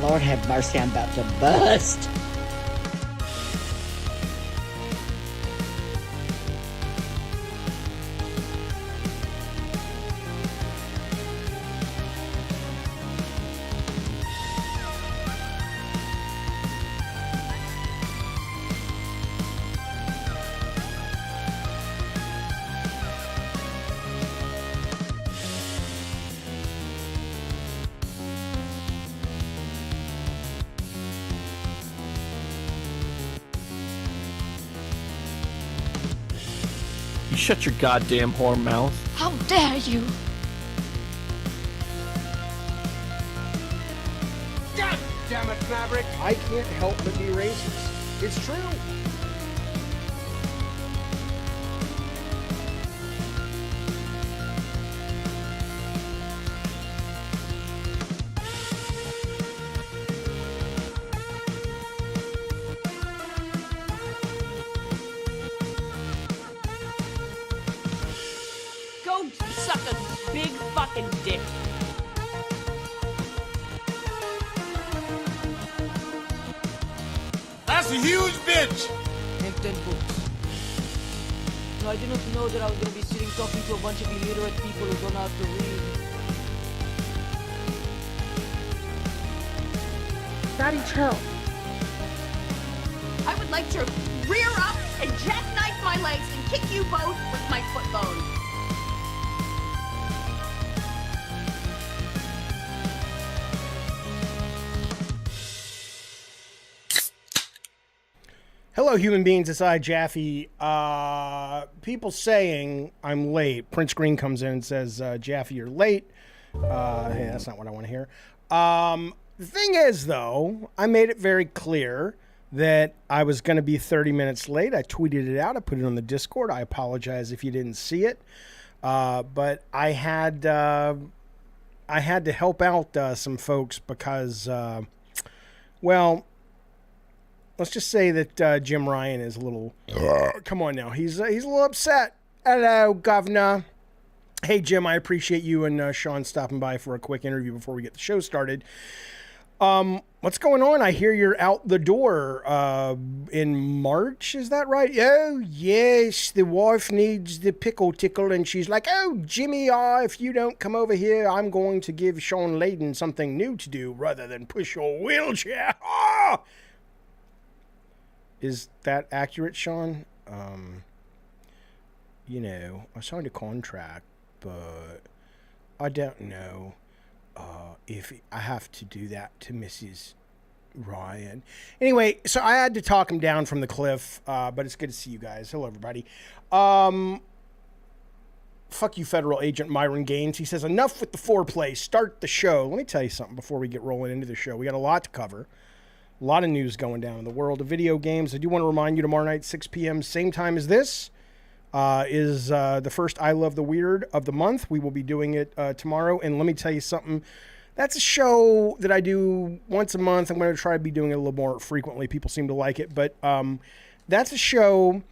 Lord have mercy, I'm about to bust. You shut your goddamn whore mouth. How dare you! God damn it, Maverick! I can't help but be racist. It's true. Go suck a big fucking dick. That's a huge bitch! And 10 books. No, I didn't know that I was gonna be sitting talking to a bunch of illiterate people who don't know how to read. Daddy, chill. I would like to rear up and jackknife my legs and kick you both with my foot bone. Hello, human beings. It's I, Jaffe. People saying I'm late. Print screen comes in and says, Jaffe, you're late. Hey, that's not what I want to hear. The thing is, though, I made it very clear that I was going to be 30 minutes late. I tweeted it out. I put it on the Discord. I apologize if you didn't see it. But I had to help out some folks because, well, let's just say that Jim Ryan is a little. Come on now, he's a little upset. Hello, Governor. Hey, Jim, I appreciate you and Sean stopping by for a quick interview before we get the show started. What's going on? I hear you're out the door in March. Is that right? Oh, yes. The wife needs the pickle tickle, and she's like, "Oh, Jimmy, if you don't come over here, I'm going to give Sean Layden something new to do rather than push your wheelchair." Ah! Is that accurate, Sean? You know, I signed a contract, but I don't know if I have to do that to Mrs. Ryan. Anyway, so I had to talk him down from the cliff, but it's good to see you guys. Hello, everybody. Fuck you, Federal Agent Myron Gaines. He says, enough with the foreplay. Start the show. Let me tell you something before we get rolling into the show. We got a lot to cover. A lot of news going down in the world of video games. I do want to remind you tomorrow night, 6 p.m., same time as this, is the first I Love the Weird of the month. We will be doing it tomorrow. And let me tell you something. That's a show that I do once a month. I'm going to try to be doing it a little more frequently. People seem to like it. But that's a show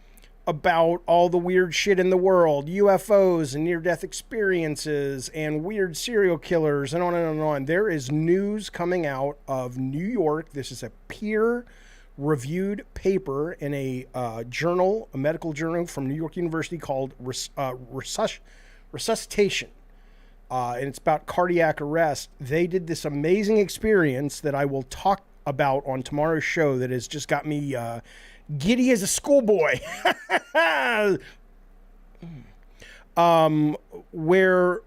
about all the weird shit in the world. UFOs and near-death experiences and weird serial killers and on and on and on. There is news coming out of New York. This is a peer-reviewed paper in a journal, a medical journal from New York University called Resuscitation. And it's about cardiac arrest. They did this amazing experience that I will talk about on tomorrow's show that has just got me giddy as a schoolboy. Where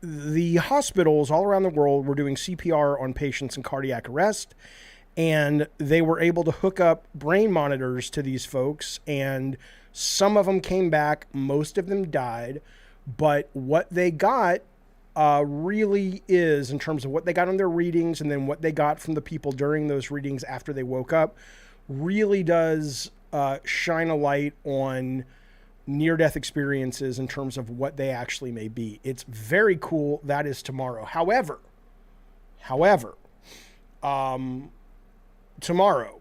the hospitals all around the world were doing CPR on patients in cardiac arrest, and they were able to hook up brain monitors to these folks, and some of them came back, most of them died, but what they got really is, in terms of what they got on their readings and then what they got from the people during those readings after they woke up, really does shine a light on near-death experiences in terms of what they actually may be. It's very cool. That is tomorrow. However, tomorrow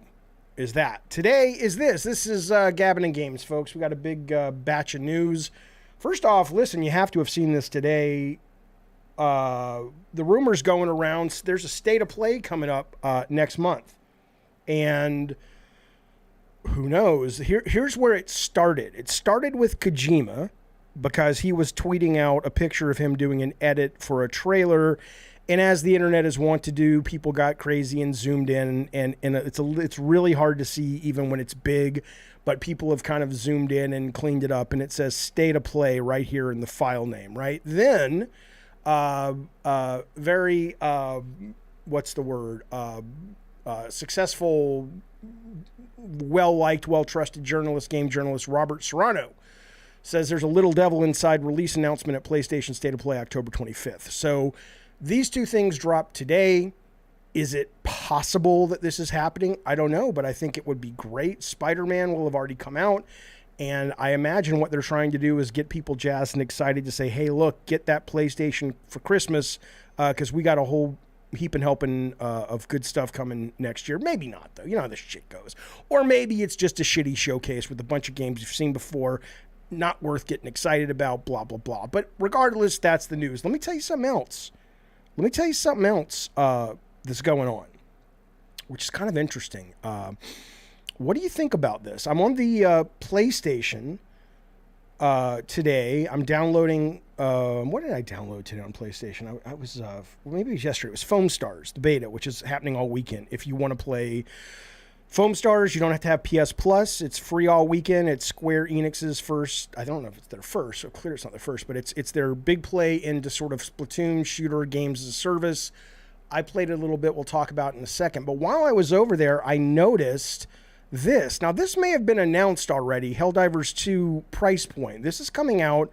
is that. Today is this. This is Gabbin' and Games, folks. We got a big batch of news. First off, listen, you have to have seen this today. the rumors going around, there's a state of play coming up next month. And who knows? Here's where it started. It started with Kojima because he was tweeting out a picture of him doing an edit for a trailer. And as the internet is wont to do, people got crazy and zoomed in. And it's really hard to see even when it's big. But people have kind of zoomed in and cleaned it up. And it says state of play right here in the file name, right? Then, very, what's the word? Successful, well-liked, well-trusted game journalist Robert Serrano says there's a Little Devil Inside release announcement at PlayStation State of Play October 25th. So these two things dropped today. Is it possible that this is happening? I don't know, but I think it would be great. Spider-Man will have already come out, and I imagine what they're trying to do is get people jazzed and excited to say, hey, look, get that PlayStation for Christmas because we got a whole heaping helping of good stuff coming next year. Maybe not, though. You know how this shit goes. Or maybe it's just a shitty showcase with a bunch of games you've seen before, not worth getting excited about, blah, blah, blah. But regardless, that's the news. Let me tell you something else. That's going on, which is kind of interesting. What do you think about this? I'm on the PlayStation today. I'm downloading. What did I download today on PlayStation? I was maybe it was yesterday. It was Foam Stars, the beta, which is happening all weekend. If you want to play Foam Stars, you don't have to have PS Plus. It's free all weekend. It's Square Enix's first. I don't know if it's their first. So clear it's not their first, but it's their big play into sort of Splatoon shooter games as a service. I played it a little bit. We'll talk about it in a second. But while I was over there, I noticed this. Now, this may have been announced already. Helldivers 2 price point. This is coming out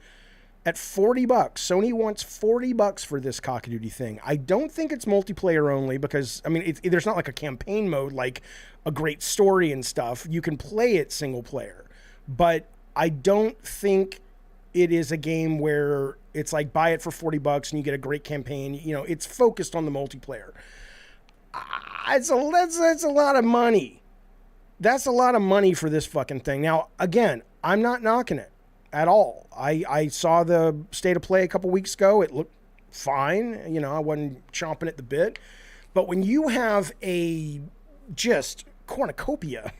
at $40. Sony wants $40 for this Call of Duty thing. I don't think it's multiplayer only because, I mean, there's not like a campaign mode, like a great story and stuff. You can play it single player. But I don't think it is a game where it's like buy it for $40 and you get a great campaign. You know, it's focused on the multiplayer. That's a lot of money. That's a lot of money for this fucking thing. Now, again, I'm not knocking it at all. I saw the state of play a couple weeks ago. It looked fine. You know, I wasn't chomping at the bit. But when you have a just cornucopia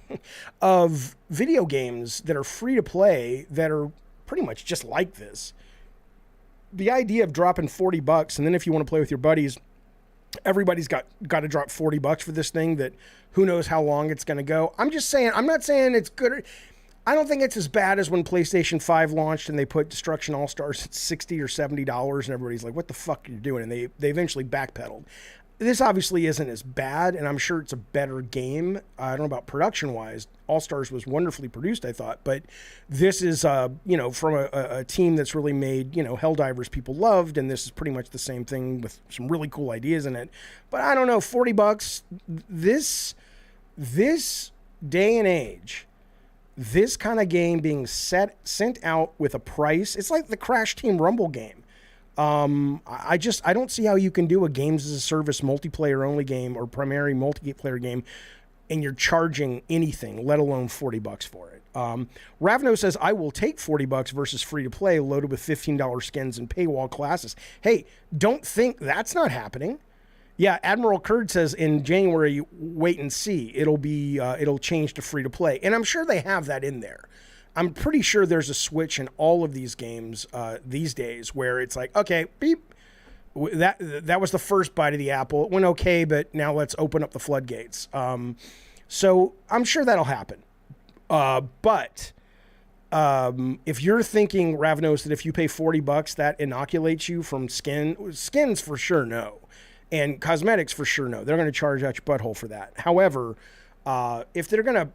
of video games that are free to play that are pretty much just like this, the idea of dropping $40 and then if you want to play with your buddies, everybody's got to drop $40 for this thing that who knows how long it's going to go. I'm just saying, I'm not saying it's good. I don't think it's as bad as when PlayStation 5 launched and they put Destruction All-Stars at $60 or $70 and everybody's like, what the fuck are you doing? And they eventually backpedaled. This obviously isn't as bad, and I'm sure it's a better game. I don't know about production-wise. All-Stars was wonderfully produced, I thought. But this is, from a team that's really made, Helldivers people loved, and this is pretty much the same thing with some really cool ideas in it. But I don't know, $40, this day and age, this kind of game being sent out with a price, it's like the Crash Team Rumble game. I don't see how you can do a games as a service multiplayer only game or primary multiplayer game and you're charging anything, let alone $40 for it. Ravno says, I will take $40 versus free to play loaded with $15 skins and paywall classes. Hey, don't think that's not happening. Yeah, Admiral Kurd says in January, wait and see. It'll change to free to play. And I'm sure they have that in there. I'm pretty sure there's a switch in all of these games these days where it's like, okay, beep, that was the first bite of the apple. It went okay, but now let's open up the floodgates. So I'm sure that'll happen. But if you're thinking, Ravnos, that if you pay $40, that inoculates you from skins for sure, no. And cosmetics for sure, no. They're going to charge out your butthole for that. However, if they're going to,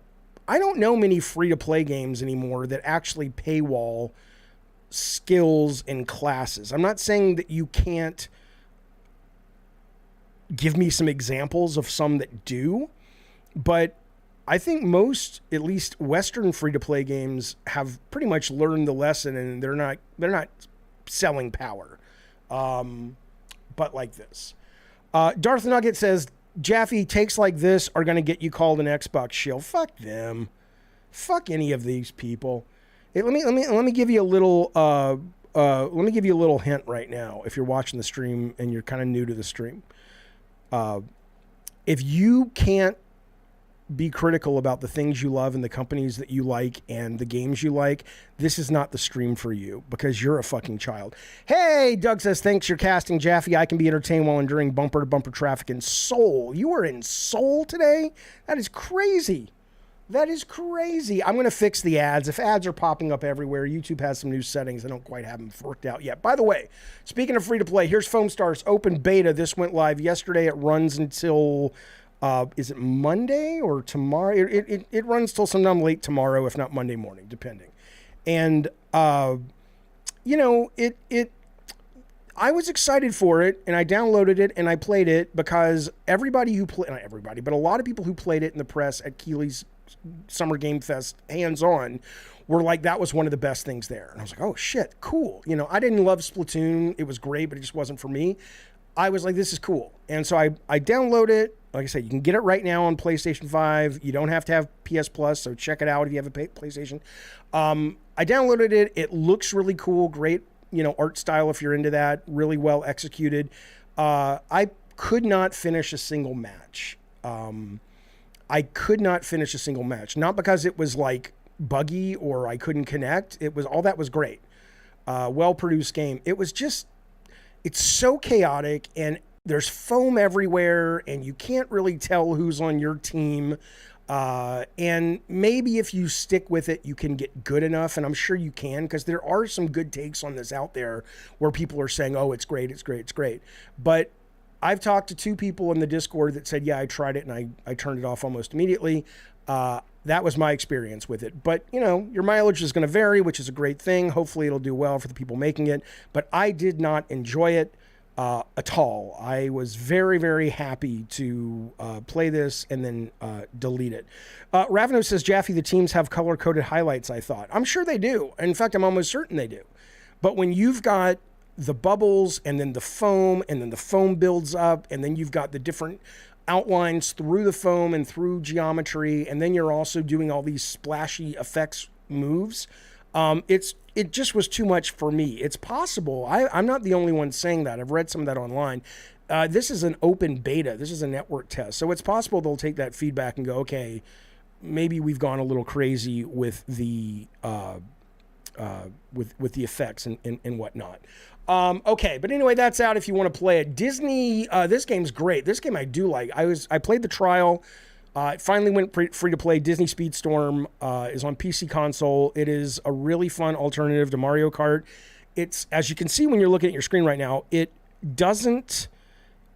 I don't know many free-to-play games anymore that actually paywall skills and classes. I'm not saying that you can't give me some examples of some that do, but I think most, at least Western free-to-play games, have pretty much learned the lesson, and they're not selling power. But like this. Darth Nugget says, Jaffe, takes like this are going to get you called an Xbox shield. Fuck them. Fuck any of these people. Hey, let me give you a let me give you a little hint right now. If you're watching the stream and you're kind of new to the stream, if you can't be critical about the things you love and the companies that you like and the games you like, this is not the stream for you because you're a fucking child. Hey, Doug says, thanks, you're casting Jaffe. I can be entertained while enduring bumper-to-bumper traffic in Seoul. You are in Seoul today? That is crazy. That is crazy. I'm going to fix the ads. If ads are popping up everywhere, YouTube has some new settings. I don't quite have them worked out yet. By the way, speaking of free-to-play, here's Foam Stars Open Beta. This went live yesterday. It runs until... is it Monday or tomorrow? It runs till sometime late tomorrow, if not Monday morning, depending. And, you know, I was excited for it, and I downloaded it, and I played it because everybody who played, not everybody, but a lot of people who played it in the press at Keeley's Summer Game Fest hands-on were like, that was one of the best things there. And I was like, oh, shit, cool. You know, I didn't love Splatoon. It was great, but it just wasn't for me. I was like, this is cool. And so I downloaded it. Like I said, you can get it right now on PlayStation 5. You don't have to have PS Plus, so check it out if you have a PlayStation. I downloaded it. It looks really cool. Great, you know, art style if you're into that. Really well executed. I could not finish a single match. I could not finish a single match. Not because it was like buggy or I couldn't connect. It was all that was great. Well-produced game. It was just, it's so chaotic and there's foam everywhere and you can't really tell who's on your team. And maybe if you stick with it, you can get good enough. And I'm sure you can, because there are some good takes on this out there where people are saying, oh, it's great, it's great, it's great. But I've talked to 2 people in the Discord that said, yeah, I tried it and I turned it off almost immediately. That was my experience with it. But, you know, your mileage is going to vary, which is a great thing. Hopefully it'll do well for the people making it. But I did not enjoy it at all. I was very, very happy to play this and then delete it. Ravno says, Jaffe, the teams have color-coded highlights, I thought. I'm sure they do. In fact, I'm almost certain they do. But when you've got the bubbles and then the foam and then the foam builds up and then you've got the different outlines through the foam and through geometry and then you're also doing all these splashy effects moves, it just was too much for me. It's possible. I'm not the only one saying that. I've read some of that online. This is an open beta. This is a network test. So it's possible they'll take that feedback and go, okay, maybe we've gone a little crazy with the with the effects and whatnot. Okay, but anyway, that's out if you want to play it. Disney, this game's great. This game I do like. I played the trial. It finally went free to play. Disney Speedstorm is on PC console. It is a really fun alternative to Mario Kart. It's, as you can see when you're looking at your screen right now, it doesn't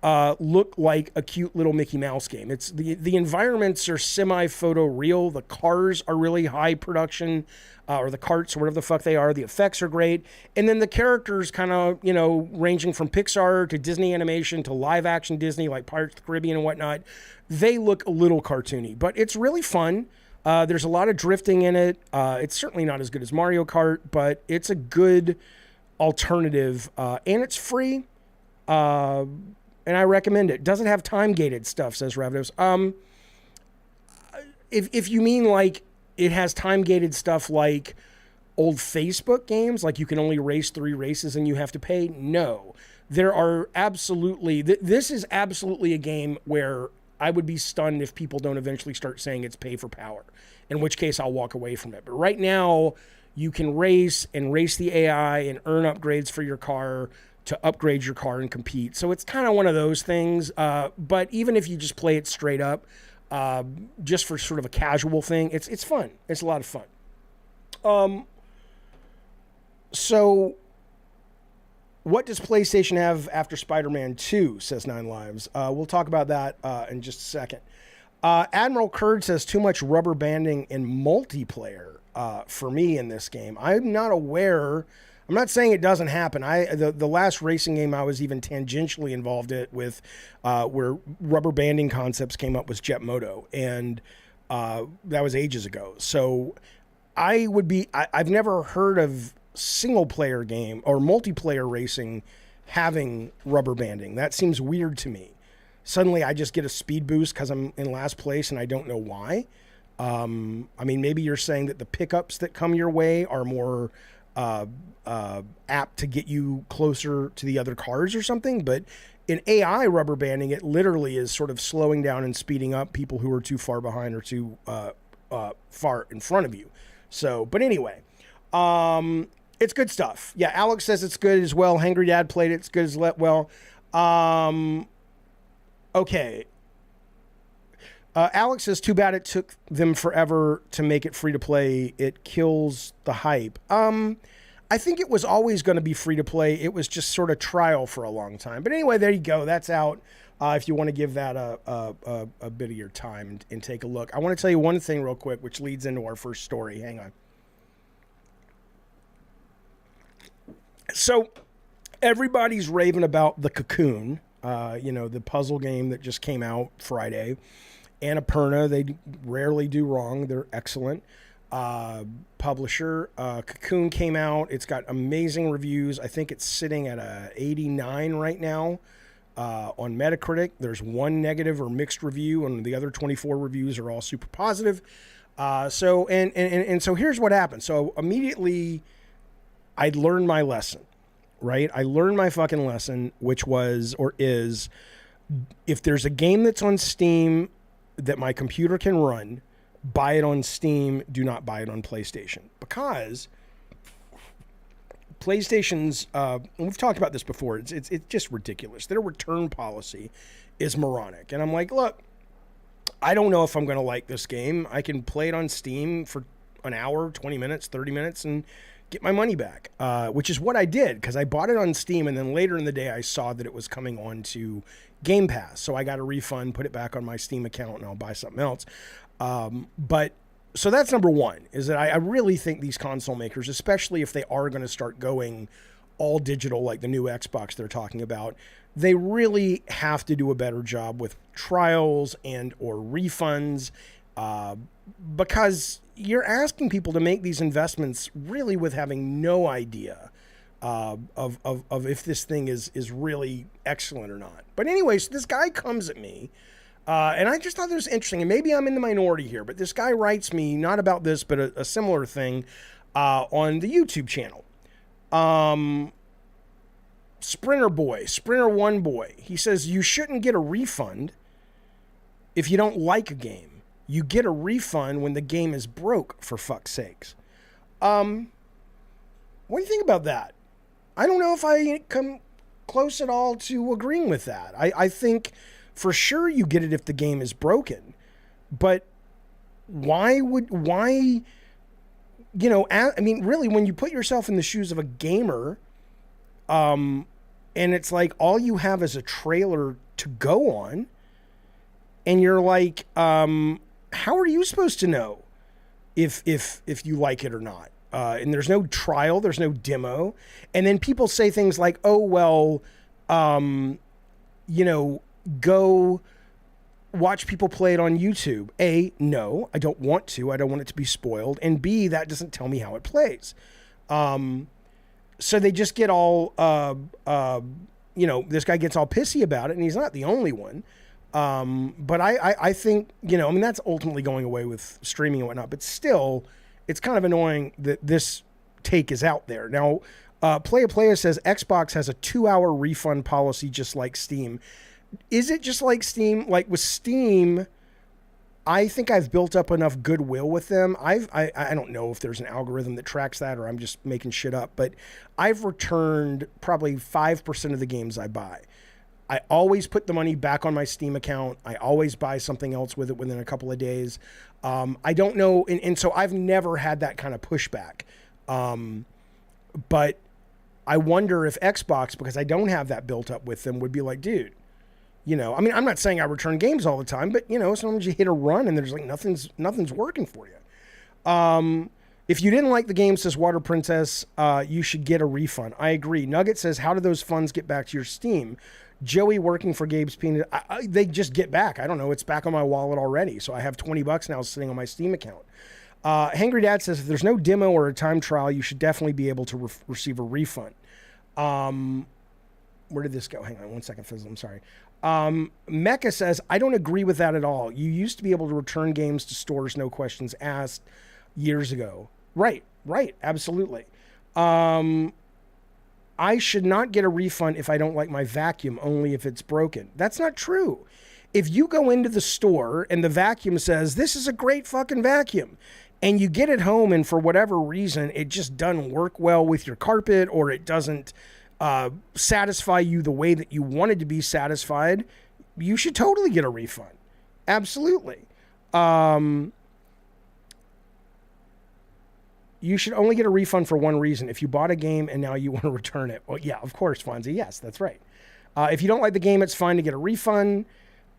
look like a cute little Mickey Mouse game. It's the environments are semi-photo real. The cars are really high production, or the carts or whatever the fuck they are. The effects are great. And then the characters kind of, you know, ranging from Pixar to Disney animation to live action Disney like Pirates of the Caribbean and whatnot. They look a little cartoony, but it's really fun. There's a lot of drifting in it. It's certainly not as good as Mario Kart, but it's a good alternative, and it's free. And I recommend it. Doesn't have time-gated stuff, says Ravnos. If you mean like it has time-gated stuff like old Facebook games, like you can only race 3 races and you have to pay, no. There are absolutely... This is absolutely a game where I would be stunned if people don't eventually start saying it's pay for power, in which case I'll walk away from it. But right now, you can race and race the AI and earn upgrades for your car to upgrade your car and compete. So it's kind of one of those things. But even if you just play it straight up, just for sort of a casual thing, it's fun. It's a lot of fun. So what does PlayStation have after Spider-Man 2, says 9 Lives. We'll talk about that in just a second. Admiral Kurd says too much rubber banding in multiplayer for me in this game. I'm not aware... I'm not saying it doesn't happen. The last racing game I was even tangentially involved with, where rubber banding concepts came up was Jet Moto, and that was ages ago. So I've never heard of single player game or multiplayer racing having rubber banding. That seems weird to me. Suddenly I just get a speed boost because I'm in last place and I don't know why. I mean, maybe you're saying that the pickups that come your way are more app to get you closer to the other cars or something. But in AI rubber banding, it literally is sort of slowing down and speeding up people who are too far behind or too far in front of you. So, but anyway, it's good stuff. Yeah, Alex says it's good as well. Hangry Dad played it. It's good as well. Okay. Alex says, too bad it took them forever to make it free to play. It kills the hype. I think it was always going to be free to play. It was just sort of trial for a long time. But anyway, there you go. That's out. If you want to give that a bit of your time and take a look. I want to tell you one thing real quick, which leads into our first story. Hang on. So everybody's raving about The Cocoon, the puzzle game that just came out Friday. Annapurna, they rarely do wrong. They're excellent. Publisher. Cocoon came out. It's got amazing reviews. I think it's sitting at a 89 right now on Metacritic. There's one negative or mixed review, and the other 24 reviews are all super positive. So here's what happened. So immediately I learned my lesson, right? I learned my fucking lesson, which was or is, if there's a game that's on Steam that my computer can run, buy it on Steam. Do not buy it on PlayStation, because PlayStation's, we've talked about this before, it's just ridiculous. Their return policy is moronic. And I'm like, look, I don't know if I'm going to like this game. I can play it on Steam for an hour, 20 minutes, 30 minutes, and get my money back, which is what I did, because I bought it on Steam, and then later in the day I saw that it was coming on to Game Pass. So I got a refund, put it back on my Steam account, and I'll buy something else. So that's number one, is that I really think these console makers, especially if they are going to start going all digital like the new Xbox they're talking about, they really have to do a better job with trials and or refunds, because you're asking people to make these investments really with having no idea of if this thing is really excellent or not. But anyway, so this guy comes at me, and I just thought this was interesting, and maybe I'm in the minority here, but this guy writes me, not about this, but a similar thing on the YouTube channel. Sprinter One Boy, he says, you shouldn't get a refund if you don't like a game. You get a refund when the game is broke, for fuck's sakes. What do you think about that? I don't know if I come close at all to agreeing with that. I think for sure you get it if the game is broken, but why, I mean, really, when you put yourself in the shoes of a gamer, and it's like all you have is a trailer to go on, and you're like, how are you supposed to know if you like it or not? And there's no trial, there's no demo. And then people say things like, oh, well, go watch people play it on YouTube. A, no, I don't want to. I don't want it to be spoiled. And B, that doesn't tell me how it plays. So they just get all, this guy gets all pissy about it, and he's not the only one. But I think, that's ultimately going away with streaming and whatnot, but still, it's kind of annoying that this take is out there. Now, Playa says Xbox has a 2-hour refund policy just like Steam. Is it just like Steam? Like with Steam, I think I've built up enough goodwill with them. I don't know if there's an algorithm that tracks that or I'm just making shit up, but I've returned probably 5% of the games I buy. I always put the money back on my Steam account. I always buy something else with it within a couple of days. I don't know. And so I've never had that kind of pushback. But I wonder if Xbox, because I don't have that built up with them, would be like, dude, I'm not saying I return games all the time, but sometimes you hit a run and there's like nothing's working for you. If you didn't like the game, says Water Princess, you should get a refund. I agree. Nugget says, how do those funds get back to your Steam? Joey working for Gabe's Peanut, they just get back. I don't know. It's back on my wallet already. So I have $20 now sitting on my Steam account. Hangry Dad says, if there's no demo or a time trial, you should definitely be able to receive a refund. Where did this go? Hang on 1 second, Fizzle. I'm sorry. Mecca says, I don't agree with that at all. You used to be able to return games to stores, no questions asked, years ago. Right. Absolutely. I should not get a refund if I don't like my vacuum, only if it's broken. That's not true. If you go into the store and the vacuum says, this is a great fucking vacuum, and you get it home and for whatever reason, it just doesn't work well with your carpet or it doesn't satisfy you the way that you wanted to be satisfied, you should totally get a refund. Absolutely. You should only get a refund for one reason. If you bought a game and now you want to return it. Well, yeah, of course, Fonzie. Yes, that's right. If you don't like the game, it's fine to get a refund.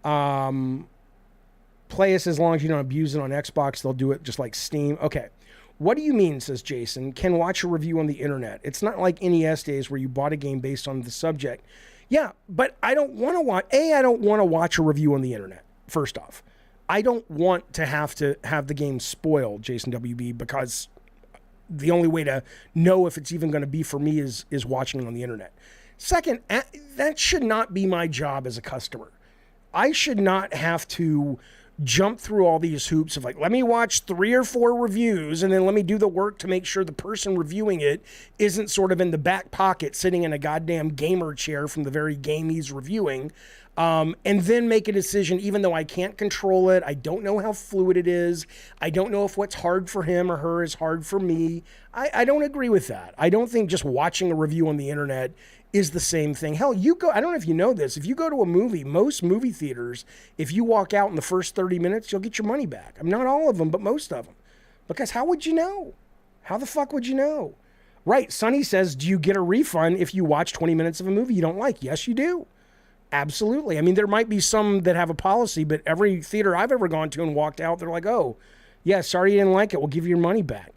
Play us as long as you don't abuse it on Xbox. They'll do it just like Steam. Okay. What do you mean, says Jason, can watch a review on the internet? It's not like NES days where you bought a game based on the subject. Yeah, but I don't want to watch... I don't want to watch a review on the internet, first off. I don't want to have the game spoiled, Jason WB, because the only way to know if it's even going to be for me is watching it on the internet. Second, that should not be my job as a customer. I should not have to jump through all these hoops of like, let me watch 3 or 4 reviews and then let me do the work to make sure the person reviewing it isn't sort of in the back pocket sitting in a goddamn gamer chair from the very game he's reviewing, and then make a decision even though I can't control it. I don't know how fluid it is. I don't know if what's hard for him or her is hard for me. I don't agree with that. I don't think just watching a review on the internet is the same thing. Hell, you go, I don't know if you know this, if you go to a movie, most movie theaters, if you walk out in the first 30 minutes, you'll get your money back. I mean, not all of them, but most of them. Because how would you know? How the fuck would you know? Right, Sonny says, do you get a refund if you watch 20 minutes of a movie you don't like? Yes, you do. Absolutely. I mean, there might be some that have a policy, but every theater I've ever gone to and walked out, they're like, oh, yeah, sorry you didn't like it. We'll give you your money back.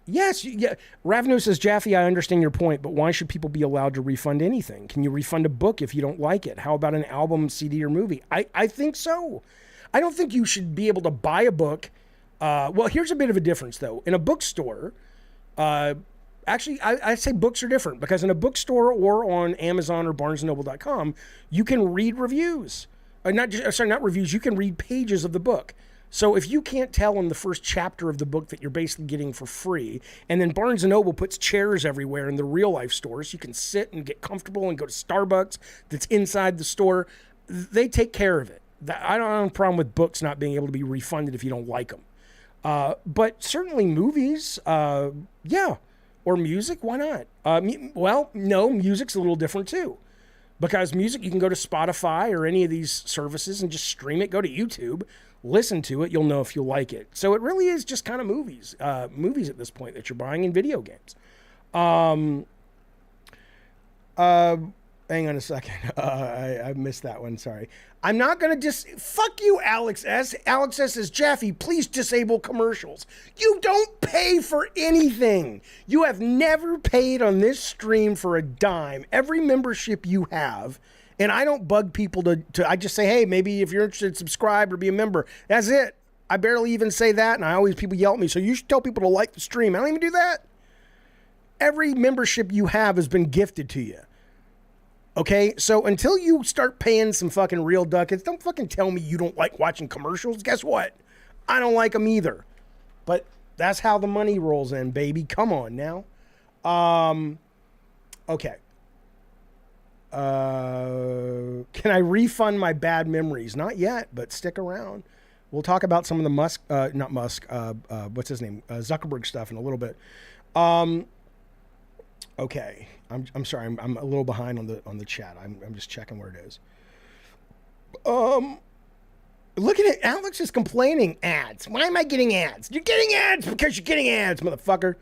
Yes, yeah. Ravno says, Jaffe, I understand your point, but why should people be allowed to refund anything? Can you refund a book if you don't like it? How about an album, CD, or movie? I think so. I don't think you should be able to buy a book. Well, here's a bit of a difference, though. In a bookstore, actually, I say books are different because in a bookstore or on Amazon or BarnesandNoble.com, you can read reviews. Not reviews. You can read pages of the book. So if you can't tell in the first chapter of the book that you're basically getting for free, and then Barnes & Noble puts chairs everywhere in the real life stores, you can sit and get comfortable and go to Starbucks that's inside the store, they take care of it. I don't have a problem with books not being able to be refunded if you don't like them. But certainly movies, yeah. Or music, why not? Well, no, music's a little different too. Because music, you can go to Spotify or any of these services and just stream it, go to YouTube, listen to it, you'll know if you'll like it. So it really is just kind of movies at this point that you're buying in video games. Hang on a second. I missed that one, sorry. I'm not going to fuck you, Alex S. Alex S says, Jaffe, please disable commercials. You don't pay for anything. You have never paid on this stream for a dime. Every membership you have, and I don't bug people to I just say, hey, maybe if you're interested, subscribe or be a member. That's it. I barely even say that, and people yell at me, so you should tell people to like the stream. I don't even do that. Every membership you have has been gifted to you. Okay, so until you start paying some fucking real ducats, don't fucking tell me you don't like watching commercials. Guess what? I don't like them either. But that's how the money rolls in, baby. Come on now. Okay. Can I refund my bad memories? Not yet, but stick around. We'll talk about some of the what's his name? Zuckerberg stuff in a little bit. Okay. I'm sorry. I'm a little behind on the chat. I'm just checking where it is. Look at it. Alex is complaining. Ads. Why am I getting ads? You're getting ads because you're getting ads, motherfucker.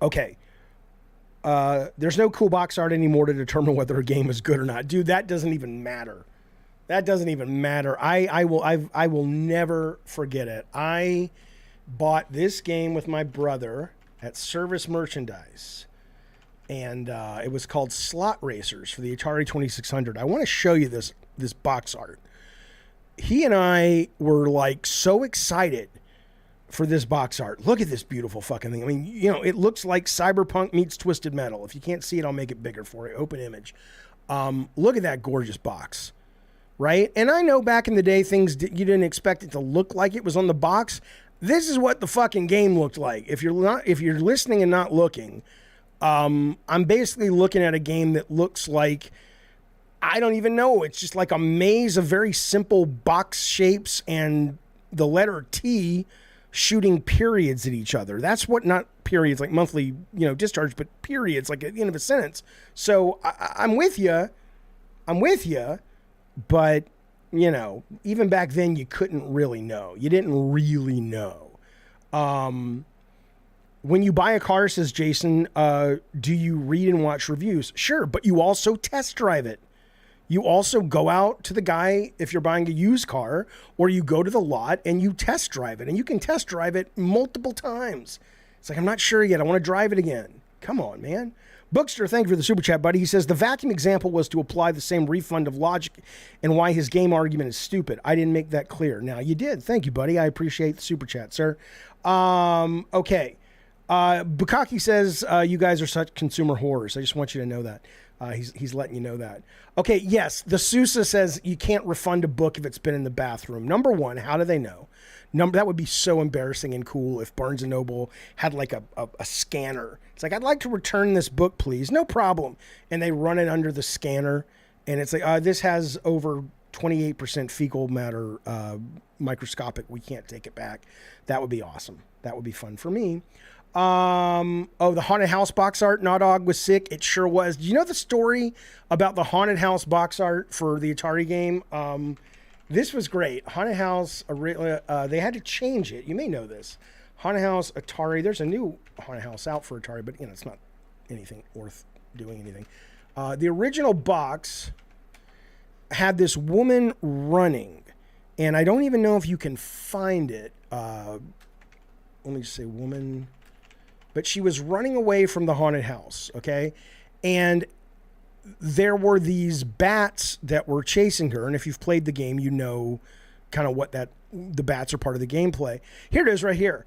Okay. There's no cool box art anymore to determine whether a game is good or not. Dude, that doesn't even matter. That doesn't even matter. I will never forget it. I bought this game with my brother at Service Merchandise. And it was called Slot Racers for the Atari 2600. I want to show you this box art. He and I were like so excited for this box art. Look at this beautiful fucking thing. I mean, you know, it looks like Cyberpunk meets Twisted Metal. If you can't see it, I'll make it bigger for you. Open image. Look at that gorgeous box, right? And I know back in the day, you didn't expect it to look like it was on the box. This is what the fucking game looked like. If you're listening and not looking, I'm basically looking at a game that looks like, I don't even know. It's just like a maze of very simple box shapes and the letter T shooting periods at each other. That's what, not periods like monthly, discharge, but periods like at the end of a sentence. So I'm with you. But, even back then you couldn't really know. You didn't really know. When you buy a car, says Jason, do you read and watch reviews? Sure, but you also test drive it. You also go out to the guy if you're buying a used car, or you go to the lot and you test drive it. And you can test drive it multiple times. It's like, I'm not sure yet. I want to drive it again. Come on, man. Bookster, thank you for the super chat, buddy. He says, the vacuum example was to apply the same refund of logic and why his game argument is stupid. I didn't make that clear. Now, you did. Thank you, buddy. I appreciate the super chat, sir. Okay. Bukaki says, you guys are such consumer whores. I just want you to know that. He's letting you know that. Okay, yes, the Sousa says you can't refund a book if it's been in the bathroom. Number one, how do they know? That would be so embarrassing and cool if Barnes & Noble had like a scanner. It's like, I'd like to return this book, please. No problem. And they run it under the scanner, and it's like, this has over 28% fecal matter, microscopic. We can't take it back. That would be awesome. That would be fun for me. The haunted house box art, Nawdog was sick. It sure was. Do you know the story about the haunted house box art for the Atari game? This was great. Haunted house, they had to change it. You may know this. Haunted house Atari. There's a new haunted house out for Atari, but it's not anything worth doing anything. The original box had this woman running, and I don't even know if you can find it. Let me just say woman. But she was running away from the haunted house, okay? And there were these bats that were chasing her. And if you've played the game, you know kind of what the bats are part of the gameplay. Here it is right here.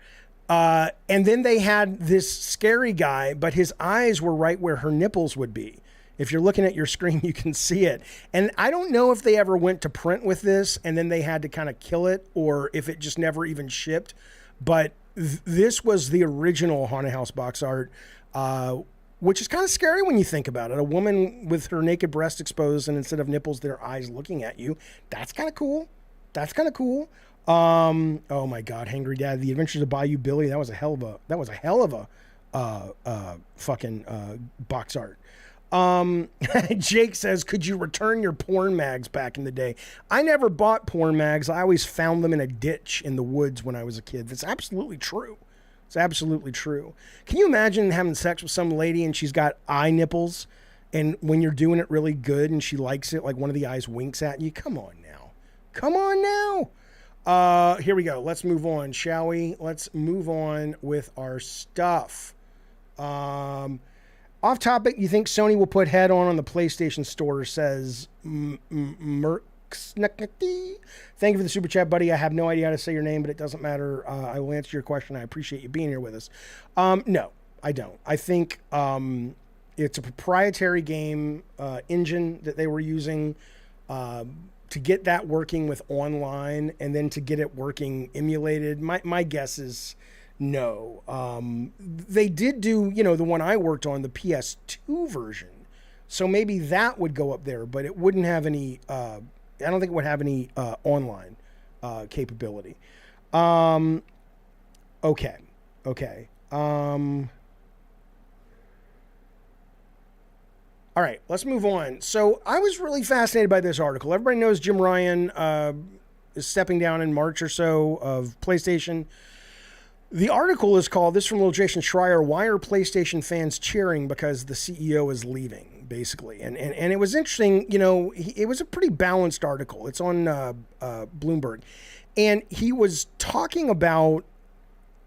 And then they had this scary guy, but his eyes were right where her nipples would be. If you're looking at your screen, you can see it. And I don't know if they ever went to print with this and then they had to kind of kill it, or if it just never even shipped. But this was the original haunted house box art, which is kind of scary when you think about it. A woman with her naked breast exposed, and instead of nipples, their eyes looking at you. That's kind of cool. Oh my God, Hangry Dad, The Adventures of Bayou Billy. That was a hell of a fucking box art. Jake says, could you return your porn mags back in the day? I never bought porn mags. I always found them in a ditch in the woods when I was a kid. That's absolutely true. It's absolutely true. Can you imagine having sex with some lady and she's got eye nipples, and when you're doing it really good and she likes it, like one of the eyes winks at you? Come on now. Here we go. Let's move on, shall we? Let's move on with our stuff. Off topic, you think Sony will put head-on the PlayStation Store, says Merx. Thank you for the super chat, buddy. I have no idea how to say your name, but it doesn't matter. I will answer your question. I appreciate you being here with us. No, I don't. I think it's a proprietary game engine that they were using to get that working with online, and then to get it working emulated. My guess is no. They did do, the one I worked on, the PS2 version. So maybe that would go up there, but it wouldn't have any, I don't think it would have any online capability. Okay. All right, let's move on. So I was really fascinated by this article. Everybody knows Jim Ryan is stepping down in March or so of PlayStation. The article is called, this from Little Jason Schreier, Why Are PlayStation Fans Cheering Because the CEO is Leaving, basically. And it was interesting, it was a pretty balanced article. It's on Bloomberg. And he was talking about,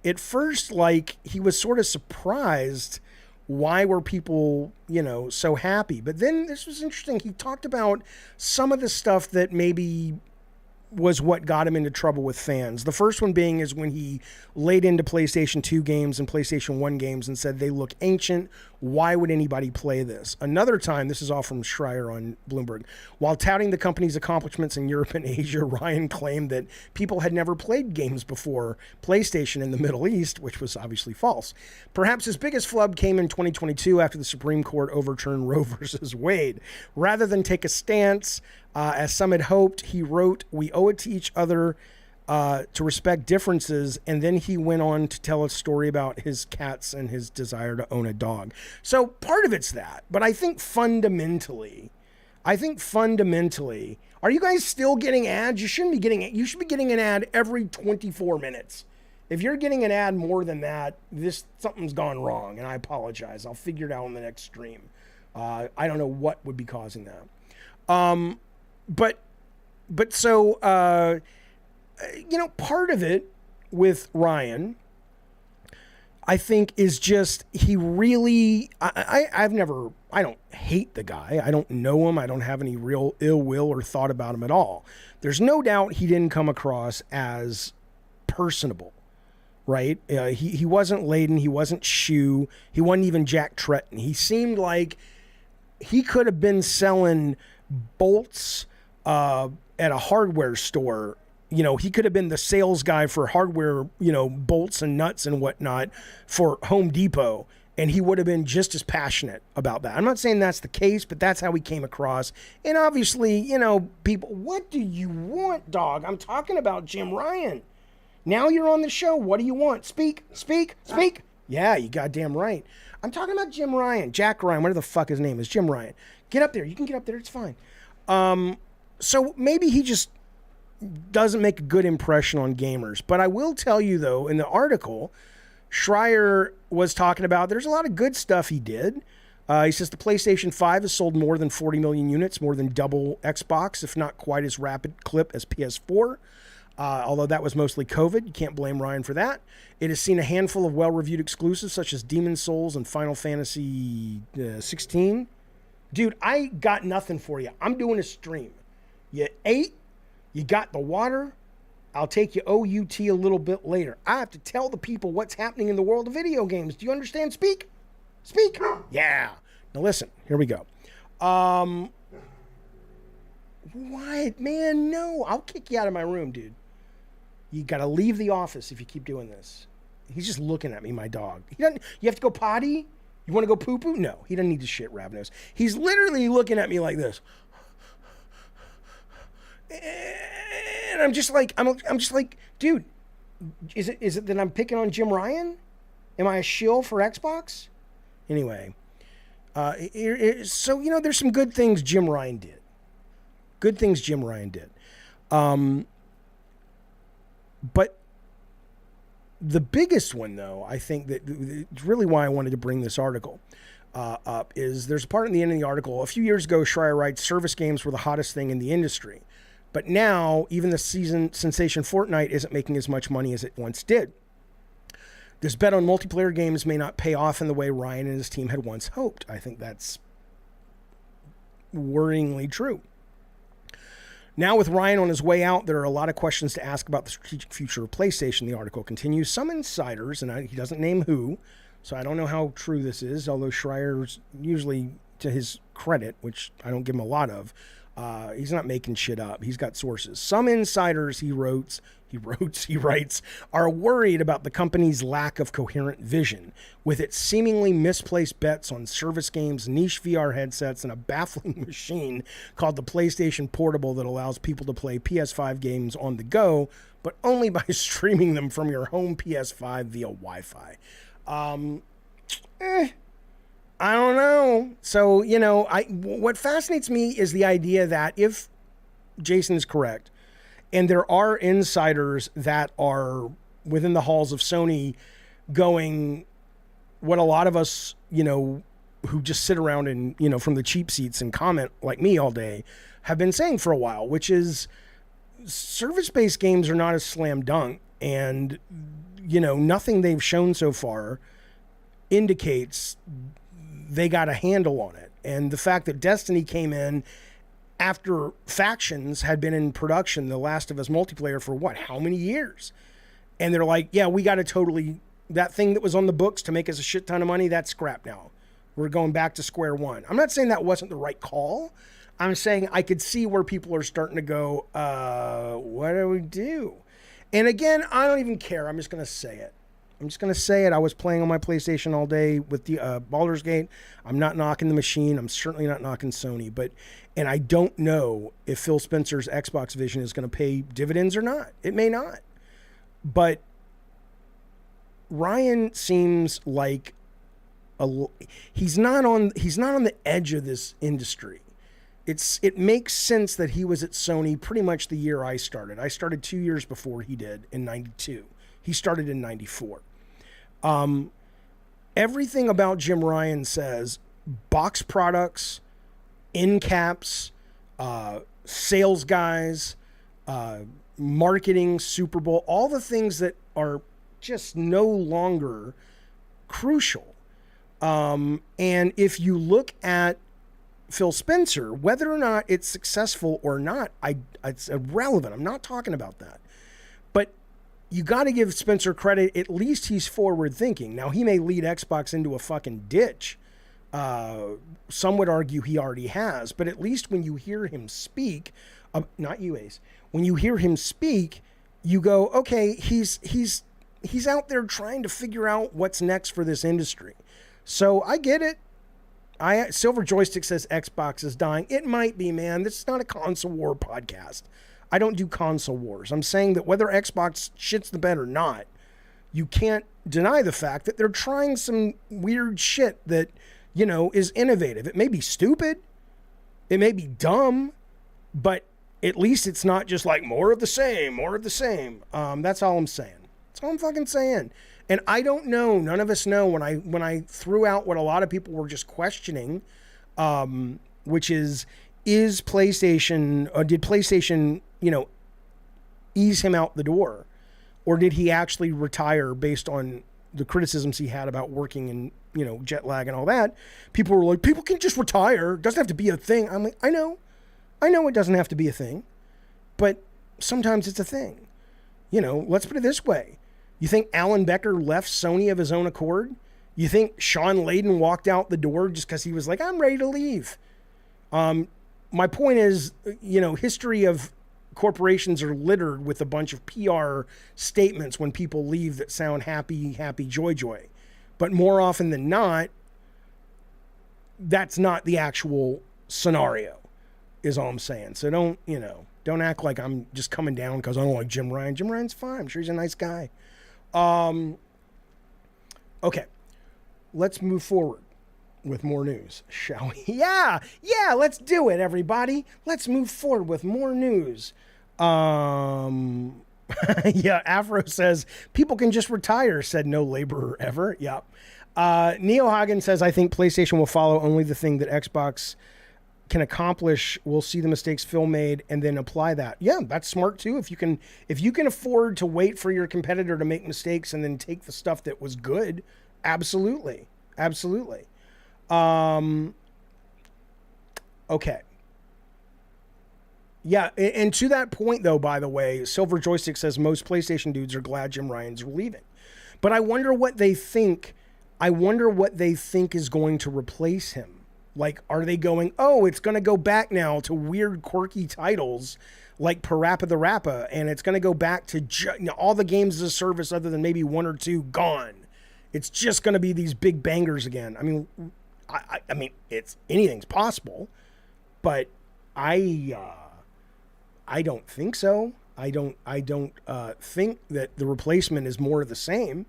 at first, like, he was sort of surprised why were people, so happy. But then this was interesting. He talked about some of the stuff that maybe was what got him into trouble with fans. The first one being is when he laid into PlayStation 2 games and PlayStation 1 games and said they look ancient. Why would anybody play this? Another time, this is all from Schreier on Bloomberg, while touting the company's accomplishments in Europe and Asia, Ryan claimed that people had never played games before PlayStation in the Middle East, which was obviously false. Perhaps his biggest flub came in 2022 after the Supreme Court overturned Roe versus Wade. Rather than take a stance, as some had hoped, he wrote, "We owe it to each other to respect differences," and then he went on to tell a story about his cats and his desire to own a dog. So part of it's that, but I think fundamentally, are you guys still getting ads? You shouldn't be getting it. You should be getting an ad every 24 minutes. If you're getting an ad more than that, something's gone wrong, and I apologize. I'll figure it out in the next stream. I don't know what would be causing that. But so, part of it with Ryan, I think, is just he really, I don't hate the guy. I don't know him. I don't have any real ill will or thought about him at all. There's no doubt he didn't come across as personable, right? He wasn't Layden. He wasn't Shu. He wasn't even Jack Tretton. He seemed like he could have been selling bolts at a hardware store. He could have been the sales guy for hardware, bolts and nuts and whatnot for Home Depot, and he would have been just as passionate about that. I'm not saying that's the case, but that's how he came across. And obviously, people, what do you want, dog? I'm talking about Jim Ryan. Now you're on the show. What do you want? Speak. Yeah, you goddamn right. I'm talking about Jim Ryan, Jack Ryan, whatever the fuck his name is, Jim Ryan. Get up there. You can get up there. It's fine. So maybe he just doesn't make a good impression on gamers. But I will tell you, though, in the article, Schreier was talking about there's a lot of good stuff he did. He says the PlayStation 5 has sold more than 40 million units, more than double Xbox, if not quite as rapid clip as PS4. Although that was mostly COVID. You can't blame Ryan for that. It has seen a handful of well-reviewed exclusives such as Demon's Souls and Final Fantasy 16. Dude, I got nothing for you. I'm doing a stream. You ate, you got the water, I'll take you OUT a little bit later. I have to tell the people what's happening in the world of video games. Do you understand? Speak. Yeah. Now listen, here we go. What? Man, no. I'll kick you out of my room, dude. You got to leave the office if you keep doing this. He's just looking at me, my dog. You have to go potty? You want to go poo-poo? No, he doesn't need to shit, Ravenous. He's literally looking at me like this. And I'm just like, dude, is it that I'm picking on Jim Ryan? Am I a shill for Xbox? Anyway, so, there's some good things Jim Ryan did. But the biggest one, though, I think that it's really why I wanted to bring this article up, is there's a part in the end of the article. A few years ago, Schreier writes, service games were the hottest thing in the industry. But now, even the season sensation Fortnite isn't making as much money as it once did. This bet on multiplayer games may not pay off in the way Ryan and his team had once hoped. I think that's worryingly true. Now, with Ryan on his way out, there are a lot of questions to ask about the strategic future of PlayStation, the article continues. Some insiders, and he doesn't name who, so I don't know how true this is, although Schreier's usually, to his credit, which I don't give him a lot of, he's not making shit up. He's got sources. Some insiders, he writes, are worried about the company's lack of coherent vision, with its seemingly misplaced bets on service games, niche VR headsets, and a baffling machine called the PlayStation Portable that allows people to play PS5 games on the go, but only by streaming them from your home PS5 via Wi-Fi. I don't know. So, what fascinates me is the idea that if Jason is correct, and there are insiders that are within the halls of Sony going what a lot of us, who just sit around and, from the cheap seats and comment like me all day, have been saying for a while, which is service-based games are not a slam dunk. And, nothing they've shown so far indicates they got a handle on it. And the fact that Destiny came in after Factions had been in production, The Last of Us multiplayer, for what, how many years? And they're like, yeah, we got to totally, that thing that was on the books to make us a shit ton of money, that's scrap now. We're going back to square one. I'm not saying that wasn't the right call. I'm saying I could see where people are starting to go, what do we do? And again, I don't even care. I'm just going to say it. I was playing on my PlayStation all day with the Baldur's Gate. I'm not knocking the machine. I'm certainly not knocking Sony. And I don't know if Phil Spencer's Xbox vision is going to pay dividends or not. It may not. But Ryan seems like he's not on the edge of this industry. It makes sense that he was at Sony pretty much the year I started. I started 2 years before he did in 92. He started in 94. Everything about Jim Ryan says box products, end caps, sales guys, marketing, Super Bowl, all the things that are just no longer crucial. And if you look at Phil Spencer, whether or not it's successful or not, it's irrelevant. I'm not talking about that. But you got to give Spencer credit. At least he's forward thinking. Now, he may lead Xbox into a fucking ditch. Some would argue he already has. But at least when you hear him speak, not you, Ace, when you hear him speak, you go, okay, he's out there trying to figure out what's next for this industry. So I get it. Silver Joystick says Xbox is dying. It might be, man. This is not a console war podcast. I don't do console wars. I'm saying that whether Xbox shits the bed or not, you can't deny the fact that they're trying some weird shit that, is innovative. It may be stupid. It may be dumb, but at least it's not just like more of the same. That's all I'm saying. That's all I'm fucking saying. And I don't know, none of us know, when I threw out what a lot of people were just questioning, which is PlayStation, or did PlayStation, ease him out the door? Or did he actually retire based on the criticisms he had about working in, jet lag and all that? People were like, people can just retire. It doesn't have to be a thing. I'm like, I know it doesn't have to be a thing, but sometimes it's a thing. Let's put it this way. You think Alan Becker left Sony of his own accord? You think Sean Layden walked out the door just because he was like, I'm ready to leave? My point is, history of corporations are littered with a bunch of PR statements when people leave that sound happy, joy. But more often than not, that's not the actual scenario, is all I'm saying. So don't act like I'm just coming down because I don't like Jim Ryan. Jim Ryan's fine. I'm sure he's a nice guy. Okay, let's move forward with more news, shall we? Yeah, let's do it, everybody. Let's move forward with more news. Yeah, Afro says, people can just retire, said no laborer ever. Yep. Neo Hagen says, I think PlayStation will follow only the thing that Xbox can accomplish. We'll see the mistakes Phil made and then apply that. Yeah, that's smart too. If you can afford to wait for your competitor to make mistakes and then take the stuff that was good, absolutely. Okay. Yeah, and to that point though, by the way, Silver Joystick says most PlayStation dudes are glad Jim Ryan's leaving. But I wonder what they think is going to replace him. Like, are they going, it's going to go back now to weird, quirky titles like Parappa the Rappa, and it's going to go back to all the games as a service other than maybe one or two gone. It's just going to be these big bangers again. I mean, I mean, anything's possible, but I don't think so. I don't think that the replacement is more of the same.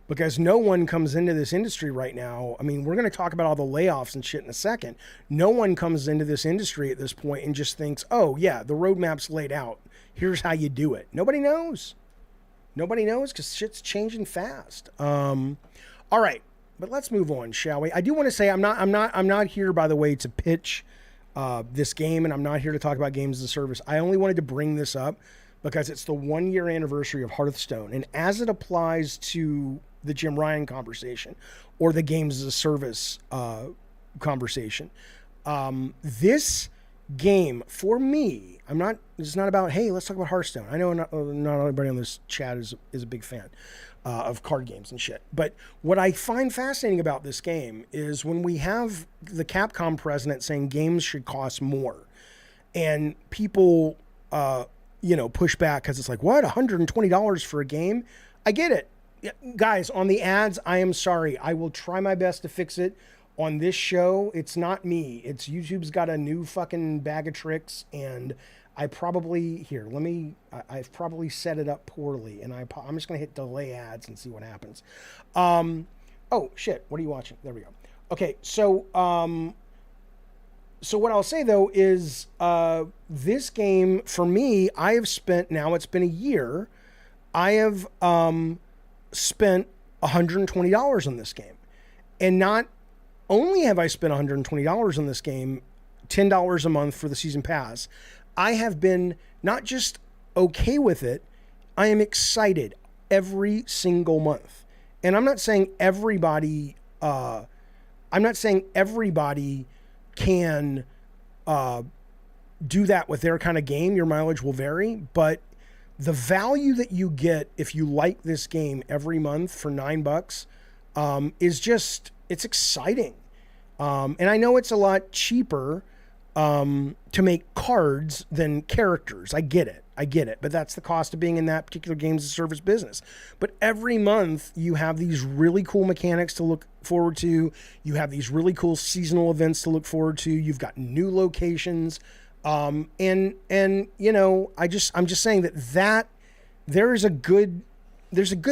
Because no one comes into this industry right now. I mean, we're going to talk about all the layoffs and shit in a second. No one comes into this industry at this point and just thinks, oh, yeah, the roadmap's laid out. Here's how you do it. Nobody knows. Because shit's changing fast. All right, but let's move on, shall we? I do want to say I'm not here, by the way, to pitch this game, and I'm not here to talk about games as a service. I only wanted to bring this up because it's the 1 year anniversary of Hearthstone, and as it applies to the Jim Ryan conversation or the games as a service conversation, this game for me. It's not about, hey, let's talk about Hearthstone. I know not everybody on this chat is a big fan of card games and shit. But what I find fascinating about this game is when we have the Capcom president saying games should cost more, and people, push back because it's like, what, $120 for a game? I get it. Guys, on the ads, I am sorry. I will try my best to fix it. On this show, it's not me. It's YouTube's got a new fucking bag of tricks, and I've probably set it up poorly, and I'm just going to hit delay ads and see what happens. Oh, shit. What are you watching? There we go. Okay, so what I'll say, though, is this game, for me, I have spent, now it's been a year, I have spent $120 on this game. And not only have I spent $120 on this game, $10 a month for the season pass, I have been not just okay with it, I am excited every single month. And I'm not saying everybody can do that with their kind of game. Your mileage will vary, but the value that you get if you like this game every month for $9 is just, it's exciting. And I know it's a lot cheaper to make cards than characters. I get it, but that's the cost of being in that particular games as a service business. But every month you have these really cool mechanics to look forward to. You have these really cool seasonal events to look forward to. You've got new locations. I'm just saying that there's a good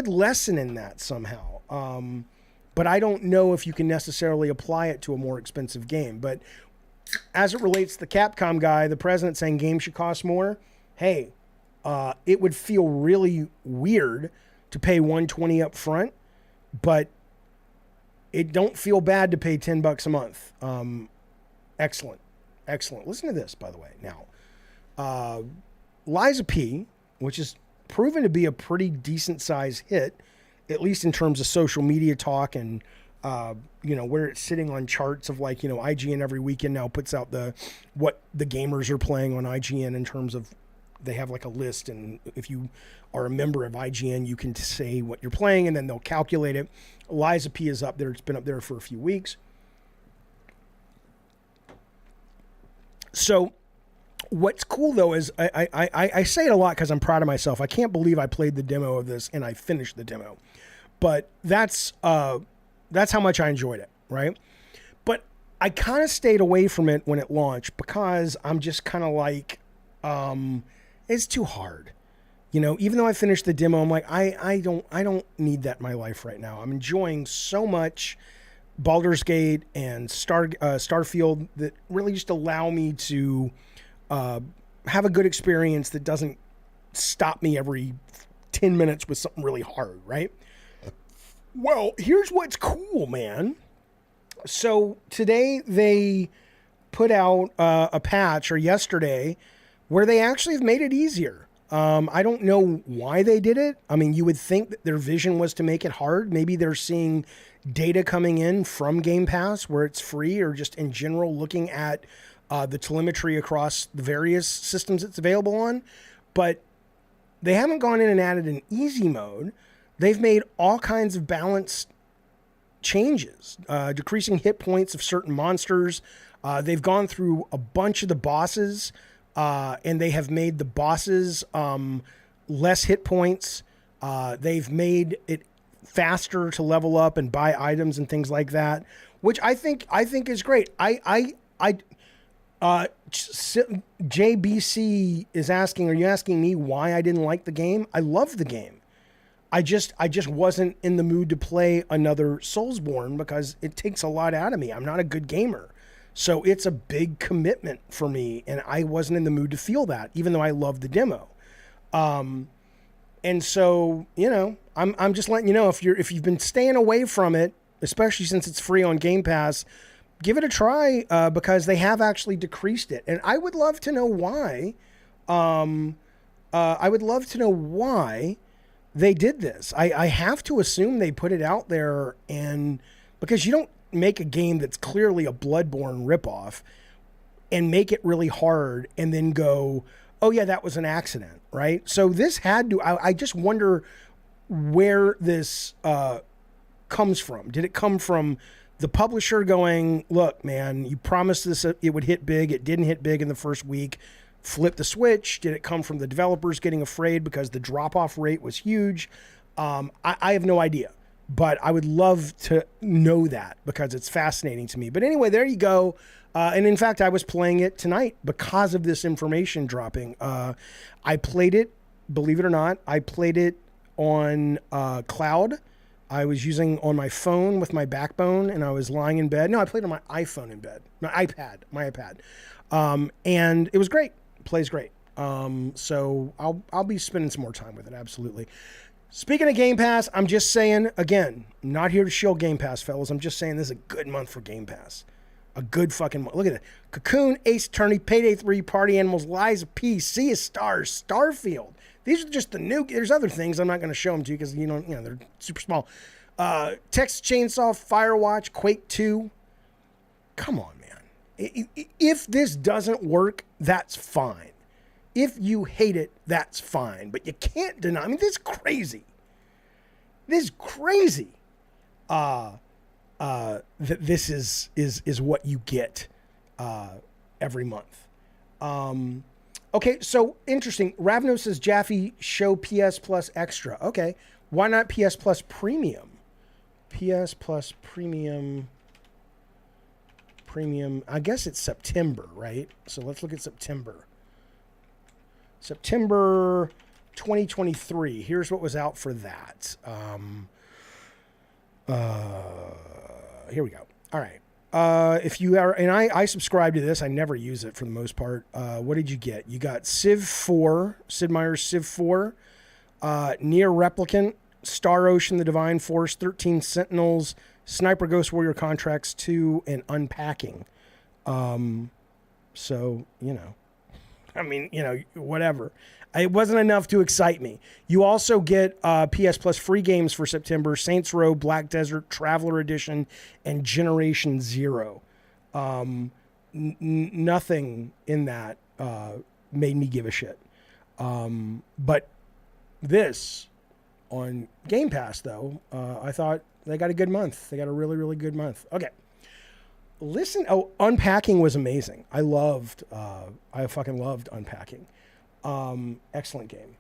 lesson in that somehow. But I don't know if you can necessarily apply it to a more expensive game. But as it relates to the Capcom guy, the president saying games should cost more, hey, it would feel really weird to pay $120 up front, but it don't feel bad to pay $10 a month. Excellent. Listen to this, by the way. Now, Liza P, which is proven to be a pretty decent size hit, at least in terms of social media talk and, where it's sitting on charts of IGN every weekend now puts out what the gamers are playing on IGN in terms of, they have like a list, and if you are a member of IGN, you can say what you're playing, and then they'll calculate it. Liza P is up there. It's been up there for a few weeks. So what's cool, though, is I say it a lot because I'm proud of myself. I can't believe I played the demo of this and I finished the demo. But that's how much I enjoyed it, right? But I kind of stayed away from it when it launched because I'm just kind of like, it's too hard. Even though I finished the demo, I'm like, I don't need that in my life right now. I'm enjoying so much Baldur's Gate and Starfield that really just allow me to have a good experience that doesn't stop me every 10 minutes with something really hard, right? Well, here's what's cool, man. So today they put out a patch, or yesterday, where they actually have made it easier. I don't know why they did it. I mean, you would think that their vision was to make it hard. Maybe they're seeing data coming in from Game Pass where it's free, or just in general looking at the telemetry across the various systems it's available on. But they haven't gone in and added an easy mode. They've made all kinds of balanced changes, decreasing hit points of certain monsters. They've gone through a bunch of the bosses, and they have made the bosses less hit points. They've made it faster to level up and buy items and things like that, which I think is great. JBC is asking, are you asking me why I didn't like the game? I love the game. I just wasn't in the mood to play another Soulsborne because it takes a lot out of me. I'm not a good gamer. So it's a big commitment for me, and I wasn't in the mood to feel that, even though I loved the demo. And so, I'm just letting you know, if you've been staying away from it, especially since it's free on Game Pass, give it a try, because they have actually decreased it. And I would love to know why. I would love to know why they did this. I have to assume they put it out there, and because you don't make a game that's clearly a Bloodborne ripoff and make it really hard and then go, oh yeah, that was an accident, right? So this had to, I just wonder where this comes from. Did it come from the publisher going, look, man, you promised this, it would hit big. It didn't hit big in the first week. Flip the switch. Did it come from the developers getting afraid because the drop-off rate was huge? I have no idea, but I would love to know that because it's fascinating to me. But anyway, there you go. And in fact, I was playing it tonight because of this information dropping. I played it, believe it or not, I played it on cloud. I was using on my phone with my Backbone, and I was lying in bed. No, I played on my iPhone in bed, my iPad. And it was great. Plays great. So I'll be spending some more time with it. Absolutely. Speaking of Game Pass, I'm just saying, again, I'm not here to shill Game Pass, fellas. I'm just saying this is a good month for Game Pass. A good fucking month. Look at it. Cocoon, Ace Attorney, Payday 3, Party Animals, Lies of P, Sea of Stars, Starfield. These are just the new. There's other things I'm not going to show them to you because they're super small. Texas Chainsaw, Firewatch, Quake 2. Come on, man. If this doesn't work, that's fine. If you hate it, that's fine. But you can't deny. I mean, this is crazy. This is crazy. That this is what you get every month. Okay, so interesting. Ravno says, Jaffe, show PS Plus Extra. Okay, why not PS Plus Premium? PS Plus Premium. I guess it's September, right? So let's look at September. September 2023. Here's what was out for that. Here we go. All right. If you are, and I subscribe to this, I never use it for the most part. What did you get? You got Civ 4, Sid Meier's Civ 4, Nier Replicant, Star Ocean, The Divine Force, 13 Sentinels, Sniper Ghost Warrior Contracts 2, and Unpacking. So, whatever. It wasn't enough to excite me. You also get PS Plus free games for September, Saints Row, Black Desert, Traveler Edition, and Generation Zero. Nothing in that made me give a shit. But this, on Game Pass, though, I thought they got a good month. They got a really, really good month. Okay. Listen, Unpacking was amazing. I fucking loved Unpacking. Excellent game.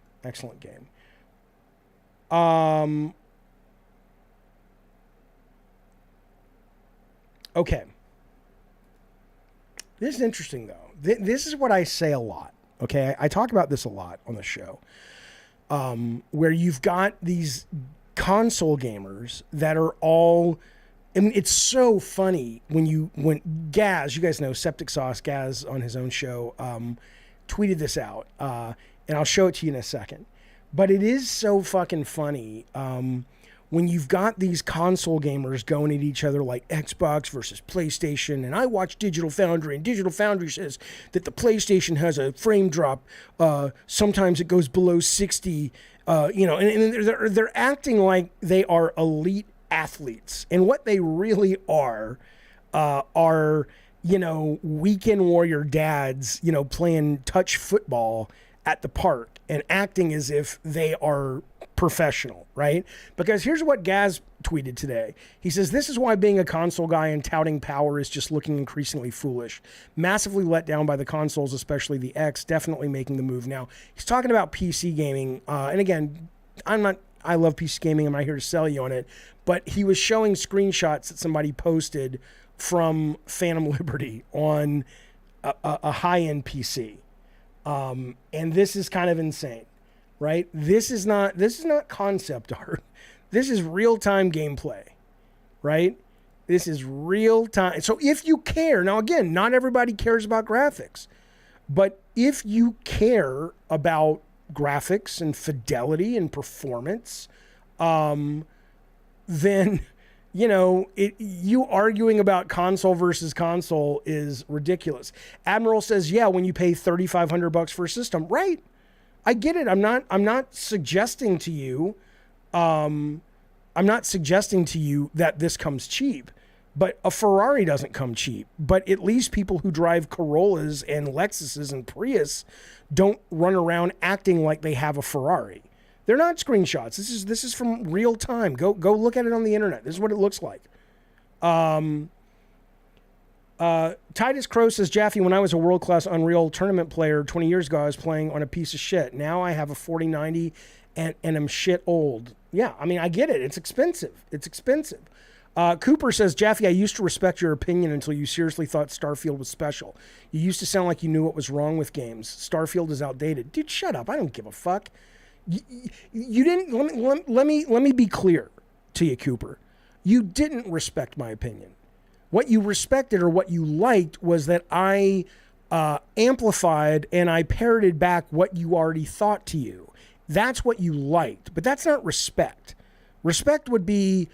Okay. This is interesting, though. This is what I say a lot. Okay. I talk about this a lot on the show. Where you've got these console gamers that are all, I mean, it's so funny when Gaz, you guys know Septic Sauce, Gaz on his own show, tweeted this out, and I'll show it to you in a second. But it is so fucking funny when you've got these console gamers going at each other like Xbox versus PlayStation, and I watch Digital Foundry, and Digital Foundry says that the PlayStation has a frame drop. Sometimes it goes below 60, and they're acting like they are elite athletes, and what they really are weekend warrior dads, playing touch football at the park and acting as if they are professional, right? Because here's what Gaz tweeted today. He says, this is why being a console guy and touting power is just looking increasingly foolish. Massively let down by the consoles, especially the X, definitely making the move now. He's talking about PC gaming. And again, I love PC gaming. I'm not here to sell you on it. But he was showing screenshots that somebody posted from Phantom Liberty on a high-end PC. And this is kind of insane, right? This is not concept art. This is real-time gameplay, right? This is real-time. So if you care, now again, not everybody cares about graphics, but if you care about graphics and fidelity and performance, then you arguing about console versus console is ridiculous. Admiral says, yeah, when you pay $3,500 for a system, right? I get it. I'm not suggesting to you, that this comes cheap, But a Ferrari doesn't come cheap. But at least people who drive Corollas and Lexuses and Prius don't run around acting like they have a Ferrari. They're not screenshots. This is from real time. Go look at it on the internet. This is what it looks like. Titus Crow says, Jaffe, when I was a world-class Unreal tournament player 20 years ago, I was playing on a piece of shit. Now I have a 4090 and I'm shit old. Yeah, I mean, I get it. It's expensive. It's expensive. Cooper says, Jaffe, I used to respect your opinion until you seriously thought Starfield was special. You used to sound like you knew what was wrong with games. Starfield is outdated. Dude, shut up. I don't give a fuck. You didn't, let me be clear to you, Cooper. You didn't respect my opinion. What you respected or what you liked was that I amplified and I parroted back what you already thought to you. That's what you liked, but that's not respect. Respect would be,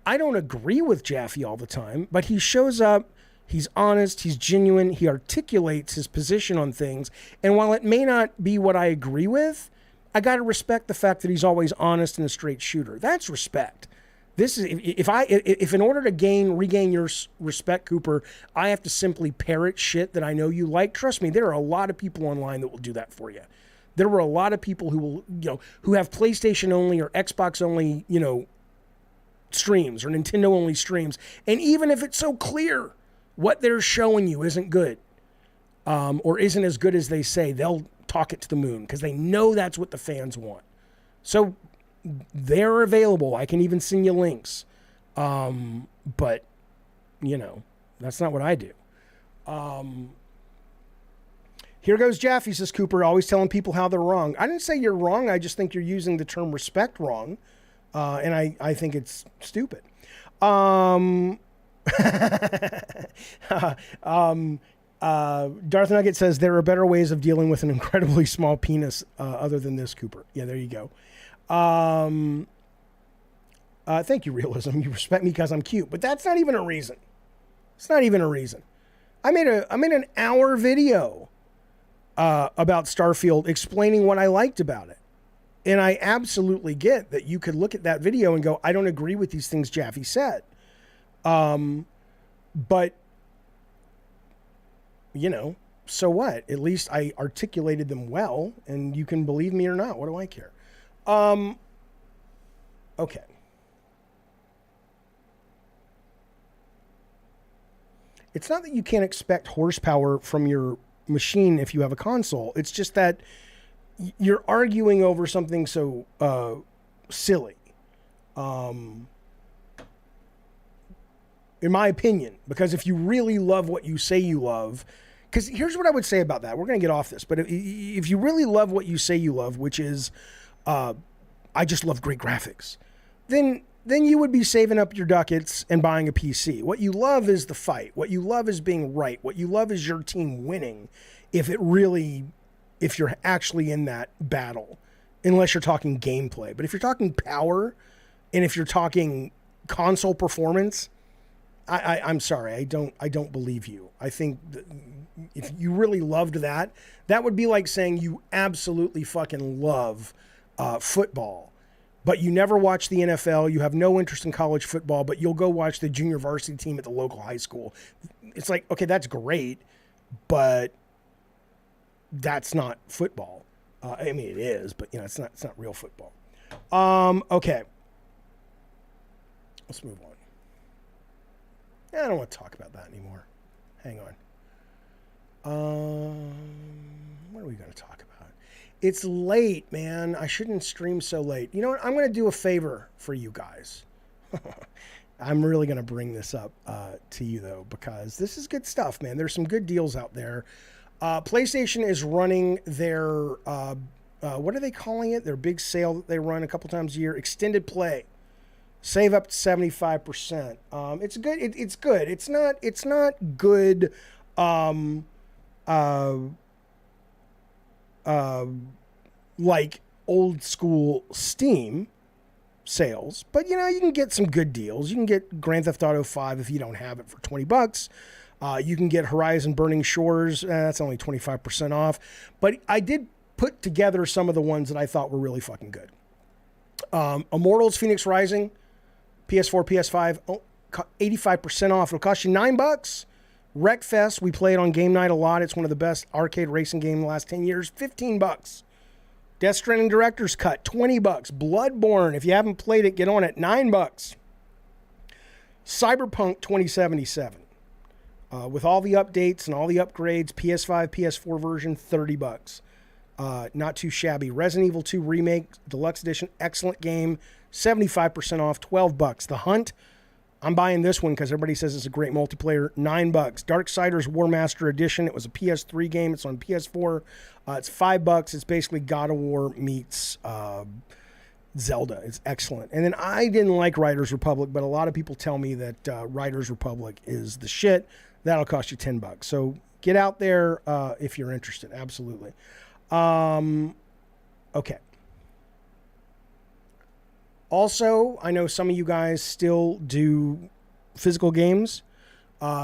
I don't agree with Jaffe all the time, but he shows up, he's honest, he's genuine, he articulates his position on things, and while it may not be what I agree with, I got to respect the fact that he's always honest and a straight shooter. That's respect. This is if in order to regain your respect, Cooper, I have to simply parrot shit that I know you like. Trust me, there are a lot of people online that will do that for you. There were a lot of people who will, who have PlayStation only or Xbox only, streams or Nintendo only streams, and even if it's so clear what they're showing you isn't good, or isn't as good as they say, they'll talk it to the moon because they know that's what the fans want. So they're available. I can even send you links. But, that's not what I do. Here goes Jaffe, says Cooper, always telling people how they're wrong. I didn't say you're wrong. I just think you're using the term respect wrong. And I think it's stupid. Darth Nugget says there are better ways of dealing with an incredibly small penis other than this, Cooper. Yeah, there you go. Thank you, Realism. You respect me because I'm cute, but that's not even a reason. It's not even a reason. I made an hour video about Starfield explaining what I liked about it. And I absolutely get that you could look at that video and go, I don't agree with these things Jaffe said. But so what? At least I articulated them well, and you can believe me or not. What do I care? Okay. It's not that you can't expect horsepower from your machine if you have a console. It's just that you're arguing over something so silly. In my opinion, because if you really love what you say you love, because here's what I would say about that. We're going to get off this, but if you really love what you say you love, which is, I just love great graphics, then you would be saving up your ducats and buying a PC. What you love is the fight. What you love is being right. What you love is your team winning. If you're actually in that battle, unless you're talking gameplay. But if you're talking power, and if you're talking console performance, I'm sorry, I don't believe you. I think if you really loved that, that would be like saying you absolutely fucking love football, but you never watch the NFL, you have no interest in college football, but you'll go watch the junior varsity team at the local high school. It's like, okay, that's great, but that's not football. I mean, it is, but it's not real football. Okay. Let's move on. I don't want to talk about that anymore. Hang on. What are we going to talk about? It's late, man. I shouldn't stream so late. You know what? I'm going to do a favor for you guys. I'm really going to bring this up to you, though, because this is good stuff, man. There's some good deals out there. PlayStation is running their, what are they calling it? Their big sale that they run a couple times a year, extended play. Save up to 75%. It's good. It's good. It's not good. Like old school Steam sales, but you can get some good deals. You can get Grand Theft Auto 5 if you don't have it for $20. You can get Horizon Burning Shores. That's only 25% off. But I did put together some of the ones that I thought were really fucking good. Immortals Phoenix Rising, PS4, PS5, 85% off. It'll cost you $9. Wreckfest, we play it on game night a lot. It's one of the best arcade racing games in the last 10 years. $15. Death Stranding Director's Cut, $20. Bloodborne, if you haven't played it, get on it, $9. Cyberpunk 2077. With all the updates and all the upgrades, PS5, PS4 version, $30. Not too shabby. Resident Evil 2 Remake, Deluxe Edition, excellent game, 75% off, $12. The Hunt, I'm buying this one because everybody says it's a great multiplayer, $9. Darksiders War Master Edition, it was a PS3 game, it's on PS4, it's $5. It's basically God of War meets Zelda. It's excellent. And then I didn't like Riders Republic, but a lot of people tell me that Riders Republic is the shit. That'll cost you $10. So get out there if you're interested. Absolutely. Okay. Also, I know some of you guys still do physical games.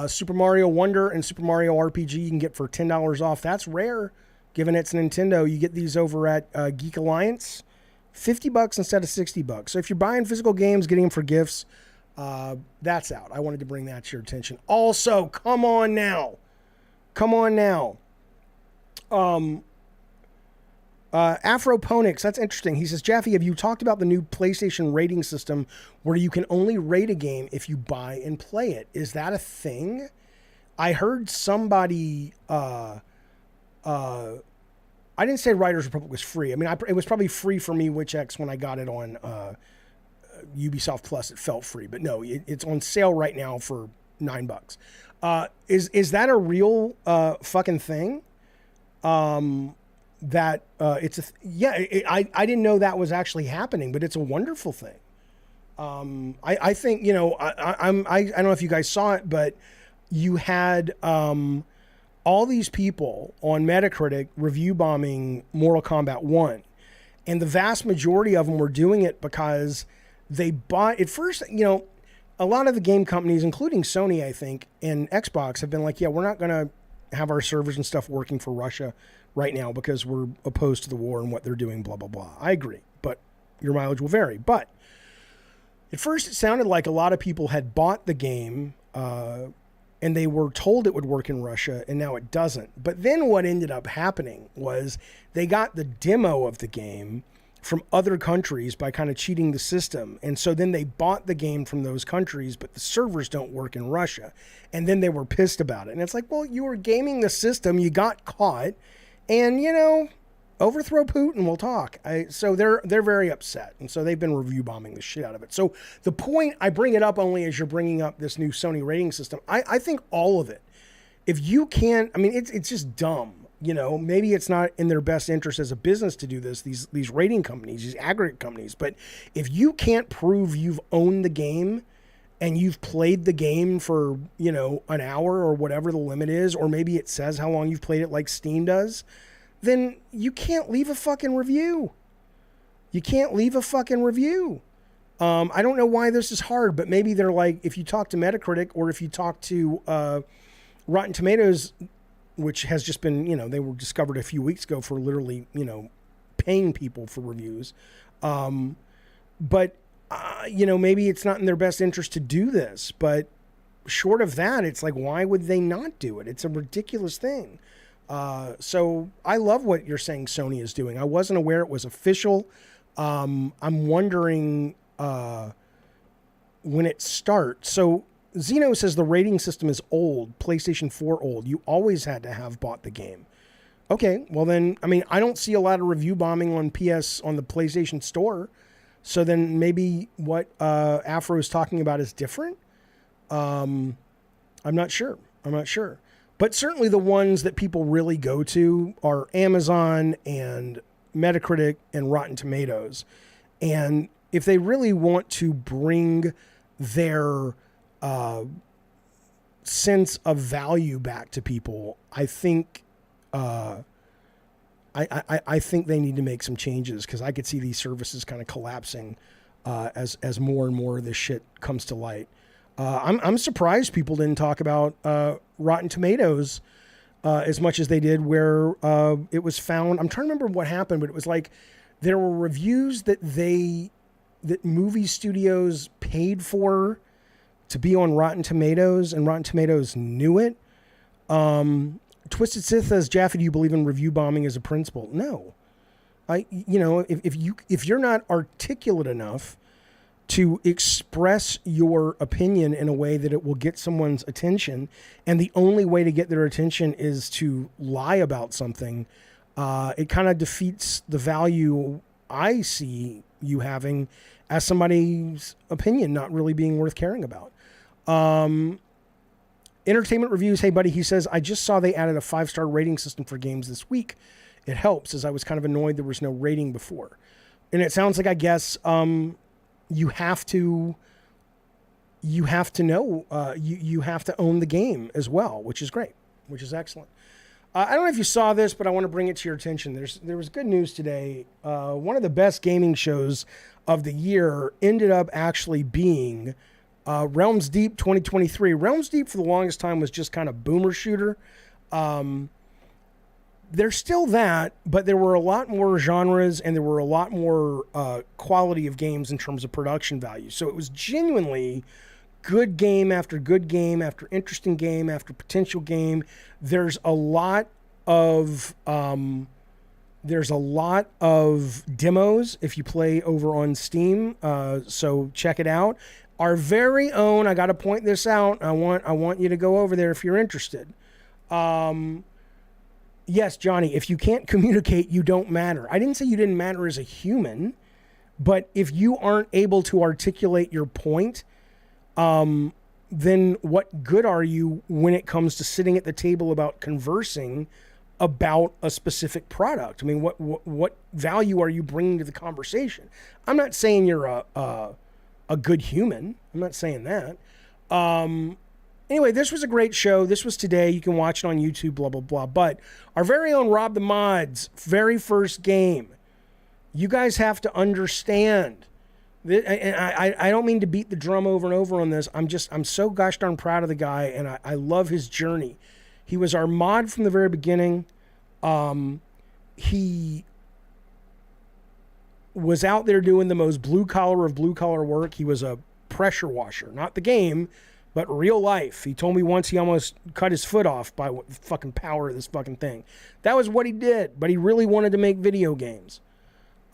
Super Mario Wonder and Super Mario RPG you can get for $10 off. That's rare, given it's Nintendo. You get these over at Geek Alliance. $50 instead of $60. So if you're buying physical games, getting them for gifts, that's out. I wanted to bring that to your attention. Also, come on now. Afroponix, that's interesting. He says, Jaffe, have you talked about the new PlayStation rating system where you can only rate a game if you buy and play it? Is that a thing? I heard somebody, I didn't say Riders Republic was free. I mean, it was probably free for me, WitchX, when I got it on Ubisoft Plus. It felt free, but no, it's on sale right now for $9. Is that a real fucking thing? That it's I didn't know that was actually happening, but it's a wonderful thing. I think, I don't know if you guys saw it, but you had all these people on Metacritic review bombing Mortal Kombat 1, and the vast majority of them were doing it because they bought at first. A lot of the game companies, including Sony, I think, and Xbox, have been like, yeah, we're not going to have our servers and stuff working for Russia right now because we're opposed to the war and what they're doing, blah, blah, blah. I agree, but your mileage will vary. But at first it sounded like a lot of people had bought the game and they were told it would work in Russia, and now it doesn't. But then what ended up happening was they got the demo of the game from other countries by kind of cheating the system. And so then they bought the game from those countries, but the servers don't work in Russia. And then they were pissed about it. And it's like, well, you were gaming the system, you got caught, and, overthrow Putin, we'll talk. So they're very upset. And so they've been review bombing the shit out of it. So the point, I bring it up only as you're bringing up this new Sony rating system. I think all of it, if you can't, it's just dumb. Maybe it's not in their best interest as a business to do this, these rating companies, these aggregate companies. But if you can't prove you've owned the game and you've played the game for, an hour or whatever the limit is, or maybe it says how long you've played it like Steam does, then you can't leave a fucking review. I don't know why this is hard, but maybe they're like, if you talk to Metacritic or if you talk to Rotten Tomatoes, which has just been, they were discovered a few weeks ago for literally, paying people for reviews. But maybe it's not in their best interest to do this. But short of that, it's like, why would they not do it? It's a ridiculous thing. So I love what you're saying Sony is doing. I wasn't aware it was official. I'm wondering when it starts. So Zeno says the rating system is old, PlayStation 4 old. You always had to have bought the game. Okay, well then, I don't see a lot of review bombing on the PlayStation Store. So then maybe what Afro is talking about is different. I'm not sure. But certainly the ones that people really go to are Amazon and Metacritic and Rotten Tomatoes. And if they really want to bring their sense of value back to people, I think I think they need to make some changes, because I could see these services kind of collapsing as more and more of this shit comes to light. I'm surprised people didn't talk about Rotten Tomatoes as much as they did, where it was found. I'm trying to remember what happened, but it was like there were reviews that movie studios paid for to be on Rotten Tomatoes, and Rotten Tomatoes knew it. Twisted Sith says, Jaffe, do you believe in review bombing as a principle? No. If you're not articulate enough to express your opinion in a way that it will get someone's attention, and the only way to get their attention is to lie about something, it kind of defeats the value I see you having as somebody's opinion not really being worth caring about. Entertainment Reviews, hey buddy, he says, I just saw they added a 5-star rating system for games this week. It helps, as I was kind of annoyed there was no rating before. And it sounds like, I guess, you have to know, you have to own the game as well, which is great, which is excellent. I don't know if you saw this, but I want to bring it to your attention. There was good news today. One of the best gaming shows of the year ended up actually being Realms Deep 2023. Realms Deep for the longest time was just kind of boomer shooter. There's still that, but there were a lot more genres and there were a lot more quality of games in terms of production value. So it was genuinely good game after good game after interesting game after potential game. There's a lot of demos if you play over on Steam. So check it out. Our very own, I got to point this out. I want you to go over there if you're interested. Yes, Johnny, if you can't communicate, you don't matter. I didn't say you didn't matter as a human, but if you aren't able to articulate your point, then what good are you when it comes to sitting at the table about conversing about a specific product? I mean, what value are you bringing to the conversation? I'm not saying you're a good human. I'm not saying that. Anyway, this was a great show. This was today. You can watch it on YouTube, blah, blah, blah. But our very own Rob the Mod's very first game. You guys have to understand. And I don't mean to beat the drum over and over on this. I'm so gosh darn proud of the guy, and I love his journey. He was our mod from the very beginning. He was out there doing the most blue collar work. He was a pressure washer, not the game, but real life. He told me once he almost cut his foot off by the fucking power of this fucking thing. That was what he did, but he really wanted to make video games.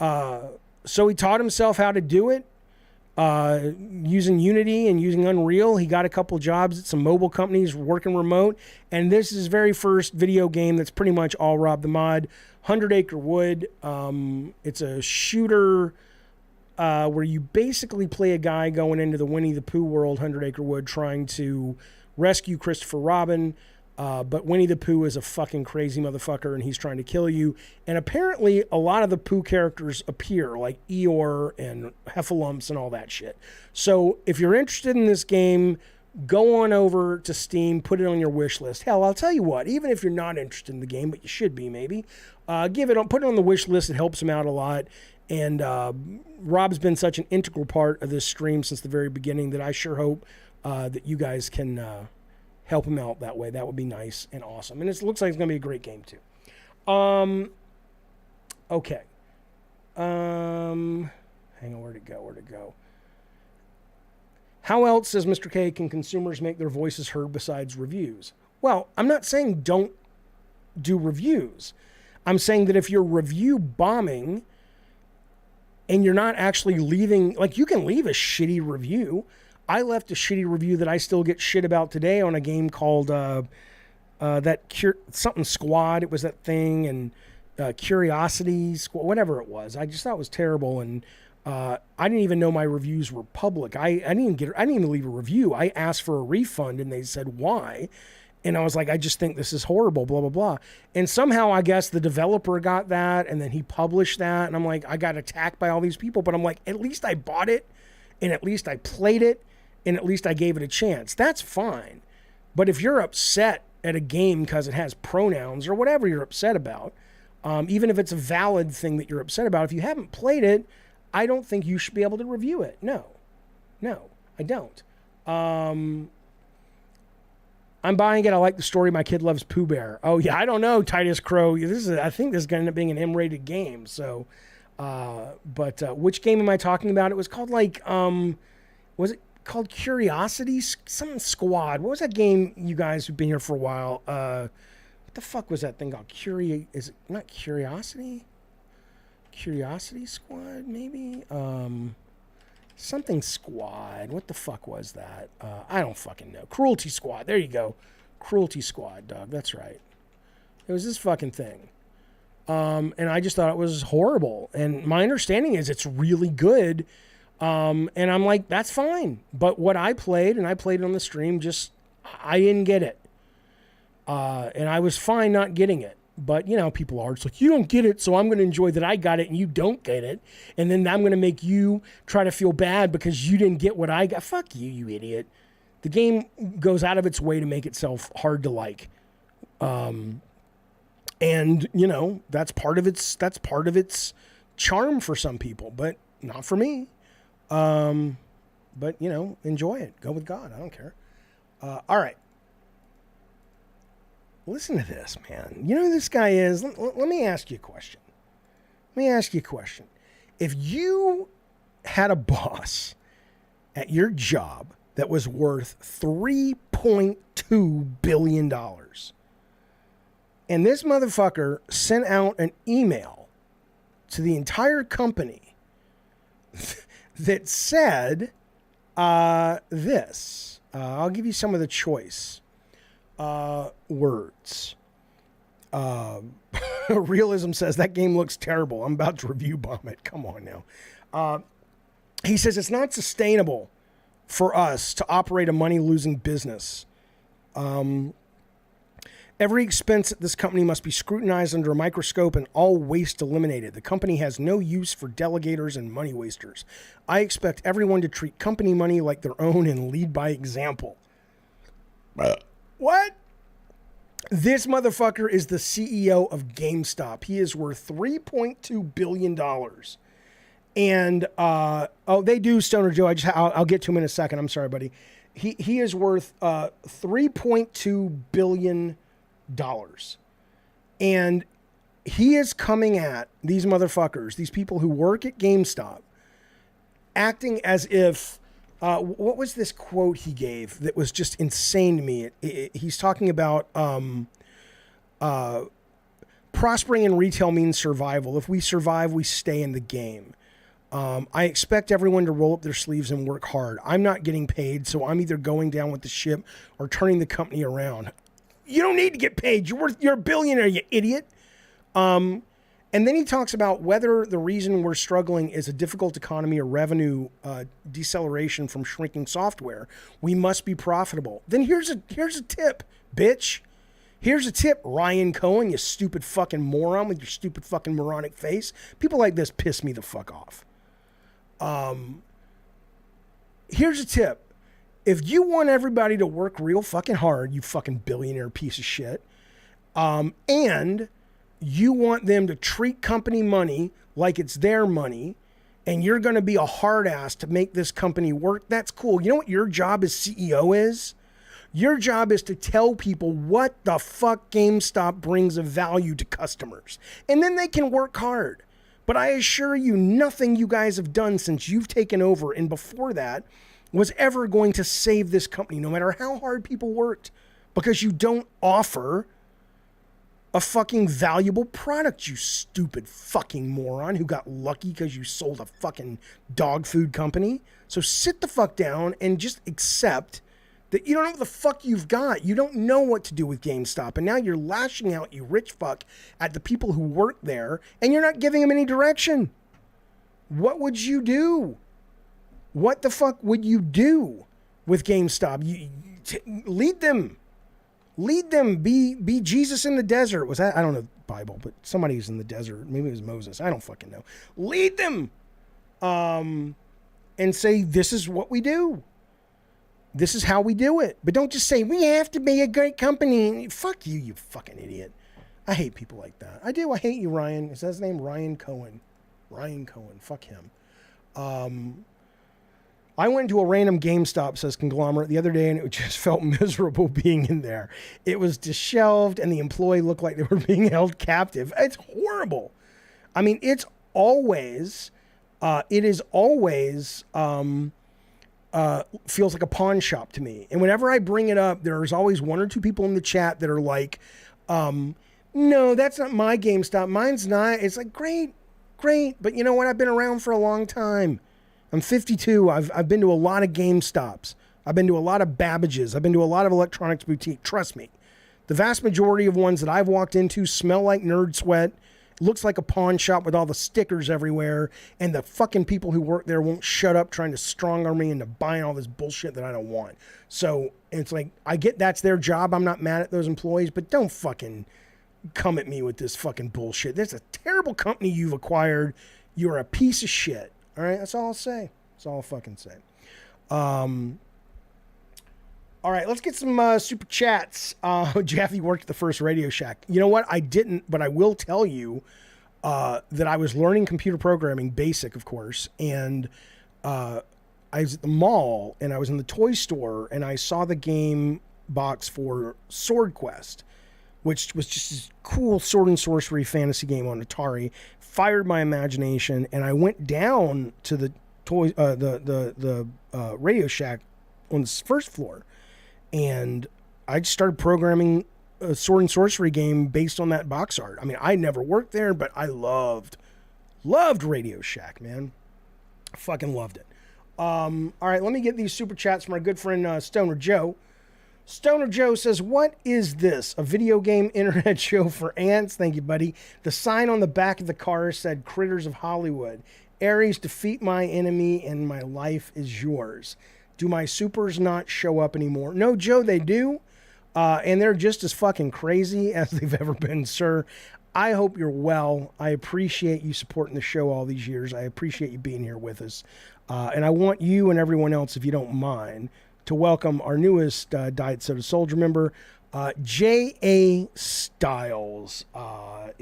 So he taught himself how to do it using Unity and using Unreal. He got a couple jobs at some mobile companies working remote. And this is his very first video game that's pretty much all Rob the Mod. 100 Acre Wood. It's a shooter where you basically play a guy going into the Winnie the Pooh world, 100 Acre Wood, trying to rescue Christopher Robin. But Winnie the Pooh is a fucking crazy motherfucker, and he's trying to kill you. And apparently, a lot of the Pooh characters appear, like Eeyore and Heffalumps and all that shit. So if you're interested in this game, go on over to Steam, put it on your wish list. Hell, I'll tell you what, even if you're not interested in the game, but you should be maybe, put it on the wish list. It helps him out a lot. And Rob's been such an integral part of this stream since the very beginning that I sure hope that you guys can help him out that way. That would be nice and awesome. And it looks like it's going to be a great game too. Okay. Hang on, where'd it go? How else, says Mr. K, can consumers make their voices heard besides reviews? Well, I'm not saying don't do reviews. I'm saying that if you're review bombing and you're not actually leaving, like, you can leave a shitty review. I left a shitty review that I still get shit about today on a game called something Squad. It was that thing, and Curiosity Squad, whatever it was. I just thought it was terrible, and I didn't even know my reviews were public. I didn't even leave a review. I asked for a refund, and they said why, and I was like, I just think this is horrible, blah blah blah. And somehow I guess the developer got that, and then he published that, and I'm like, I got attacked by all these people, but I'm like, at least I bought it, and at least I played it. And at least I gave it a chance. That's fine. But if you're upset at a game because it has pronouns or whatever you're upset about, even if it's a valid thing that you're upset about, if you haven't played it, I don't think you should be able to review it. No, I don't. I'm buying it. I like the story. My kid loves Pooh Bear. Oh, yeah, I don't know, Titus Crow. I think this is going to end up being an M-rated game. So, but which game am I talking about? It was called was it called? Curiosity? Something Squad. What was that game, you guys who've been here for a while? What the fuck was that thing called? Is it not Curiosity? Curiosity Squad, maybe? Something Squad. What the fuck was that? I don't fucking know. Cruelty Squad. There you go. Cruelty Squad, dog. That's right. It was this fucking thing. And I just thought it was horrible. And my understanding is it's really good. And I'm like, that's fine. But what I played, and I played it on the stream, just, I didn't get it. And I was fine not getting it. But, you know, people are. It's like, you don't get it, so I'm going to enjoy that I got it and you don't get it. And then I'm going to make you try to feel bad because you didn't get what I got. Fuck you, you idiot. The game goes out of its way to make itself hard to like. And, you know, that's part of its charm for some people, but not for me. But, you know, enjoy it. Go with God. I don't care. All right. Listen to this, man. You know who this guy is? Let me ask you a question. If you had a boss at your job that was worth $3.2 billion, and this motherfucker sent out an email to the entire company that said this. I'll give you some of the choice words. Realism says that game looks terrible. I'm about to review bomb it. Come on now. He says it's not sustainable for us to operate a money-losing business. Every expense at this company must be scrutinized under a microscope and all waste eliminated. The company has no use for delegators and money wasters. I expect everyone to treat company money like their own and lead by example. What? This motherfucker is the CEO of GameStop. He is worth $3.2 billion. And, they do, Stoner Joe. I'll get to him in a second. I'm sorry, buddy. He is worth $3.2 billion. And he is coming at these motherfuckers, these people who work at GameStop, acting as if, what was this quote he gave that was just insane to me? He's talking about prospering in retail means survival. If we survive, we stay in the game. I expect everyone to roll up their sleeves and work hard. I'm not getting paid, so I'm either going down with the ship or turning the company around. You don't need to get paid. You're a billionaire, you idiot. And then he talks about whether the reason we're struggling is a difficult economy or revenue deceleration from shrinking software. We must be profitable. Then here's a tip, bitch. Here's a tip, Ryan Cohen, you stupid fucking moron with your stupid fucking moronic face. People like this piss me the fuck off. Here's a tip. If you want everybody to work real fucking hard, you fucking billionaire piece of shit, and you want them to treat company money like it's their money, and you're going to be a hard ass to make this company work, that's cool. You know what your job as CEO is? Your job is to tell people what the fuck GameStop brings of value to customers. And then they can work hard. But I assure you, nothing you guys have done since you've taken over and before that was ever going to save this company, no matter how hard people worked, because you don't offer a fucking valuable product, you stupid fucking moron who got lucky because you sold a fucking dog food company. So sit the fuck down and just accept that you don't know what the fuck you've got. You don't know what to do with GameStop. And now you're lashing out, you rich fuck, at the people who work there, and you're not giving them any direction. What would you do? What the fuck would you do with GameStop? Lead them. Lead them. Be Jesus in the desert. Was that? I don't know the Bible, but somebody was in the desert. Maybe it was Moses. I don't fucking know. Lead them. And say, this is what we do. This is how we do it. But don't just say, we have to be a great company. Fuck you, you fucking idiot. I hate people like that. I do. I hate you, Ryan. Is that his name? Ryan Cohen. Ryan Cohen. Fuck him. I went to a random GameStop, says Conglomerate, the other day, and it just felt miserable being in there. It was disheveled, and the employee looked like they were being held captive. It's horrible. I mean, it is always feels like a pawn shop to me. And whenever I bring it up, there's always one or two people in the chat that are like, no, that's not my GameStop. Mine's not. It's like, great. But you know what? I've been around for a long time. I'm 52. I've been to a lot of GameStops. I've been to a lot of Babbage's. I've been to a lot of electronics boutique. Trust me. The vast majority of ones that I've walked into smell like nerd sweat. Looks like a pawn shop with all the stickers everywhere. And the fucking people who work there won't shut up trying to strong arm me into buying all this bullshit that I don't want. So it's like, I get that's their job. I'm not mad at those employees, but don't fucking come at me with this fucking bullshit. That's a terrible company you've acquired. You're a piece of shit. All right, that's all I'll say. That's all I'll fucking say. All right, let's get some super chats. Jaffe worked at the first Radio Shack. You know what? I didn't, but I will tell you that I was learning computer programming, basic, of course, and I was at the mall, and I was in the toy store, and I saw the game box for Sword Quest, which was just this cool sword and sorcery fantasy game on Atari. Fired my imagination, and I went down to the Radio Shack on the first floor, and I just started programming a sword and sorcery game based on that box art. I mean, I never worked there, but I loved Radio Shack, man. I fucking loved it. All right, let me get these super chats from our good friend Stoner Joe. Stoner Joe says, what is this? A video game internet show for ants? Thank you, buddy. The sign on the back of the car said Critters of Hollywood. Aries, defeat my enemy and my life is yours. Do my supers not show up anymore? No, Joe, they do. And they're just as fucking crazy as they've ever been, sir. I hope you're well. I appreciate you supporting the show all these years. I appreciate you being here with us. And I want you and everyone else, if you don't mind, to welcome our newest Diet Soda Soldier member, J.A. Styles,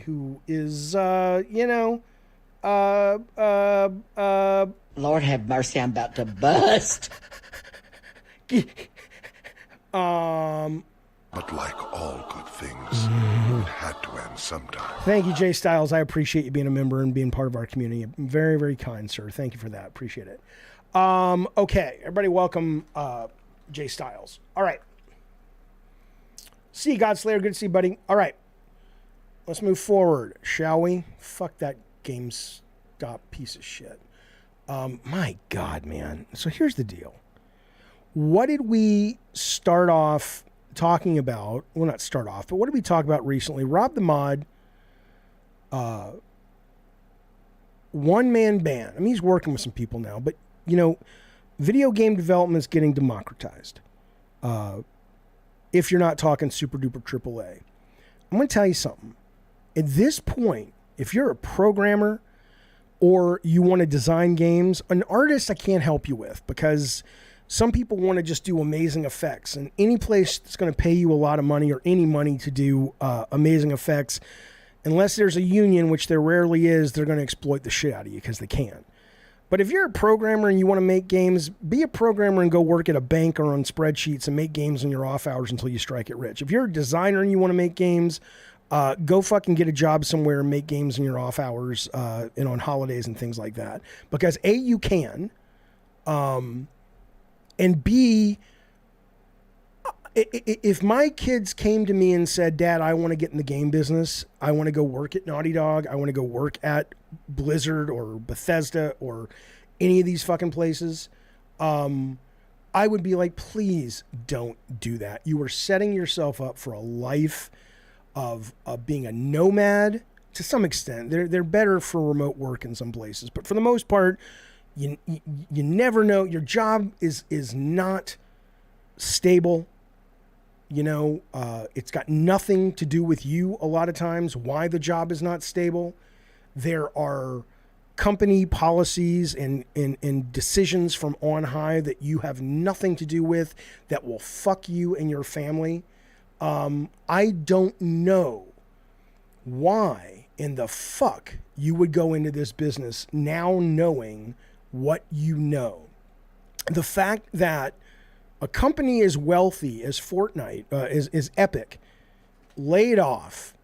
who is, Lord have mercy, I'm about to bust. But like all good things, it had to end sometime. Thank you, Jay Styles. I appreciate you being a member and being part of our community. Very, very kind, sir. Thank you for that. Appreciate it. Okay, everybody welcome Jay Styles. All right. See you, Godslayer. Good to see you, buddy. All right. Let's move forward, shall we? Fuck that GameStop piece of shit. My God, man. So here's the deal. What did we start off talking about? Well, not start off, but what did we talk about recently? Rob the Mod, one-man band. I mean, he's working with some people now, but, you know, video game development is getting democratized. If you're not talking super-duper AAA. I'm going to tell you something. At this point, if you're a programmer or you want to design games, an artist I can't help you with, because some people want to just do amazing effects, and any place that's going to pay you a lot of money or any money to do amazing effects, unless there's a union, which there rarely is, they're going to exploit the shit out of you because they can. But if you're a programmer and you want to make games, be a programmer and go work at a bank or on spreadsheets and make games in your off hours until you strike it rich. If you're a designer and you want to make games, go fucking get a job somewhere and make games in your off hours and on holidays and things like that. Because A, you can, and B, if my kids came to me and said, Dad, I want to get in the game business, I want to go work at Naughty Dog, I want to go work at Blizzard or Bethesda or any of these fucking places, I would be like, please don't do that. You are setting yourself up for a life of being a nomad to some extent. They're better for remote work in some places, but for the most part, you never know. Your job is not stable. You know, it's got nothing to do with you a lot of times, why the job is not stable. There are company policies and decisions from on high that you have nothing to do with that will fuck you and your family. I don't know why in the fuck you would go into this business now knowing what you know. The fact that a company as wealthy as Fortnite, is Epic, laid off,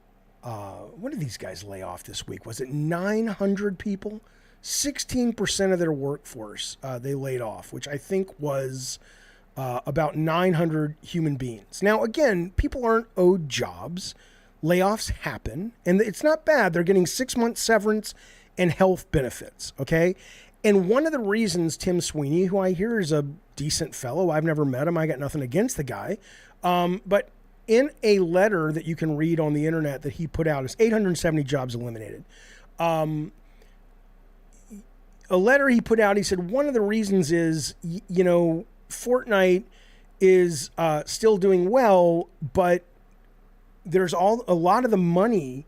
what did these guys lay off this week? Was it 900 people? 16% of their workforce they laid off, which I think was about 900 human beings. Now, again, people aren't owed jobs. Layoffs happen, and it's not bad. They're getting 6-month severance and health benefits, okay? And one of the reasons Tim Sweeney, who I hear is a decent fellow, I've never met him, I got nothing against the guy, but in a letter that you can read on the internet that he put out, is 870 jobs eliminated. A letter he put out, he said, one of the reasons is, Fortnite is still doing well, but there's a lot of the money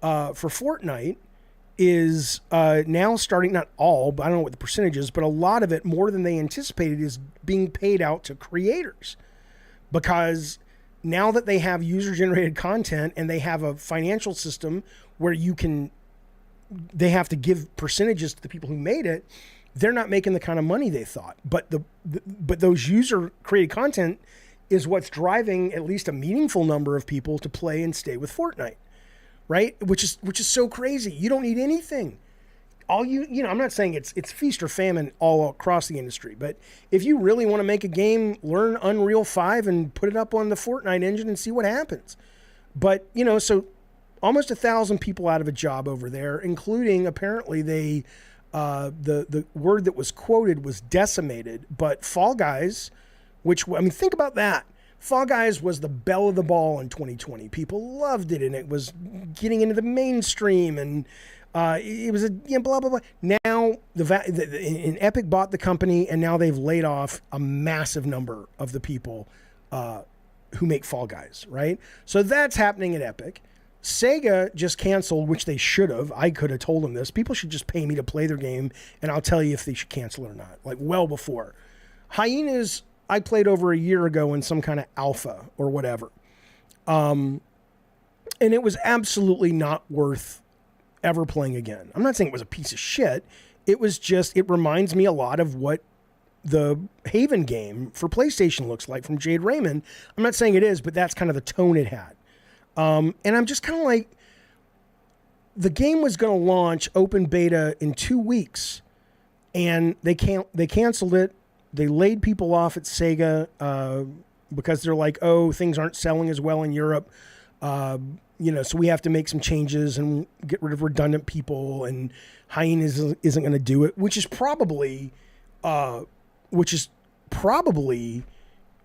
for Fortnite is now starting, not all, but I don't know what the percentage is, but a lot of it, more than they anticipated, is being paid out to creators. Because now that they have user-generated content and they have a financial system where they have to give percentages to the people who made it, they're not making the kind of money they thought. But but those user-created content is what's driving at least a meaningful number of people to play and stay with Fortnite. Right? Which is so crazy. You don't need anything. All I'm not saying it's feast or famine all across the industry, but if you really want to make a game, learn Unreal 5 and put it up on the Fortnite engine and see what happens. But, so almost 1,000 people out of a job over there, including apparently the word that was quoted was decimated, but Fall Guys, think about that. Fall Guys was the belle of the ball in 2020. People loved it, and it was getting into the mainstream, and it was blah, blah, blah. Now, Epic bought the company, and now they've laid off a massive number of the people who make Fall Guys, right? So that's happening at Epic. Sega just canceled, which they should have. I could have told them this. People should just pay me to play their game, and I'll tell you if they should cancel it or not, well before. Hyenas, I played over a year ago in some kind of alpha or whatever. And it was absolutely not worth ever playing again. I'm not saying it was a piece of shit. It reminds me a lot of what the Haven game for PlayStation looks like from Jade Raymond. I'm not saying it is, but that's kind of the tone it had. And I'm just kind of like, the game was going to launch open beta in 2 weeks, and they canceled it. They laid people off at Sega because they're like, oh, things aren't selling as well in Europe. So we have to make some changes and get rid of redundant people, and Hyenas isn't going to do it, which is probably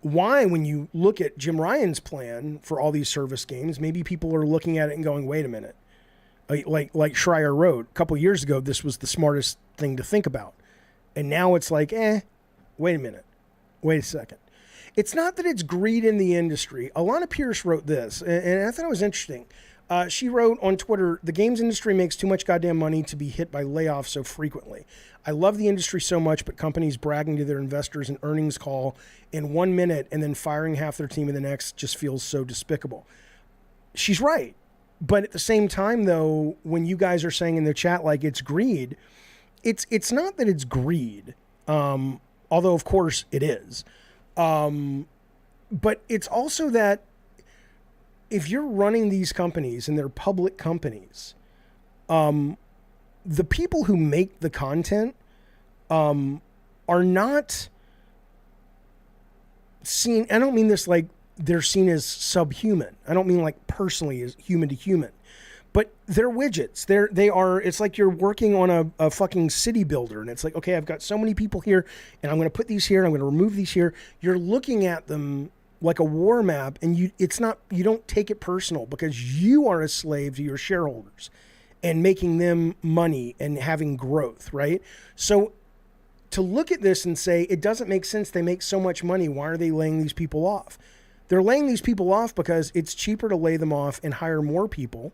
why, when you look at Jim Ryan's plan for all these service games, maybe people are looking at it and going, wait a minute. Like Schreier wrote, a couple years ago, this was the smartest thing to think about. And now it's like, wait a minute. Wait a second. It's not that it's greed in the industry. Alana Pierce wrote this, and I thought it was interesting. She wrote on Twitter, the games industry makes too much goddamn money to be hit by layoffs so frequently. I love the industry so much, but companies bragging to their investors an earnings call in 1 minute and then firing half their team in the next just feels so despicable. She's right. But at the same time, though, when you guys are saying in the chat like it's greed, it's not that it's greed. Although, of course, it is. But it's also that if you're running these companies and they're public companies, the people who make the content are not seen. I don't mean this like they're seen as subhuman. I don't mean like personally as human to human. But they're widgets. They are. It's like you're working on a fucking city builder, and it's like, okay, I've got so many people here, and I'm going to put these here, and I'm going to remove these here. You're looking at them like a war map, and you don't take it personal because you are a slave to your shareholders, and making them money and having growth, right? So to look at this and say it doesn't make sense. They make so much money. Why are they laying these people off? They're laying these people off because it's cheaper to lay them off and hire more people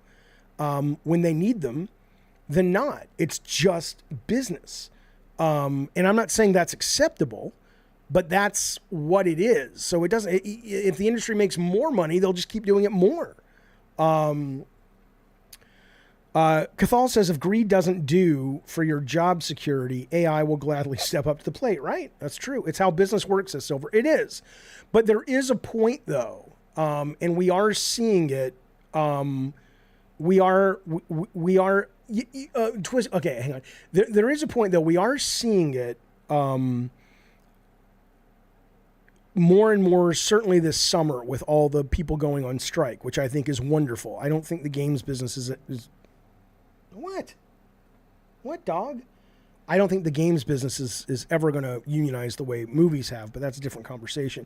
when they need them than not. It's just business. And I'm not saying that's acceptable, but that's what it is. So it doesn't, if the industry makes more money, they'll just keep doing it more. Cathal says, if greed doesn't do for your job security, AI will gladly step up to the plate, right? That's true. It's how business works, says Silver. It is. But there is a point though. And we are seeing it. We are, twist. Okay, hang on. There is a point, though. We are seeing it more and more, certainly this summer, with all the people going on strike, which I think is wonderful. I don't think the games business is what? What, dog? I don't think the games business is ever going to unionize the way movies have, but that's a different conversation.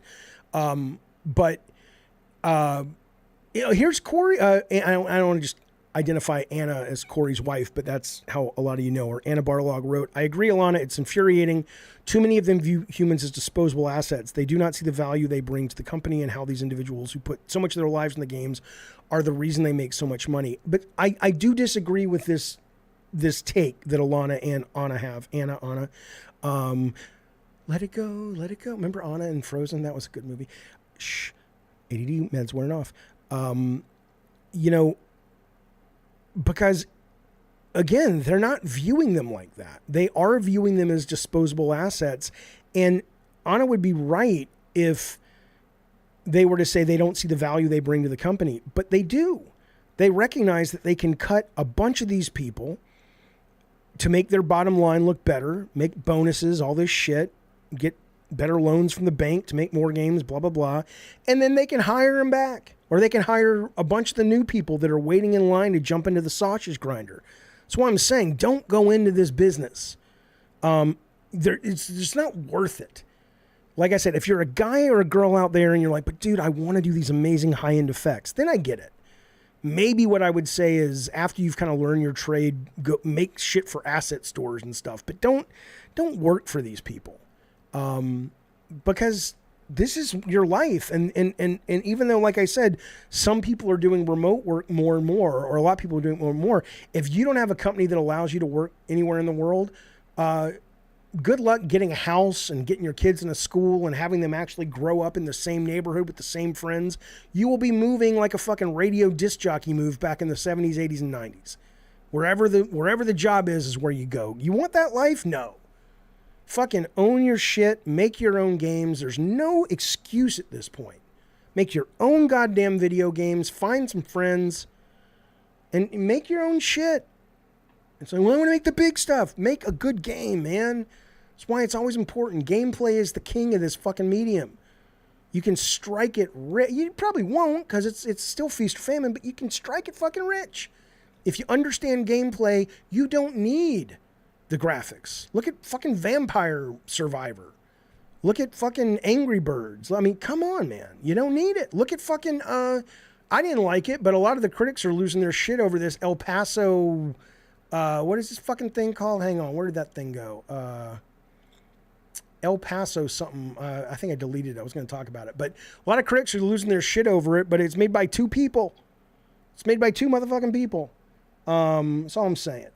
Here's Corey. I don't want to just identify Anna as Corey's wife, but that's how a lot of you know her. Anna Barlog wrote, I agree, Alana, it's infuriating. Too many of them view humans as disposable assets. They do not see the value they bring to the company and how these individuals who put so much of their lives in the games are the reason they make so much money. But I do disagree with this take that Alana and Anna have. Anna. Let it go. Remember Anna and Frozen? That was a good movie. Shh. ADD meds wearing off. Because, again, they're not viewing them like that. They are viewing them as disposable assets. And Anna would be right if they were to say they don't see the value they bring to the company. But they do. They recognize that they can cut a bunch of these people to make their bottom line look better, make bonuses, all this shit, get better loans from the bank to make more games, blah, blah, blah. And then they can hire them back. Or they can hire a bunch of the new people that are waiting in line to jump into the sausage grinder. That's why I'm saying don't go into this business. It's just not worth it. Like I said, if you're a guy or a girl out there and you're like, but dude, I want to do these amazing high-end effects, then I get it. Maybe what I would say is after you've kind of learned your trade, go make shit for asset stores and stuff. But don't work for these people. Because this is your life. And even though, like I said, some people are doing remote work more and more, or a lot of people are doing more and more, if you don't have a company that allows you to work anywhere in the world, good luck getting a house and getting your kids in a school and having them actually grow up in the same neighborhood with the same friends. You will be moving like a fucking radio disc jockey moved back in the 70s, 80s, and 90s. Wherever the job is where you go. You want that life? No. Fucking own your shit, make your own games. There's no excuse at this point. Make your own goddamn video games, find some friends, and make your own shit. And so, well, I want to make the big stuff. Make a good game, man. That's why it's always important. Gameplay is the king of this fucking medium. You can strike it rich. You probably won't because it's still feast or famine, but you can strike it fucking rich. If you understand gameplay, you don't need the graphics. Look at fucking Vampire Survivor. Look at fucking Angry Birds. I mean, come on, man. You don't need it. Look at fucking, I didn't like it, but a lot of the critics are losing their shit over this El Paso, what is this fucking thing called? Hang on, where did that thing go? El Paso something. I think I deleted it. I was going to talk about it. But a lot of critics are losing their shit over it, but it's made by two people. It's made by two motherfucking people. That's all I'm saying.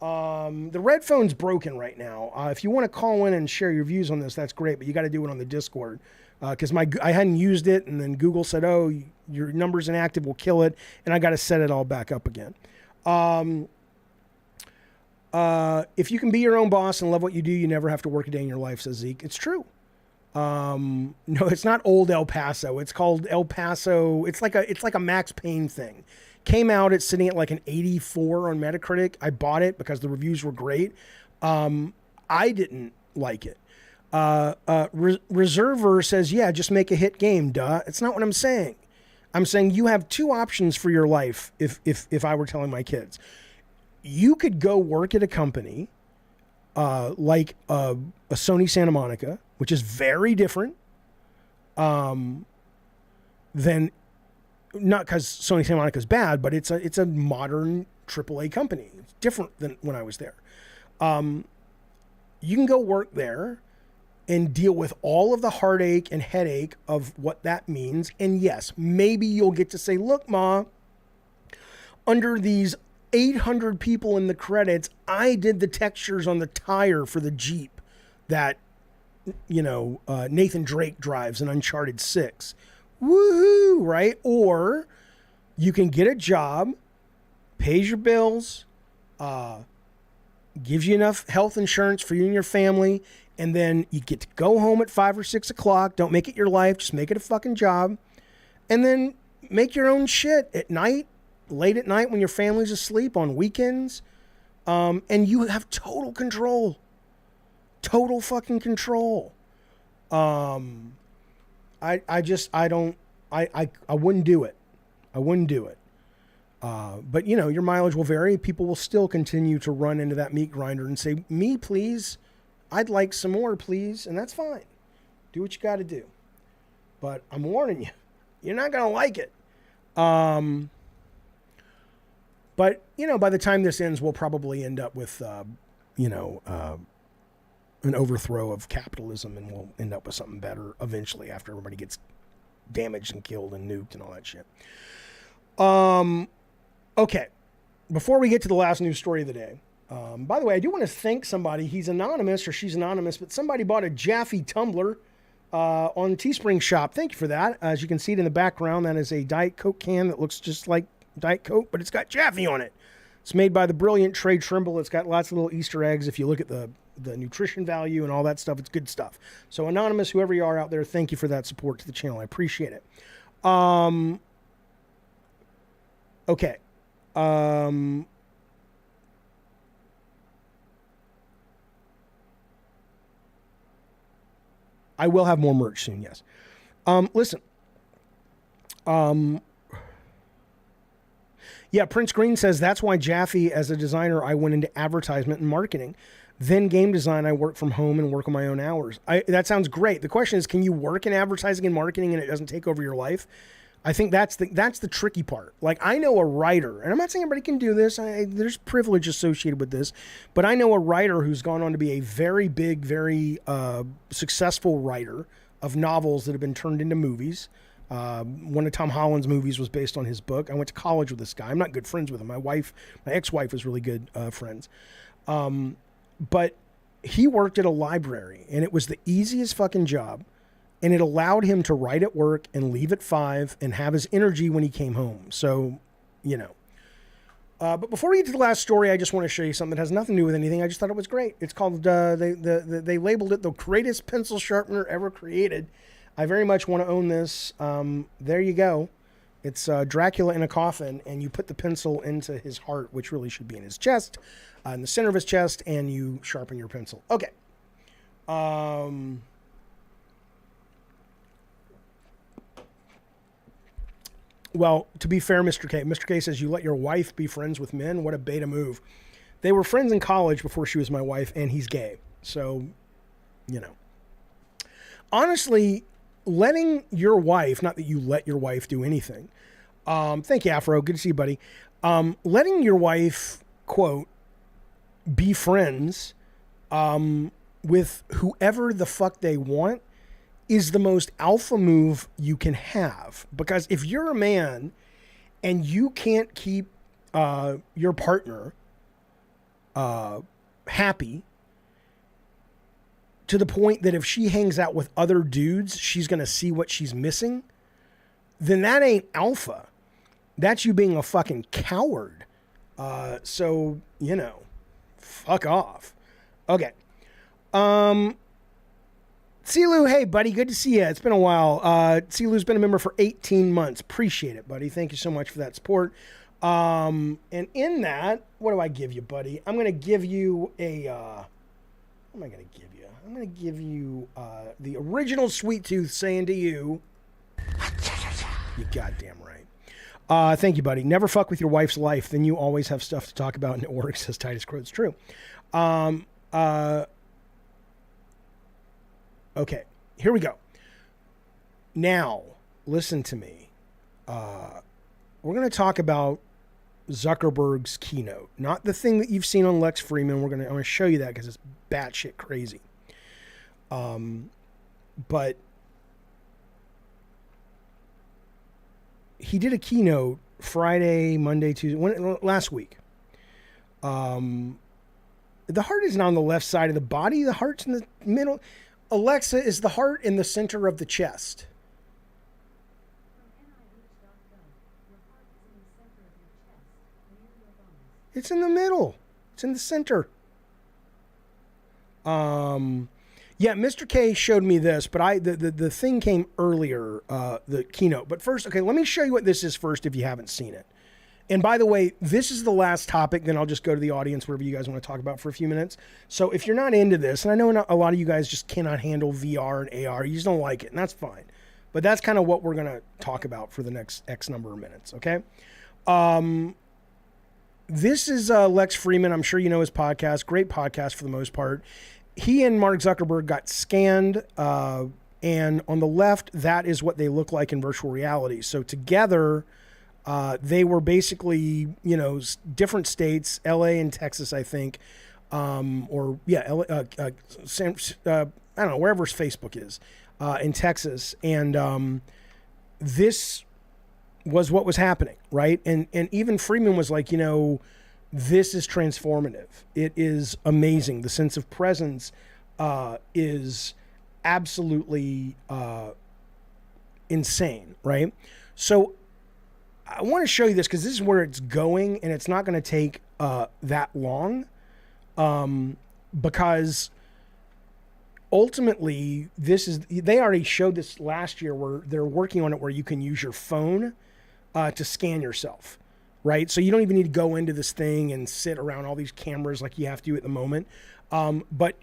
The red phone's broken right now. If you want to call in and share your views on this, that's great, but you got to do it on the Discord. Because I hadn't used it, and then Google said, oh, your number's inactive, we'll kill it, and I got to set it all back up again. If you can be your own boss and love what you do, you never have to work a day in your life, says Zeke. It's true. No, it's not old El Paso. It's called El Paso. It's like a Max Payne thing. Came out, it's sitting at like an 84 on Metacritic. I bought it because the reviews were great. I didn't like it. Reserver says, yeah, just make a hit game, duh. It's not what I'm saying. I'm saying you have two options for your life if I were telling my kids. You could go work at a company like a Sony Santa Monica, which is very different than, not because Sony Santa Monica is bad, but it's a modern AAA company. It's different than when I was there. You can go work there and deal with all of the heartache and headache of what that means. And yes, maybe you'll get to say, look, Ma, under these 800 people in the credits, I did the textures on the tire for the Jeep that, Nathan Drake drives in Uncharted 6. Woohoo, right? Or you can get a job, pays your bills, gives you enough health insurance for you and your family, and then you get to go home at 5 or 6 o'clock. Don't make it your life, just make it a fucking job. And then make your own shit at night. late at night when your family's asleep, on weekends, and you have total control. Total fucking control. I wouldn't do it. I wouldn't do it. But you know, your mileage will vary. People will still continue to run into that meat grinder and say, me, please. I'd like some more, please. And that's fine. Do what you got to do. But I'm warning you, you're not going to like it. But, you know, by the time this ends, we'll probably end up with, an overthrow of capitalism, and we'll end up with something better eventually after everybody gets damaged and killed and nuked and all that shit. Okay. Before we get to the last news story of the day, by the way, I do want to thank somebody. He's anonymous, or she's anonymous, but somebody bought a Jaffe tumbler on Teespring shop. Thank you for that. As you can see it in the background, that is a Diet Coke can that looks just like Diet Coke, but it's got Jaffe on it. It's made by the brilliant Trey Trimble. It's got lots of little Easter eggs. If you look at the nutrition value and all that stuff, it's good stuff. So anonymous, whoever you are out there, thank you for that support to the channel. I appreciate it. Okay. I will have more merch soon, yes. Listen. Yeah, Prince Green says, that's why Jaffe, as a designer, I went into advertisement and marketing. Then game design, I work from home and work on my own hours. That sounds great. The question is, can you work in advertising and marketing and it doesn't take over your life? I think that's the tricky part. Like, I know a writer, and I'm not saying everybody can do this. There's privilege associated with this, but I know a writer who's gone on to be a very big, very successful writer of novels that have been turned into movies. One of Tom Holland's movies was based on his book. I went to college with this guy. I'm not good friends with him. My ex-wife was really good friends. But he worked at a library, and it was the easiest fucking job. And it allowed him to write at work and leave at 5 and have his energy when he came home. So, you know. But before we get to the last story, I just want to show you something that has nothing to do with anything. I just thought it was great. It's called, they labeled it the greatest pencil sharpener ever created. I very much want to own this. There you go. It's Dracula in a coffin, and you put the pencil into his heart, which really should be in his chest, in the center of his chest, and you sharpen your pencil. Okay. Well, to be fair, Mr. K says, you let your wife be friends with men? What a beta move. They were friends in college before she was my wife, and he's gay. So, you know. Honestly, letting your wife, not that you let your wife do anything. Thank you, Afro. Good to see you, buddy. Letting your wife, quote, be friends with whoever the fuck they want is the most alpha move you can have. Because if you're a man and you can't keep your partner happy to the point that if she hangs out with other dudes, she's going to see what she's missing, then that ain't alpha. That's you being a fucking coward. So, you know, fuck off. Okay. Silu, hey, buddy, good to see you. It's been a while. Silu's been a member for 18 months. Appreciate it, buddy. Thank you so much for that support. And in that, what do I give you, buddy? I'm going to give you a... what am I going to give you? I'm going to give you the original Sweet Tooth saying to you... You goddamn right. Thank you, buddy. Never fuck with your wife's life. Then you always have stuff to talk about and it works, says Titus Crow. It's true. Okay, here we go. Now, listen to me. We're going to talk about Zuckerberg's keynote. Not the thing that you've seen on Lex Fridman. I'm going to show you that because it's batshit crazy. But he did a keynote Friday, Monday, Tuesday, last week. The heart isn't on the left side of the body. The heart's in the middle. Alexa, is the heart in the center of the chest? It's in the middle. It's in the center. Yeah, Mr. K showed me this, but the thing came earlier, the keynote. But first, okay, let me show you what this is first if you haven't seen it. And by the way, this is the last topic. Then I'll just go to the audience, whatever you guys want to talk about for a few minutes. So if you're not into this, and I know a lot of you guys just cannot handle VR and AR, you just don't like it, and that's fine. But that's kind of what we're going to talk about for the next X number of minutes, okay? This is Lex Freeman. I'm sure you know his podcast. Great podcast for the most part. He and Mark Zuckerberg got scanned, and on the left, that is what they look like in virtual reality. So together, they were basically, different states, LA and Texas, I think, I don't know, wherever Facebook is, in Texas. And this was what was happening, right? And even Freeman was like, this is transformative. It is amazing. The sense of presence is absolutely insane, right? So I want to show you this because this is where it's going, and it's not going to take that long, because ultimately they already showed this last year where they're working on it where you can use your phone to scan yourself, right? So you don't even need to go into this thing and sit around all these cameras like you have to at the moment. But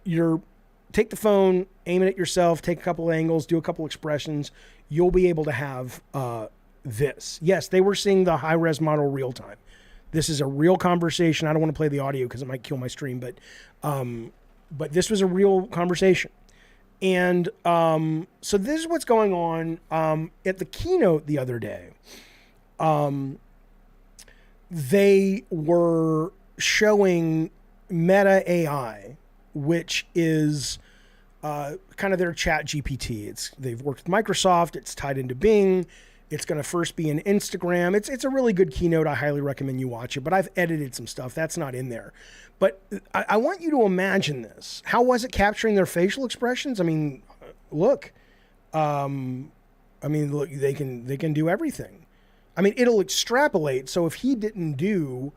take the phone, aim it at yourself, take a couple angles, do a couple expressions. You'll be able to have this. Yes, they were seeing the high-res model real time. This is a real conversation. I don't want to play the audio because it might kill my stream, but this was a real conversation. And so this is what's going on at the keynote the other day. They were showing Meta AI, which is kind of their chat GPT. They've worked with Microsoft. It's tied into Bing. It's going to first be in Instagram. It's a really good keynote. I highly recommend you watch it, but I've edited some stuff. That's not in there. But I want you to imagine this. How was it capturing their facial expressions? I mean, look. Look, they can do everything. I mean, it'll extrapolate. So if he didn't do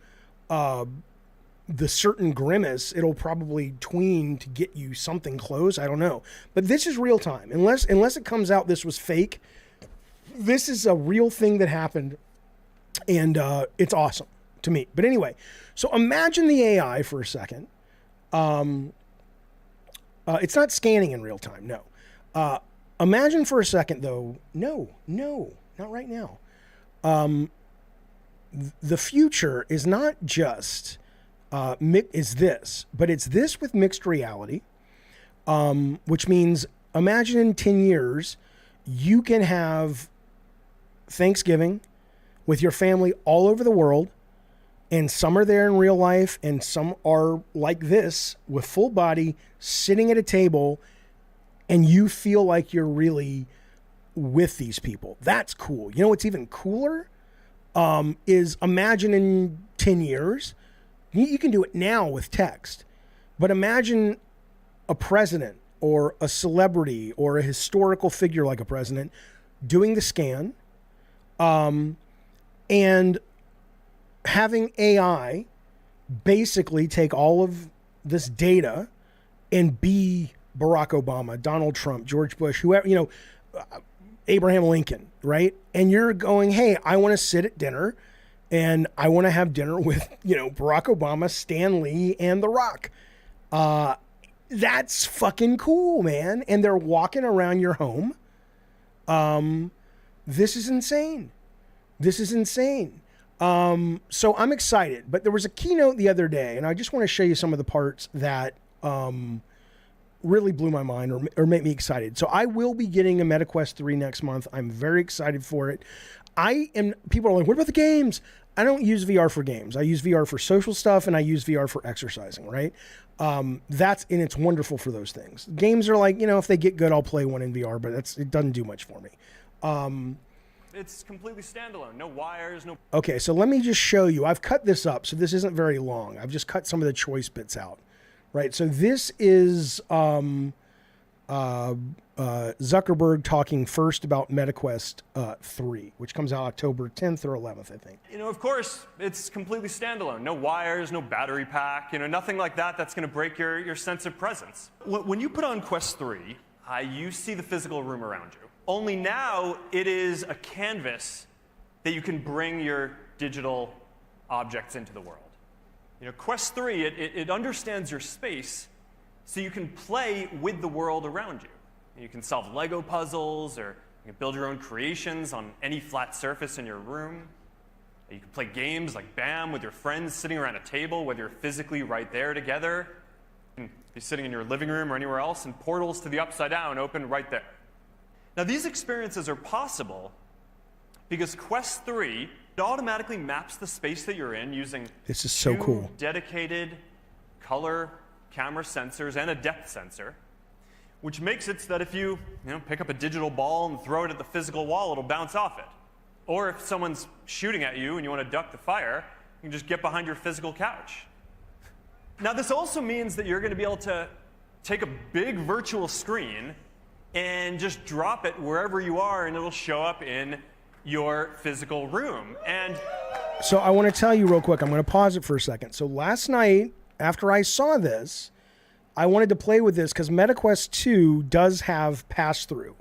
the certain grimace, it'll probably tween to get you something close. I don't know. But this is real time. Unless it comes out this was fake, this is a real thing that happened, and it's awesome to me. But anyway, so imagine the AI for a second. It's not scanning in real time, no. Imagine for a second, though, no, not right now. The future is not just is this, but it's this with mixed reality, which means imagine in 10 years, you can have Thanksgiving with your family all over the world, and some are there in real life, and some are like this with full body sitting at a table, and you feel like you're really with these people. That's cool. You know what's even cooler is imagine in 10 years, you can do it now with text, but imagine a president or a celebrity or a historical figure like a president doing the scan, and having AI basically take all of this data and be Barack Obama, Donald Trump, George Bush, whoever, Abraham Lincoln, right? And you're going, hey, I want to sit at dinner and I want to have dinner with, Barack Obama, Stan Lee, and The Rock. That's fucking cool, man. And they're walking around your home. This is insane. So I'm excited, but there was a keynote the other day, and I just want to show you some of the parts that really blew my mind or made me excited. So I will be getting a MetaQuest 3 next month. I'm very excited for it. People are like, what about the games? I don't use VR for games. I use VR for social stuff, and I use VR for exercising, right? It's wonderful for those things. Games are like, if they get good, I'll play one in VR, but it doesn't do much for me. It's completely standalone. No wires, no... Okay, so let me just show you. I've cut this up, so this isn't very long. I've just cut some of the choice bits out, right? So this is Zuckerberg talking first about MetaQuest 3, which comes out October 10th or 11th, I think. Of course, it's completely standalone. No wires, no battery pack, nothing like that that's going to break your sense of presence. When you put on Quest 3, you see the physical room around you. Only now it is a canvas that you can bring your digital objects into the world. You know, Quest 3, it understands your space so you can play with the world around you. You can solve Lego puzzles, or you can build your own creations on any flat surface in your room. You can play games like BAM with your friends sitting around a table, whether you're physically right there together. You can be sitting in your living room or anywhere else, and portals to the Upside Down open right there. Now, these experiences are possible because Quest 3 automatically maps the space that you're in using This is so cool. dedicated color camera sensors and a depth sensor, which makes it so that if you pick up a digital ball and throw it at the physical wall, it'll bounce off it. Or if someone's shooting at you and you want to duck the fire, you can just get behind your physical couch. Now, this also means that you're going to be able to take a big virtual screen and just drop it wherever you are, and it'll show up in your physical room. And so I want to tell you real quick, I'm going to pause it for a second. So last night, after I saw this, I wanted to play with this because MetaQuest 2 does have pass-through,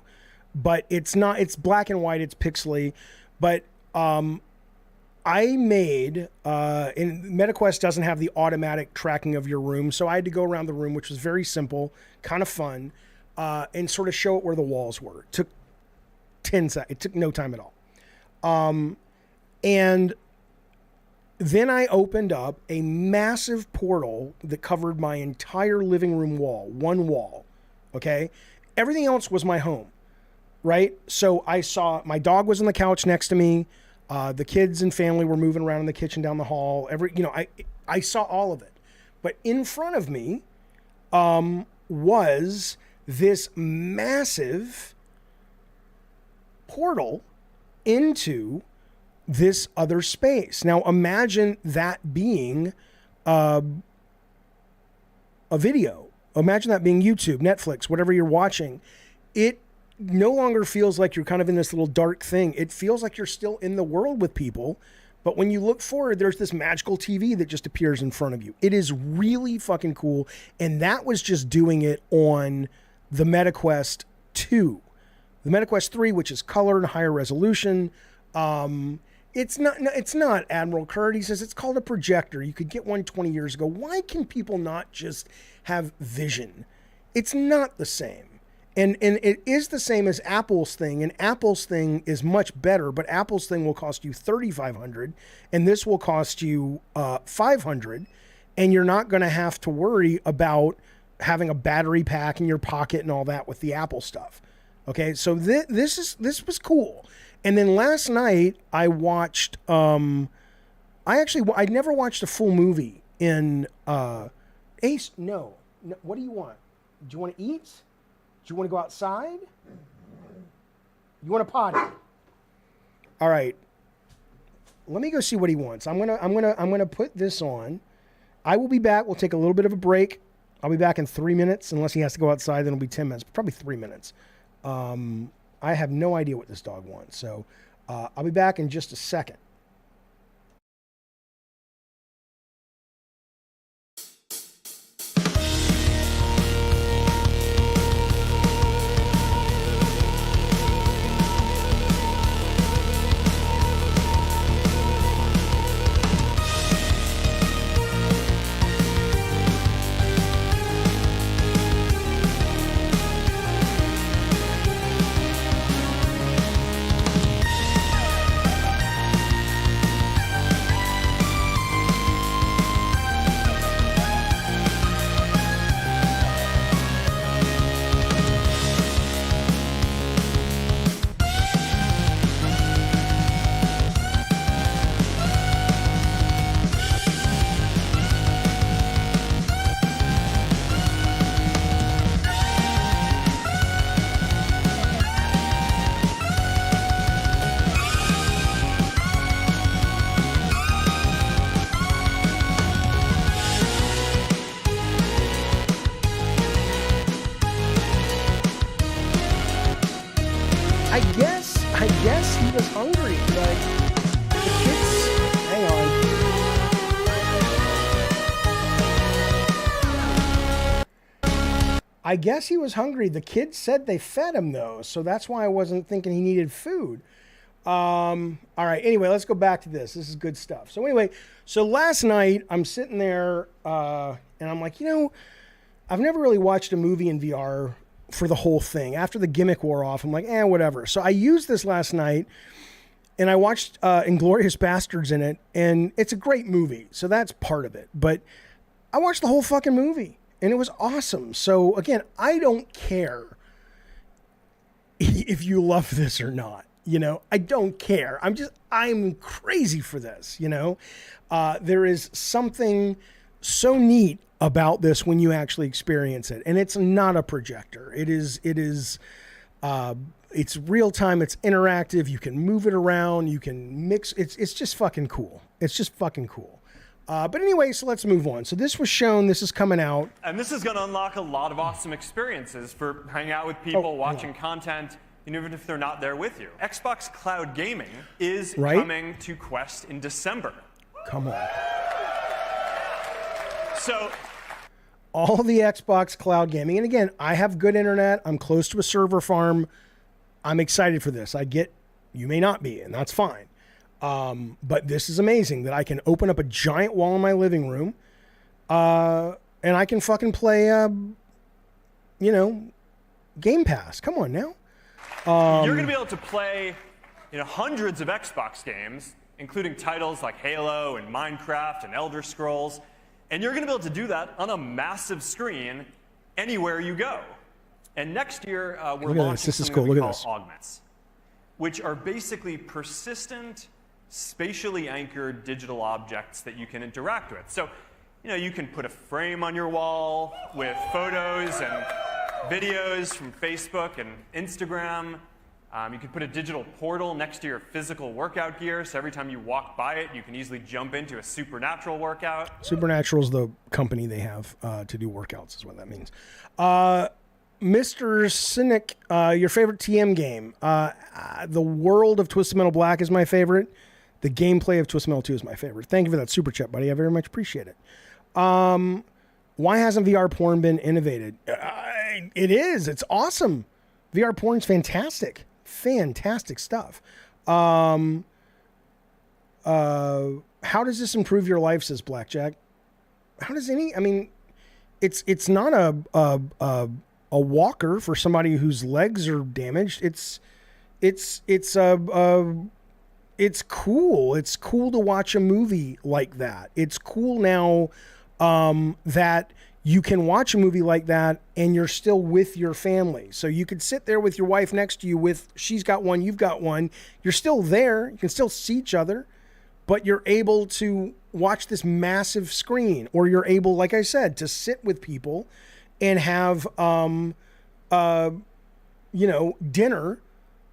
but it's black and white, it's pixely. But I made, and MetaQuest doesn't have the automatic tracking of your room, so I had to go around the room, which was very simple, kind of fun, and sort of show it where the walls were. It took 10 seconds. It took no time at all. And then I opened up a massive portal that covered my entire living room wall, one wall, okay? Everything else was my home, right? So I saw my dog was on the couch next to me. The kids and family were moving around in the kitchen down the hall. I saw all of it. But in front of me was this massive portal into this other space. Now imagine that being a video. Imagine that being YouTube, Netflix, whatever you're watching. It no longer feels like you're kind of in this little dark thing. It feels like you're still in the world with people. But when you look forward, there's this magical TV that just appears in front of you. It is really fucking cool. And that was just doing it on the MetaQuest 2. The MetaQuest 3, which is color and higher resolution, it's not Admiral Kurt. He says it's called a projector. You could get one 20 years ago. Why can people not just have vision? It's not the same. And it is the same as Apple's thing, and Apple's thing is much better, but Apple's thing will cost you $3,500, and this will cost you $500, and you're not going to have to worry about having a battery pack in your pocket and all that with the Apple stuff. Okay, so this was cool. And then last night I watched. I'd never watched a full movie in Ace. No. What do you want? Do you want to eat? Do you want to go outside? You want to potty? All right. Let me go see what he wants. I'm gonna put this on. I will be back. We'll take a little bit of a break. I'll be back in 3 minutes, unless he has to go outside. Then it'll be 10 minutes. Probably 3 minutes. I have no idea what this dog wants, so I'll be back in just a second. I guess he was hungry, but the kids, hang on. I guess he was hungry. The kids said they fed him though, so that's why I wasn't thinking he needed food. All right. Anyway, let's go back to this. This is good stuff. So anyway, last night I'm sitting there and I'm like, I've never really watched a movie in VR for the whole thing. After the gimmick wore off, I'm like, whatever. So I used this last night and I watched Inglourious Bastards in it, and it's a great movie. So that's part of it. But I watched the whole fucking movie and it was awesome. So again, I don't care if you love this or not. I don't care. I'm crazy for this, there is something so neat about this when you actually experience it. And it's not a projector. It's real time. It's interactive. You can move it around. You can mix. It's just fucking cool. It's just fucking cool. But anyway, so let's move on. So this was shown. This is coming out. And this is going to unlock a lot of awesome experiences for hanging out with people, watching content, even if they're not there with you. Xbox Cloud Gaming is coming to Quest in December. Come on. So, all the Xbox Cloud Gaming, and again, I have good internet. I'm close to a server farm. I'm excited for this. I get you may not be, and that's fine. But this is amazing that I can open up a giant wall in my living room, and I can fucking play, Game Pass. Come on now. You're going to be able to play hundreds of Xbox games, including titles like Halo and Minecraft and Elder Scrolls. And you're going to be able to do that on a massive screen anywhere you go. And next year, we're launching something we call augments, which are basically persistent, spatially anchored digital objects that you can interact with. So, you can put a frame on your wall with photos and videos from Facebook and Instagram. You can put a digital portal next to your physical workout gear, so every time you walk by it, you can easily jump into a Supernatural workout. Supernatural's the company they have to do workouts, is what that means. Mr. Cynic, your favorite TM game. The world of Twisted Metal Black is my favorite. The gameplay of Twisted Metal 2 is my favorite. Thank you for that super chat, buddy. I very much appreciate it. Why hasn't VR porn been innovated? It is. It's awesome. VR porn's fantastic. Fantastic stuff. How does this improve your life, says Blackjack? How does it's not a walker for somebody whose legs are damaged. It's cool. It's cool to watch a movie like that. It's cool now that you can watch a movie like that and you're still with your family. So you could sit there with your wife next to you she's got one, you've got one. You're still there. You can still see each other, but you're able to watch this massive screen, or you're able, like I said, to sit with people and have, dinner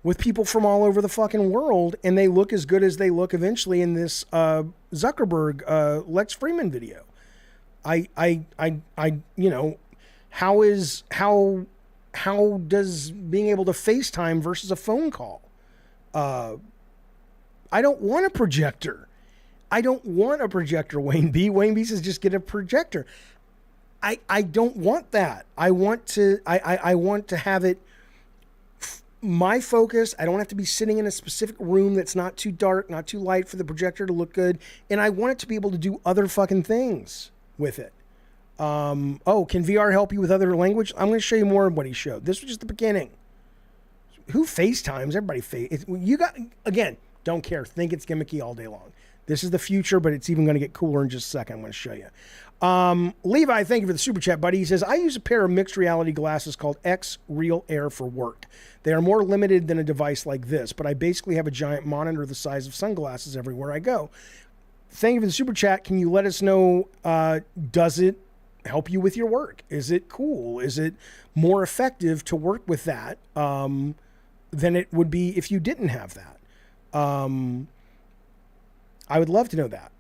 with people from all over the fucking world, and they look as good as they look eventually in this Zuckerberg Lex Fridman video. How does being able to FaceTime versus a phone call? I don't want a projector. Wayne B. Wayne B says just get a projector. I don't want that. I want to have it my focus. I don't have to be sitting in a specific room that's not too dark, not too light for the projector to look good. And I want it to be able to do other fucking things with it. Can VR help you with other language? I'm going to show you more of what he showed. This was just the beginning. Who FaceTimes? Everybody you got, again, don't care. Think it's gimmicky all day long. This is the future, but it's even going to get cooler in just a second. I'm going to show you. Levi, thank you for the super chat, buddy. He says, I use a pair of mixed reality glasses called X Real Air for work. They are more limited than a device like this, but I basically have a giant monitor the size of sunglasses everywhere I go. Thank you for the super chat. Can you let us know, does it help you with your work? Is it cool? Is it more effective to work with that than it would be if you didn't have that? I would love to know that.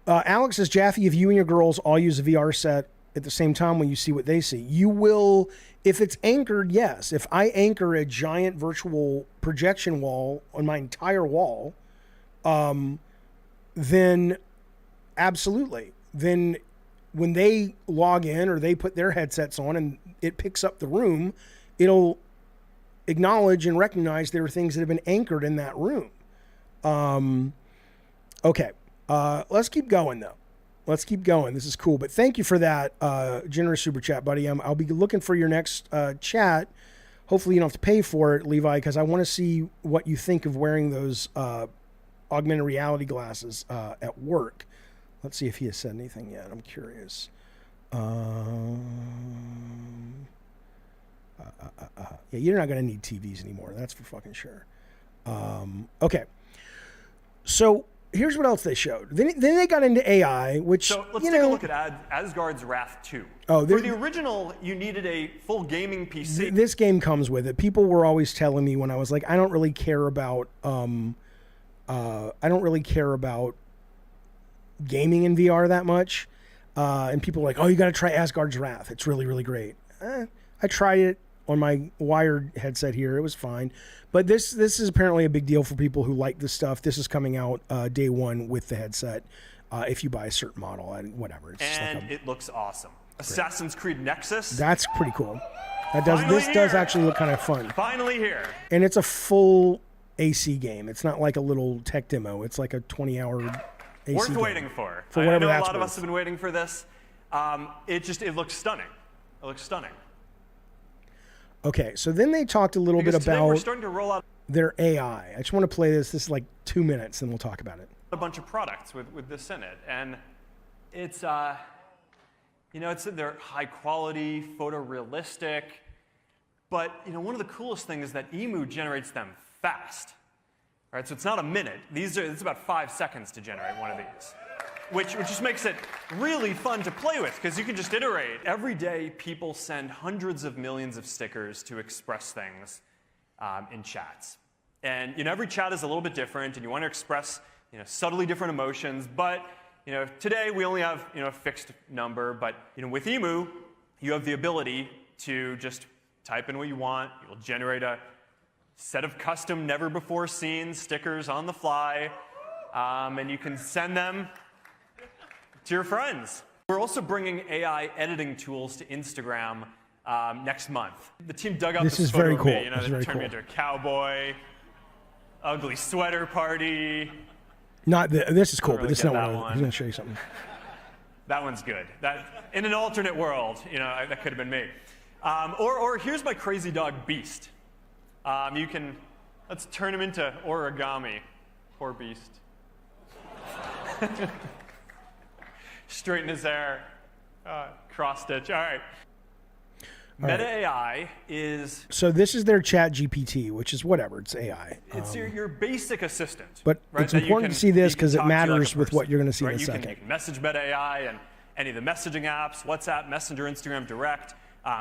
Alex says, Jaffe, if you and your girls all use a VR set at the same time when you see what they see, you will, if it's anchored, yes. If I anchor a giant virtual projection wall on my entire wall, then absolutely. Then when they log in or they put their headsets on and it picks up the room, it'll acknowledge and recognize there are things that have been anchored in that room. Okay. Let's keep going, though. Let's keep going. This is cool. But thank you for that generous super chat, buddy. I'll be looking for your next chat. Hopefully you don't have to pay for it, Levi, because I want to see what you think of wearing those augmented reality glasses at work. Let's see if he has said anything yet. I'm curious. Yeah, you're not going to need TVs anymore. That's for fucking sure. Okay. So here's what else they showed. Then they got into AI, which, so let's take a look at Asgard's Wrath 2. Oh, for the original, you needed a full gaming PC. This game comes with it. People were always telling me when I was like, I don't really care about gaming in VR that much. And people were like, oh, you got to try Asgard's Wrath. It's really, really great. I tried it on my wired headset here. It was fine. But this is apparently a big deal for people who like this stuff. This is coming out day one with the headset. If you buy a certain model, whatever. It's and just like it looks awesome. Assassin's Creed Nexus. That's pretty cool. This does actually look kind of fun. Finally here. And it's a full AC game. It's not like a little tech demo. It's like a 20-hour AC Worth game. waiting for. For I whatever know that's a lot of worth. us have been waiting for this. It looks stunning. It looks stunning. Okay, so then they talked a little bit Because today we're about starting to roll out their AI. I just want to play this. This is like 2 minutes, and we'll talk about it. a bunch of products with this in it, and it's they're high quality, photorealistic, but one of the coolest things is that Emu generates them fast. All right, so it's not a minute. It's about 5 seconds to generate one of these, which just makes it really fun to play with because you can just iterate. Every day, people send hundreds of millions of stickers to express things in chats. And every chat is a little bit different, and you want to express subtly different emotions. But today we only have a fixed number. But with Emu, you have the ability to just type in what you want. You'll generate a set of custom, never before seen stickers on the fly, and you can send them to your friends. We're also bringing AI editing tools to Instagram next month. The team dug up this photo of me. They turned me into a cowboy, ugly sweater party. This is cool, Really but this is not get what that I'm going to show you something. That one's good. That in an alternate world, that could have been me. Or here's my crazy dog Beast. Let's turn him into origami. Poor Beast. Straighten his hair, cross stitch. All right. Meta AI is. So this is their Chat GPT, which is whatever. It's AI. It's your basic assistant. But right, it's important to see this because it matters with what you're going to see in a you second. You can message Meta AI and any of the messaging apps, WhatsApp, Messenger, Instagram, Direct.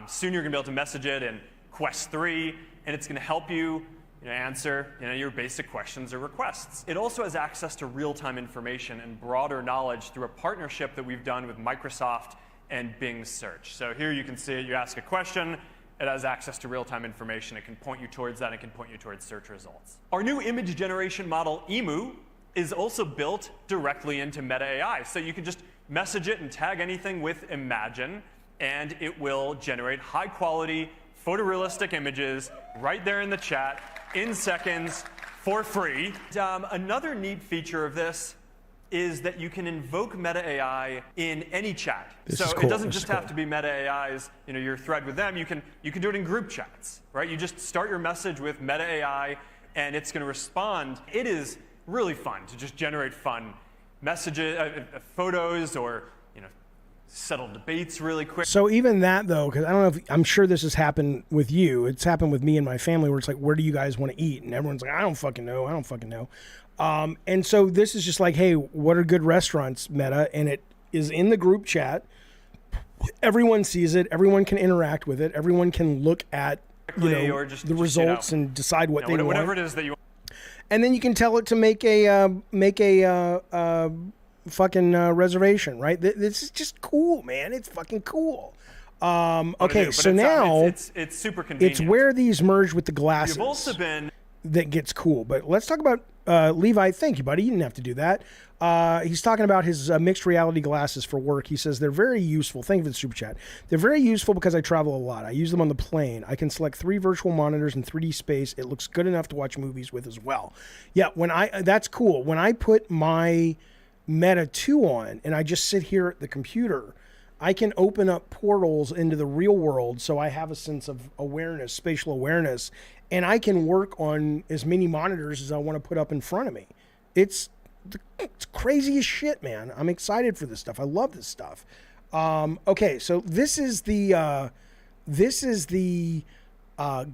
Soon you're going to be able to message it in Quest 3, and it's going to help you answer your basic questions or requests. It also has access to real-time information and broader knowledge through a partnership that we've done with Microsoft and Bing Search. So here you can see it. You ask a question, it has access to real-time information. It can point you towards that. It can point you towards search results. Our new image generation model, Emu, is also built directly into Meta AI. So you can just message it and tag anything with Imagine, and it will generate high-quality, photorealistic images right there in the chat in seconds for free. Another neat feature of this is that you can invoke Meta AI in any chat. So it doesn't just have to be Meta AI's, your thread with them. You can do it in group chats, right? You just start your message with Meta AI, and it's going to respond. It is really fun to just generate fun messages, photos, or settle debates really quick. So even that though, because I don't know I'm sure this has happened with you. It's happened with me and my family where it's like, where do you guys want to eat? And everyone's like, I don't fucking know. And so this is just like, hey, what are good restaurants, Meta? And it is in the group chat. Everyone sees it. Everyone can interact with it. Everyone can look at or just, the results and decide what they want. Whatever it is that you want. And then you can tell it to make a fucking reservation, right? This is just cool, man. It's fucking cool. Okay, so now it's super convenient. It's where these merge with the glasses. You've also been that gets cool. But let's talk about Levi, thank you, buddy. You didn't have to do that. He's talking about his mixed reality glasses for work. He says they're very useful. Thank you for the super chat. They're very useful because I travel a lot. I use them on the plane. I can select 3 virtual monitors in 3D space. It looks good enough to watch movies with as well. Yeah, that's cool. When I put my Meta 2 on and I just sit here at the computer, I can open up portals into the real world, so I have a sense of awareness, spatial awareness, and I can work on as many monitors as I want to put up in front of me. It's crazy as shit, man. I'm excited for this stuff. I love this stuff. Okay, so this is the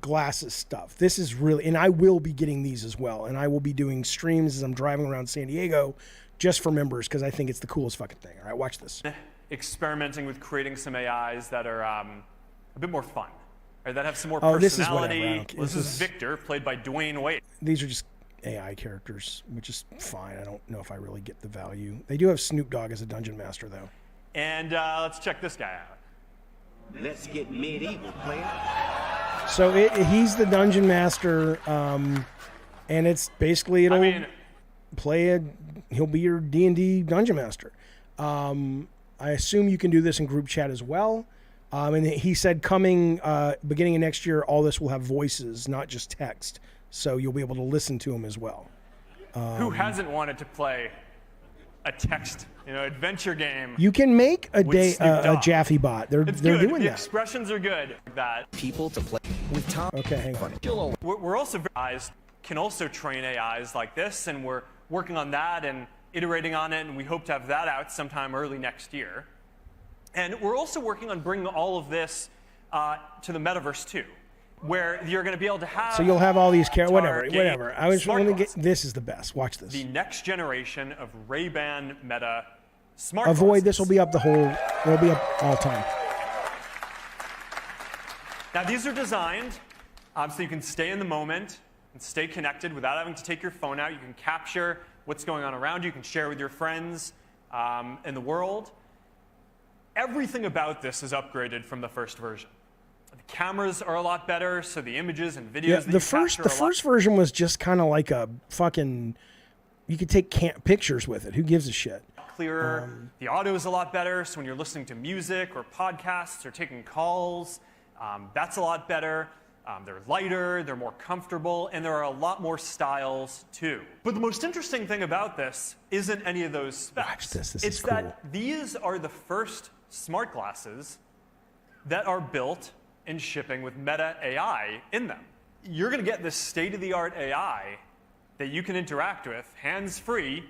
glasses stuff. This is really, and I will be getting these as well, and I will be doing streams as I'm driving around San Diego just for members because I think it's the coolest fucking thing. All right, watch this. Experimenting with creating some AIs that are a bit more fun, or that have some more personality. This is Victor, played by Dwayne Wade. These are just AI characters, which is fine. I don't know if I really get the value. They do have Snoop Dogg as a dungeon master, though. And let's check this guy out. Let's get medieval, player. So he's the dungeon master, and it's basically he'll be your D&D dungeon master. I assume you can do this in group chat as well. And he said coming beginning of next year, all this will have voices, not just text. So you'll be able to listen to them as well. Who hasn't wanted to play a text, adventure game? You can make a Jaffe bot. They're doing that. The expressions are good. That People to play with Tom. Okay, hang on. We're also can also train AIs like this, and we're working on that and iterating on it, and we hope to have that out sometime early next year. And we're also working on bringing all of this to the metaverse too, where you're going to be able to have. So you'll have all these whatever. I was going to get. This is the best. Watch this. The next generation of Ray-Ban Meta smart. Avoid. This will be up It'll be up all time. Now these are designed so you can stay in the moment and stay connected without having to take your phone out. You can capture what's going on around you. You can share with your friends in the world. Everything about this is upgraded from the first version. The cameras are a lot better, so the images and videos. Yeah, the first version was just kind of like a fucking. You could take pictures with it. Who gives a shit? Clearer. The audio is a lot better, so when you're listening to music or podcasts or taking calls, that's a lot better. They're lighter, they're more comfortable, and there are a lot more styles too. But the most interesting thing about this isn't any of those specs. Watch this. This is cool. It's that these are the first smart glasses that are built and shipping with Meta AI in them. You're going to get this state-of-the-art AI that you can interact with hands-free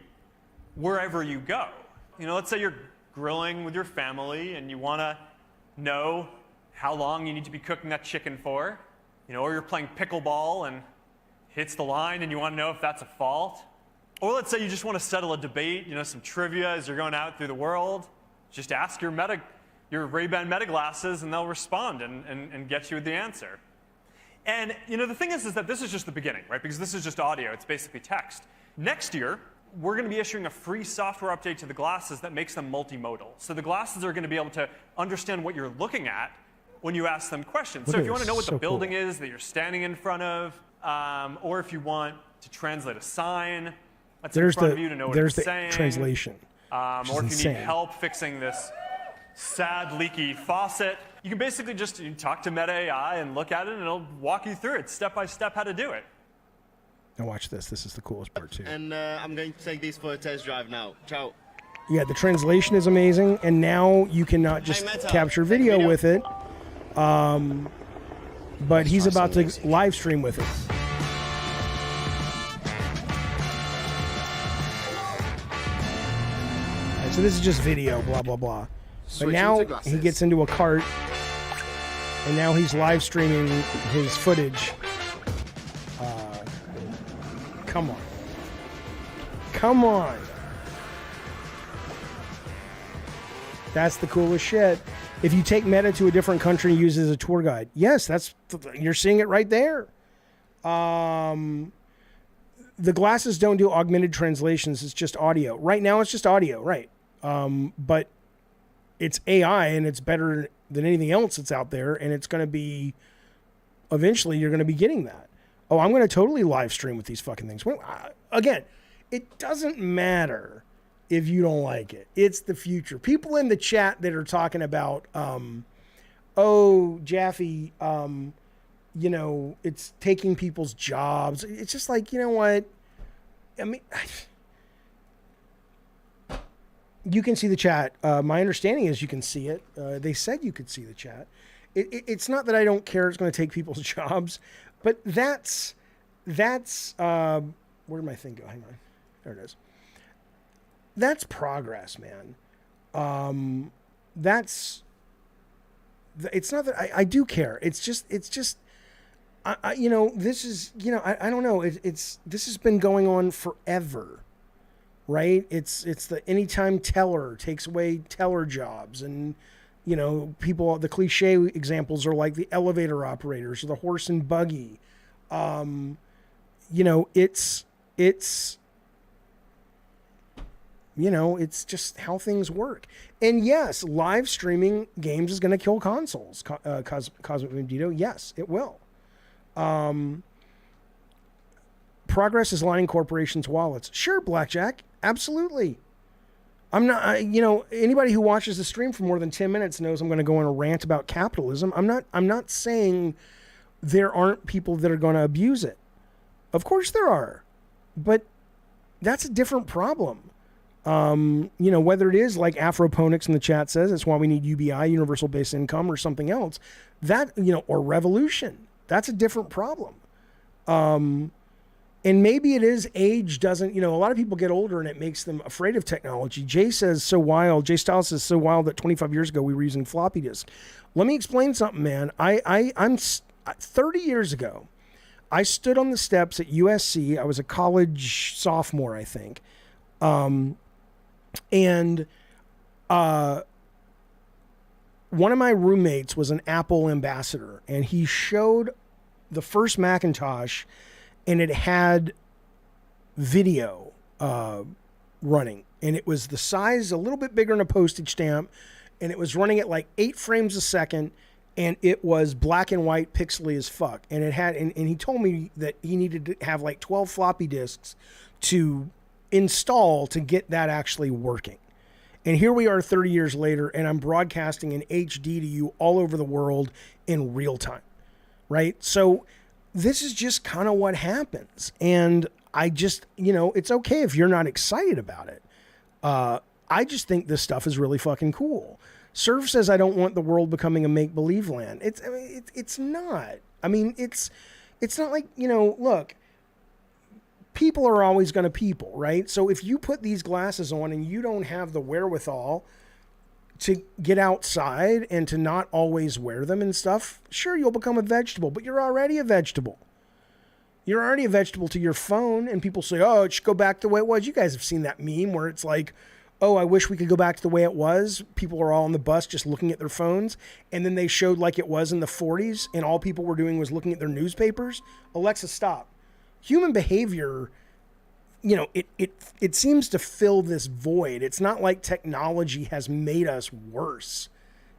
wherever you go. Let's say you're grilling with your family and you want to know how long you need to be cooking that chicken for. Or you're playing pickleball and hits the line and you want to know if that's a fault. Or let's say you just want to settle a debate, some trivia as you're going out through the world. Just ask your Ray-Ban Meta glasses and they'll respond and get you with the answer. And the thing is that this is just the beginning, right? Because this is just audio, it's basically text. Next year, we're going to be issuing a free software update to the glasses that makes them multimodal. So the glasses are going to be able to understand what you're looking at when you ask them questions. So if you want to know what the building is that you're standing in front of, or if you want to translate a sign that's in front of you to know what it's saying. There's the translation. Or if you need help fixing this sad, leaky faucet, you can basically just talk to Meta AI and look at it, and it'll walk you through it step by step how to do it. Now watch this. This is the coolest part too. And I'm going to take these for a test drive now. Ciao. Yeah, the translation is amazing, and now you can not just capture video with it. But he's about to live stream with it. Right, so this is just video, blah, blah, blah. But now he gets into a cart, and now he's live streaming his footage. Come on. Come on. That's the coolest shit. If you take Meta to a different country and use it as a tour guide, yes, you're seeing it right there. The glasses don't do augmented translations. It's just audio. Right now, it's just audio, right? But it's AI, and it's better than anything else that's out there, and it's going to be, eventually, you're going to be getting that. Oh, I'm going to totally live stream with these fucking things. Again, it doesn't matter if you don't like it. It's the future. People in the chat that are talking about, oh, Jaffe, you know, it's taking people's jobs. It's just like, you know what? I mean, you can see the chat. My understanding is you can see it. They said you could see the chat. It's not that I don't care it's going to take people's jobs, but that's where did my thing go? Hang on. There it is. That's progress, man. It's not that I do care. It's just, you know, this is, you know, I don't know. This has been going on forever, right? It's the anytime teller takes away teller jobs, and, you know, people, the cliche examples are like the elevator operators or the horse and buggy. You know, it's, you know, it's just how things work. And yes, live streaming games is going to kill consoles. Cosmic Vendito, yes, it will. Progress is lining corporations' wallets. Sure, Blackjack, absolutely. I'm not, you know, anybody who watches the stream for more than 10 minutes knows I'm going to go on a rant about capitalism. I'm not saying there aren't people that are going to abuse it. Of course there are, but that's a different problem. You know, whether it is like Afroponics in the chat says, it's why we need UBI, universal basic income, or something else, that, you know, or revolution, that's a different problem. And maybe it is age doesn't, you know, a lot of people get older and it makes them afraid of technology. Jay says so wild. Jay Styles says so wild that 25 years ago we were using floppy disk. Let me explain something, man. I'm 30 years ago, I stood on the steps at USC. I was a college sophomore, I think. And one of my roommates was an Apple ambassador, and he showed the first Macintosh, and it had video running, and it was the size a little bit bigger than a postage stamp, and it was running at like 8 frames a second, and it was black and white, pixely as fuck. And it had, and he told me that he needed to have like 12 floppy disks to install to get that actually working. And here we are 30 years later, and I'm broadcasting in HD to you all over the world in real time, right? So this is just kind of what happens. And I just, you know, it's okay if you're not excited about it. I just think this stuff is really fucking cool. Surf says, I don't want the world becoming a make-believe land. It's not. I mean, it's not like, you know, look, people are always going to people, right? So if you put these glasses on and you don't have the wherewithal to get outside and to not always wear them and stuff, sure, you'll become a vegetable, but you're already a vegetable. You're already a vegetable to your phone, and people say, oh, it should go back to the way it was. You guys have seen that meme where it's like, oh, I wish we could go back to the way it was. People are all on the bus just looking at their phones, and then they showed like it was in the 40s, and all people were doing was looking at their newspapers. Alexa, stop. Human behavior, you know, it seems to fill this void. It's not like technology has made us worse.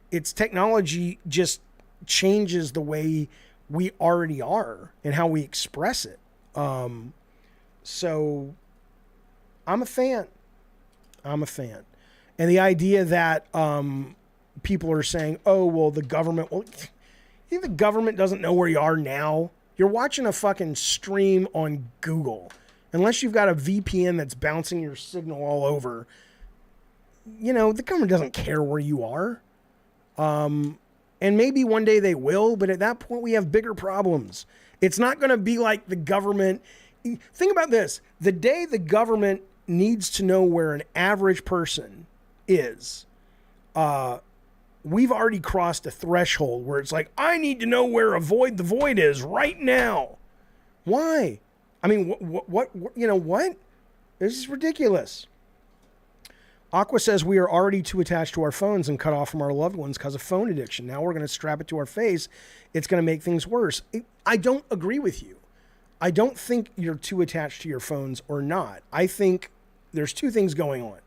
It's technology just changes the way we already are and how we express it. So I'm a fan. I'm a fan. And the idea that people are saying, oh, well, the government, well, you think the government doesn't know where you are now? You're watching a fucking stream on Google. Unless you've got a VPN that's bouncing your signal all over, you know, the government doesn't care where you are. And maybe one day they will, but at that point we have bigger problems. It's not going to be like the government. Think about this. The day the government needs to know where an average person is, we've already crossed a threshold where it's like, I need to know where avoid the void is right now. Why? I mean, what you know, what? This is ridiculous. Aqua says we are already too attached to our phones and cut off from our loved ones because of phone addiction. Now we're going to strap it to our face. It's going to make things worse. I don't agree with you. I don't think you're too attached to your phones or not. I think there's two things going on.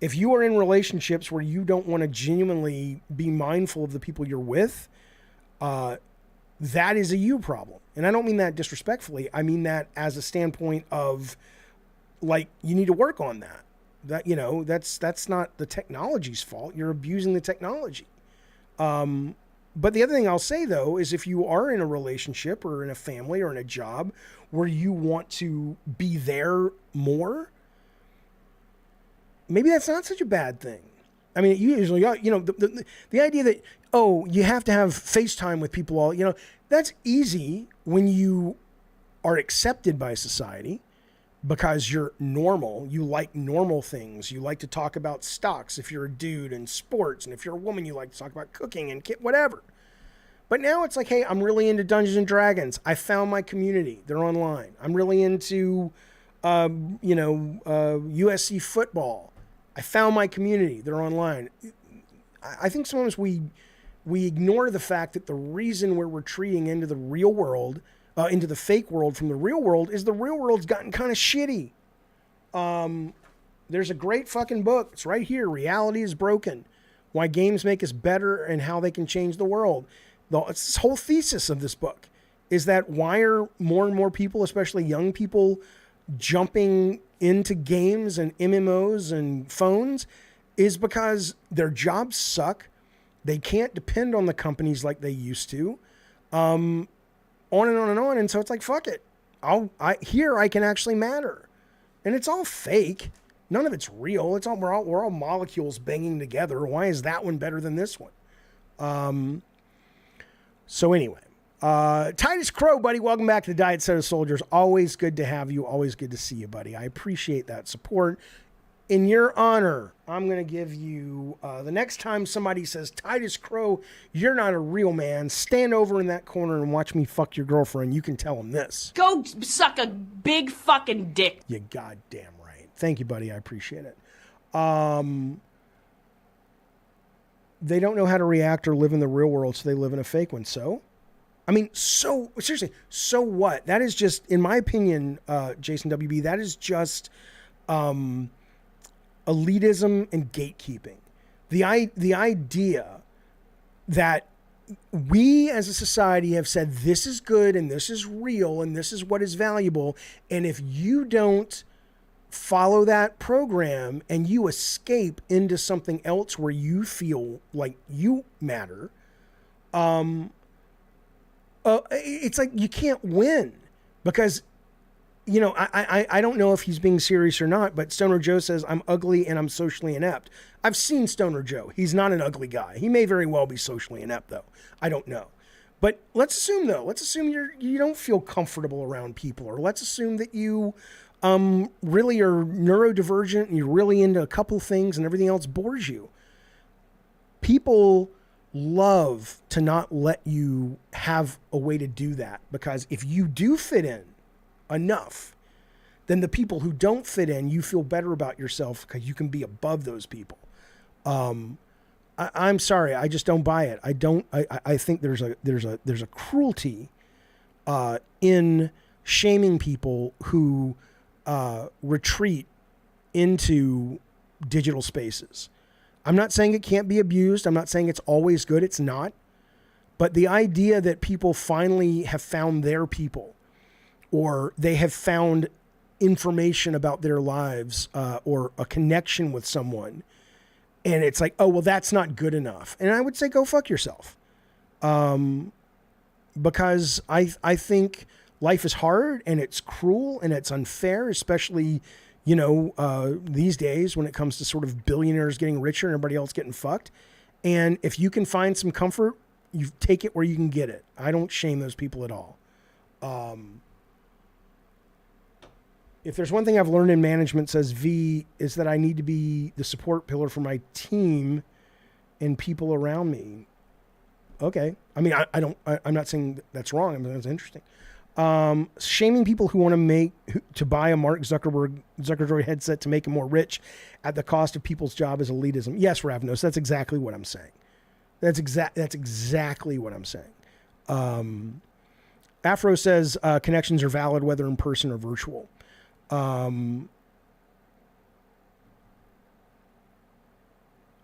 If you are in relationships where you don't want to genuinely be mindful of the people you're with, that is a you problem. And I don't mean that disrespectfully. I mean that as a standpoint of, like, you need to work on that. That, you know, that's not the technology's fault. You're abusing the technology. But the other thing I'll say, though, is if you are in a relationship or in a family or in a job where you want to be there more, maybe that's not such a bad thing. I mean, usually, you know, the idea that, oh, you have to have FaceTime with people all, you know, that's easy when you are accepted by society because you're normal. You like normal things. You like to talk about stocks if you're a dude, and sports. And if you're a woman, you like to talk about cooking and whatever. But now it's like, hey, I'm really into Dungeons and Dragons. I found my community. They're online. I'm really into, USC football. I found my community. They're online. I think sometimes we ignore the fact that the reason we're retreating into the real world, into the fake world from the real world, is the real world's gotten kind of shitty. There's a great fucking book. It's right here. Reality is Broken. Why Games Make Us Better and How They Can Change the World. It's this whole thesis of this book is that why are more and more people, especially young people, jumping into games and MMOs and phones is because their jobs suck. They can't depend on the companies like they used to. On and on and on. And so it's like, fuck it. Here I can actually matter. And it's all fake. None of it's real. We're all molecules banging together. Why is that one better than this one? So anyway, Titus Crow, buddy, welcome back to the Diet Soda Soldiers. Always good to have you. Always good to see you, buddy. I appreciate that support. In your honor, I'm going to give you, the next time somebody says, Titus Crow, you're not a real man, stand over in that corner and watch me fuck your girlfriend. You can tell them this. Go suck a big fucking dick. You goddamn right. Thank you, buddy. I appreciate it. They don't know how to react or live in the real world, so they live in a fake one. So, I mean, so seriously, so what? That is just, in my opinion, Jason WB, that is just elitism and gatekeeping. The idea that we as a society have said this is good and this is real and this is what is valuable, and if you don't follow that program and you escape into something else where you feel like you matter, it's like you can't win because, you know, I don't know if he's being serious or not, but Stoner Joe says, I'm ugly and I'm socially inept. I've seen Stoner Joe. He's not an ugly guy. He may very well be socially inept, though. I don't know. But let's assume you don't feel comfortable around people, or let's assume that you really are neurodivergent and you're really into a couple things and everything else bores you. People love to not let you have a way to do that, because if you do fit in enough, then the people who don't fit in, you feel better about yourself because you can be above those people. I'm sorry, I just don't buy it. I think there's a cruelty in shaming people who retreat into digital spaces. I'm not saying it can't be abused. I'm not saying it's always good. It's not. But the idea that people finally have found their people, or they have found information about their lives, or a connection with someone, and it's like, oh, well, that's not good enough. And I would say, go fuck yourself. Because I think life is hard and it's cruel and it's unfair, especially, you know, these days when it comes to sort of billionaires getting richer and everybody else getting fucked. And if you can find some comfort, you take it where you can get it. I don't shame those people at all. If there's one thing I've learned in management, says V, is that I need to be the support pillar for my team and people around me. Okay. I mean, I'm not saying that's wrong. I mean, that's interesting. Shaming people who want to buy a Mark Zuckerberg headset to make him more rich at the cost of people's job is elitism. Yes, Ravnos, that's exactly what I'm saying. That's exactly what I'm saying. Afro says connections are valid whether in person or virtual.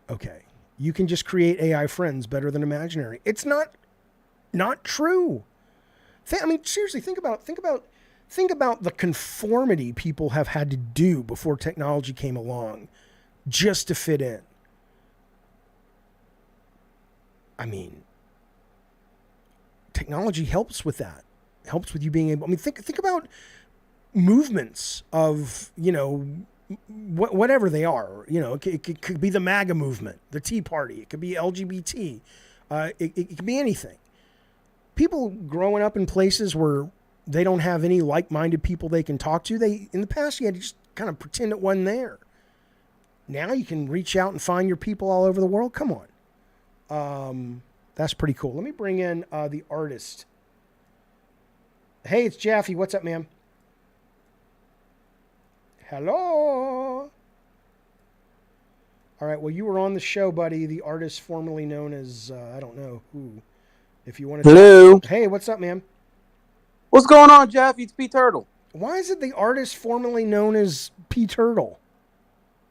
Okay. You can just create AI friends better than imaginary. It's not not true. I mean, seriously, think about the conformity people have had to do before technology came along just to fit in. I mean, technology helps with that. Helps with you being able. I mean, think about movements of, you know, whatever they are. You know, it could be the MAGA movement, the Tea Party. It could be LGBT. It could be anything. People growing up in places where they don't have any like-minded people they can talk to. In the past, you had to just kind of pretend it wasn't there. Now you can reach out and find your people all over the world. Come on. That's pretty cool. Let me bring in the artist. Hey, it's Jaffe. What's up, man? Hello. All right. Well, you were on the show, buddy. The artist formerly known as, I don't know who. If you want to. Hello. Hey, what's up, man? What's going on, Jaffe? It's P Turtle. Why is it the artist formerly known as P Turtle?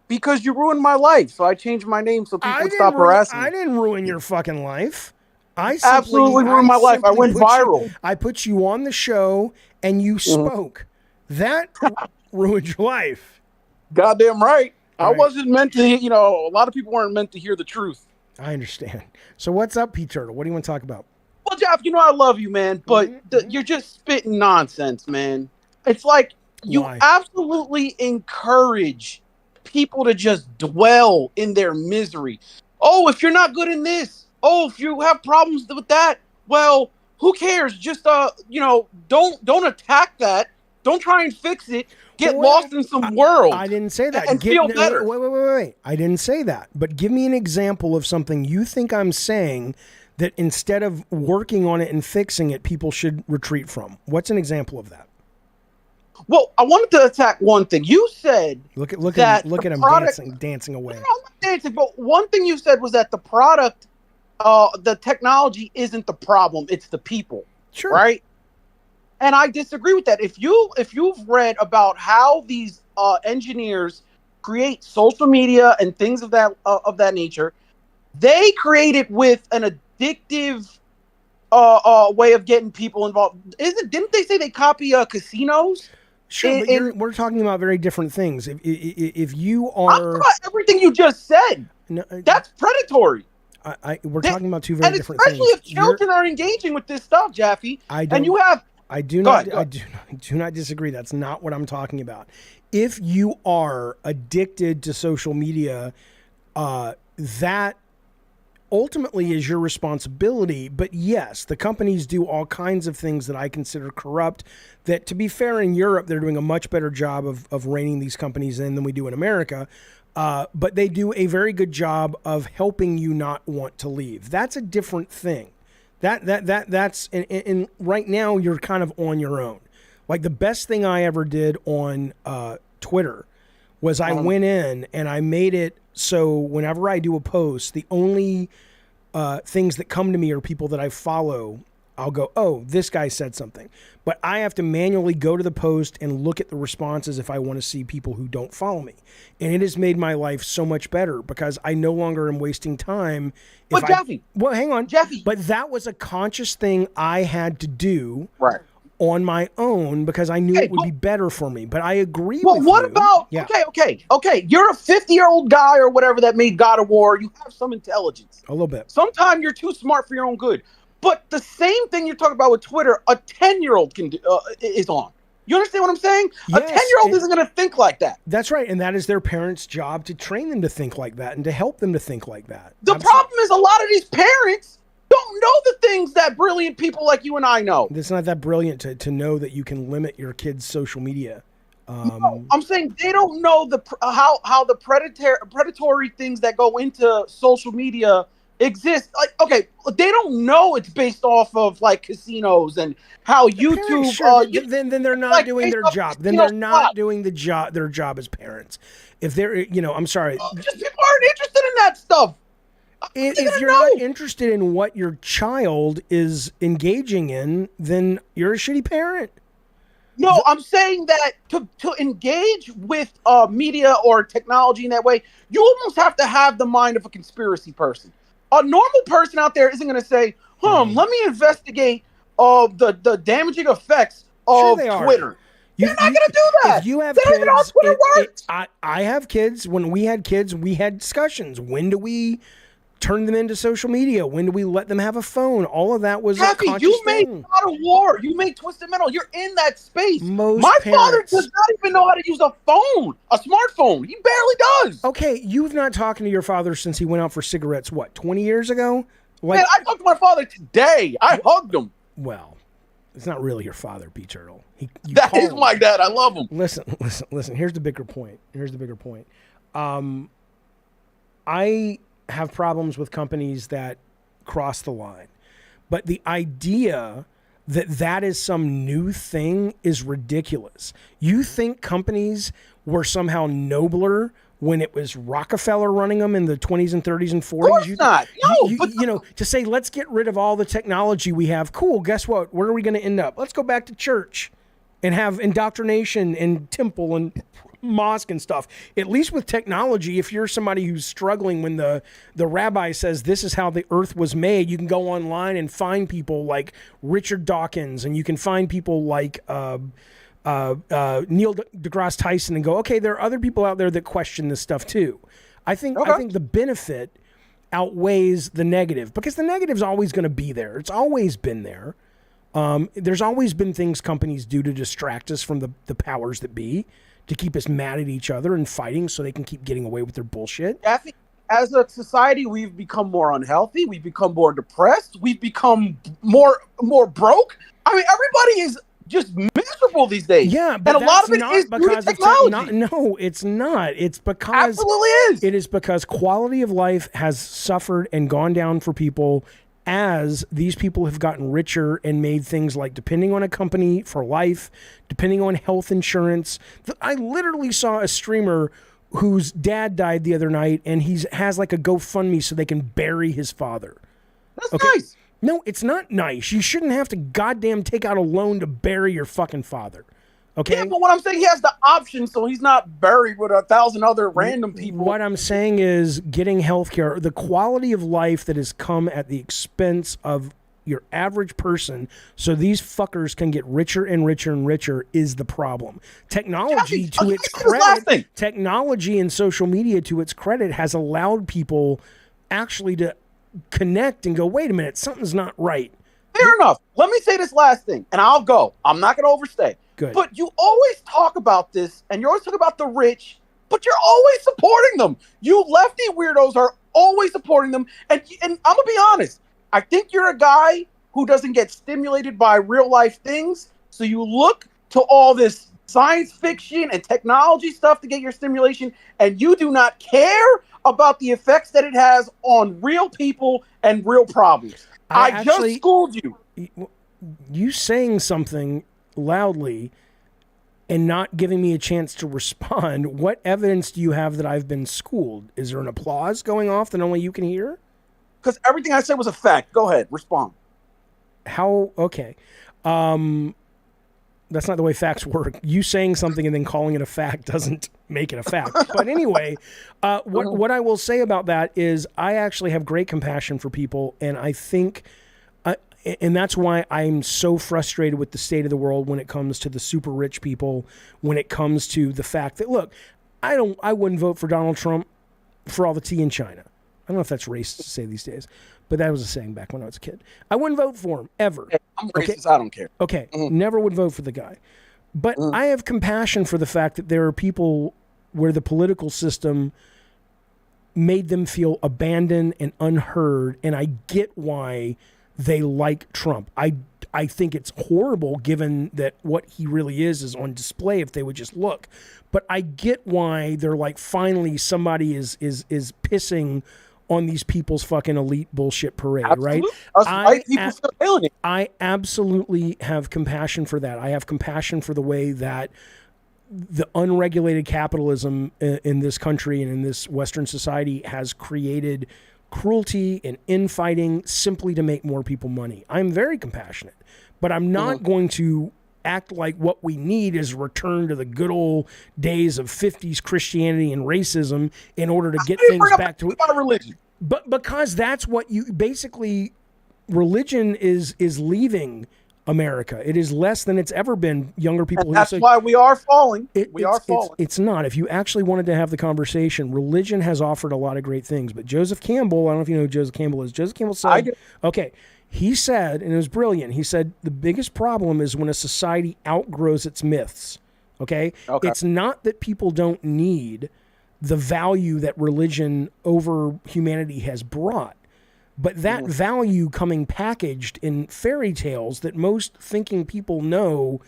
Because you ruined my life, so I changed my name so people would stop harassing me. I didn't ruin your fucking life. Absolutely ruined my life. I went viral. I put you on the show and you spoke. That ruined your life. Goddamn right. I wasn't meant to, you know, a lot of people weren't meant to hear the truth. I understand. So what's up, P Turtle? What do you want to talk about? Well, Jeff, you know I love you, man, but you're just spitting nonsense, man. It's like you absolutely encourage people to just dwell in their misery. Oh, if you're not good in this. Oh, if you have problems with that. Well, who cares? Just you know, don't attack that. Don't try and fix it. Get lost in some world. I didn't say that. And feel better. Wait. I didn't say that. But give me an example of something you think I'm saying that instead of working on it and fixing it, people should retreat from. What's an example of that? Well, I wanted to attack one thing. You said look at him dancing away. No, I'm not dancing, but one thing you said was that the product, the technology isn't the problem, it's the people. Sure. Right? And I disagree with that. If you've read about how these engineers create social media and things of that nature, they create it with an addictive way of getting people involved. Didn't they say they copy casinos? Sure, but we're talking about very different things. If you are, I'm talking about everything you just said. No, that's predatory. We're talking about two very different things. And especially if children are engaging with this stuff, Jaffe. I do not disagree. That's not what I'm talking about. If you are addicted to social media, that ultimately is your responsibility. But yes, the companies do all kinds of things that I consider corrupt. That, to be fair, in Europe, they're doing a much better job of reining these companies in than we do in America. But they do a very good job of helping you not want to leave. That's a different thing. That's and right now you're kind of on your own. Like, the best thing I ever did on Twitter was I went in and I made it so whenever I do a post, the only things that come to me are people that I follow. I'll go, oh, this guy said something. But I have to manually go to the post and look at the responses if I want to see people who don't follow me. And it has made my life so much better because I no longer am wasting time. But Jaffe. Well, hang on. Jaffe. But that was a conscious thing I had to do on my own because I knew it would be better for me. But I agree with you. Well, what about, okay. You're a 50-year-old guy or whatever that made God of War. You have some intelligence. A little bit. Sometimes you're too smart for your own good. But the same thing you're talking about with Twitter, a 10-year-old is on. You understand what I'm saying? Yes, a 10-year-old isn't going to think like that. That's right. And that is their parents' job to train them to think like that and to help them to think like that. The problem is a lot of these parents don't know the things that brilliant people like you and I know. It's not that brilliant to know that you can limit your kids' social media. No, I'm saying they don't know how the predatory things that go into social media exist. Like, okay, they don't know it's based off of like casinos and how YouTube. Then they're not doing their job. Then they're not doing their job as parents. If they're, I'm sorry, just people aren't interested in that stuff. If you're not interested in what your child is engaging in, then you're a shitty parent. No, I'm saying that to engage with media or technology in that way, you almost have to have the mind of a conspiracy person. A normal person out there isn't going to say, Let me investigate the damaging effects of Twitter. You're not going to do that. If you have they don't even know how kids, Twitter works. I have kids. When we had kids, we had discussions. When do we turn them into social media? When do we let them have a phone? All of that was a conscious you made thing. God of War. You made Twisted Metal. You're in that space. My father does not even know how to use a phone, a smartphone. He barely does. Okay, you've not talking to your father since he went out for cigarettes, what, 20 years ago? Man, I talked to my father today. I hugged him. Well, it's not really your father, P. Turtle. That is my dad. I love him. Listen. Here's the bigger point. I have problems with companies that cross the line. But the idea that is some new thing is ridiculous. You think companies were somehow nobler when it was Rockefeller running them in the 20s and 30s and 40s? Of course not. No, you know, to say, let's get rid of all the technology we have. Cool, guess what? Where are we going to end up? Let's go back to church and have indoctrination and temple and mosque and stuff. At least with technology, if you're somebody who's struggling when the rabbi says this is how the earth was made, you can go online and find people like Richard Dawkins, and you can find people like Neil deGrasse Tyson and go, okay, there are other people out there that question this stuff too. I think the benefit outweighs the negative, because the negative's always going to be there. It's always been there. There's always been things companies do to distract us from the powers that be, to keep us mad at each other and fighting so they can keep getting away with their bullshit. Jaffe, as a society, we've become more unhealthy. We've become more depressed. We've become more broke. I mean, everybody is just miserable these days. Yeah, but and a lot of it is due to technology. No, it's not. It's because absolutely is. It is because quality of life has suffered and gone down for people as these people have gotten richer and made things like depending on a company for life, depending on health insurance. I literally saw a streamer whose dad died the other night, and he has like a GoFundMe so they can bury his father. That's nice. No, it's not nice. You shouldn't have to goddamn take out a loan to bury your fucking father. Okay. Yeah, but what I'm saying, he has the option, so he's not buried with 1,000 other random people. What I'm saying is getting health care, the quality of life that has come at the expense of your average person, so these fuckers can get richer and richer and richer, is the problem. Technology, to its credit, technology and social media, to its credit, has allowed people actually to connect and go, wait a minute, something's not right. Fair enough. Let me say this last thing, and I'll go. I'm not going to overstay. Good. But you always talk about this, and you always talk about the rich, but you're always supporting them. You lefty weirdos are always supporting them. And I'm going to be honest. I think you're a guy who doesn't get stimulated by real life things. So you look to all this science fiction and technology stuff to get your stimulation, and you do not care about the effects that it has on real people and real problems. I just schooled you. You saying something loudly and not giving me a chance to respond, what evidence do you have that I've been schooled? Is there an applause going off that only you can hear? Because everything I said was a fact. Go ahead, respond. How? Okay. That's not the way facts work. You saying something and then calling it a fact doesn't make it a fact. But anyway, what I will say about that is I actually have great compassion for people, and I think and that's why I'm so frustrated with the state of the world when it comes to the super rich people, when it comes to the fact that, look, I wouldn't vote for Donald Trump for all the tea in China. I don't know if that's racist to say these days, but that was a saying back when I was a kid. I wouldn't vote for him, ever. Hey, I'm racist, I don't care. Okay, never would vote for the guy. But I have compassion for the fact that there are people where the political system made them feel abandoned and unheard, and I get why they like Trump. I think it's horrible given that what he really is on display if they would just look. But I get why they're like, finally somebody is pissing on these people's fucking elite bullshit parade, absolutely. Right? I absolutely have compassion for that. I have compassion for the way that the unregulated capitalism in this country and in this Western society has created cruelty and infighting simply to make more people money. I'm very compassionate, but I'm not going to act like what we need is a return to the good old days of 50s Christianity and racism in order to get things back to religion. But because that's what you basically, religion is leaving America. It is less than it's ever been. Younger people. And that's why we are falling. It's not. If you actually wanted to have the conversation, religion has offered a lot of great things. But Joseph Campbell, I don't know if you know who Joseph Campbell is. Joseph Campbell said, I do. Okay, he said, and it was brilliant. He said the biggest problem is when a society outgrows its myths. Okay, it's not that people don't need the value that religion over humanity has brought. But that value coming packaged in fairy tales that most thinking people know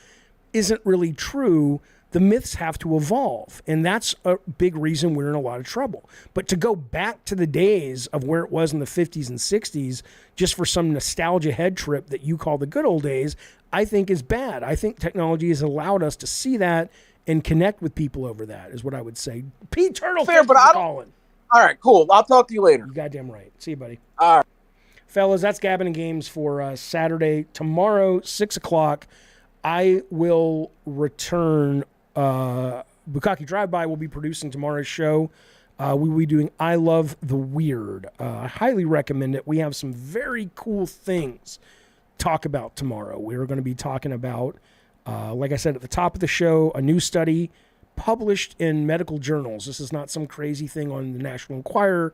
isn't really true, the myths have to evolve. And that's a big reason we're in a lot of trouble. But to go back to the days of where it was in the 50s and 60s, just for some nostalgia head trip that you call the good old days, I think is bad. I think technology has allowed us to see that and connect with people over that, is what I would say. Pete Turtle, fair, but I don't. Calling. All right, cool. I'll talk to you later. You goddamn right. See you, buddy. All right. Fellas, that's Gabbing and Games for Saturday. Tomorrow, 6 o'clock, I will return. Bukkake Drive-By will be producing tomorrow's show. We will be doing I Love the Weird. I highly recommend it. We have some very cool things to talk about tomorrow. We're going to be talking about, like I said at the top of the show, a new study published in medical journals. This is not some crazy thing on the National Enquirer.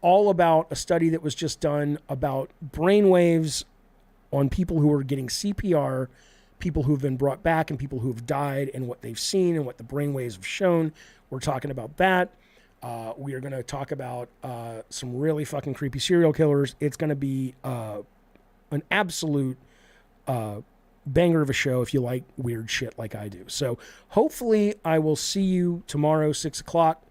All about a study that was just done about brainwaves on people who are getting CPR, people who have been brought back, and people who have died, and what they've seen and what the brainwaves have shown. We're talking about that. We are going to talk about some really fucking creepy serial killers. It's going to be an absolute banger of a show if you like weird shit like I do. So hopefully I will see you tomorrow, 6 o'clock.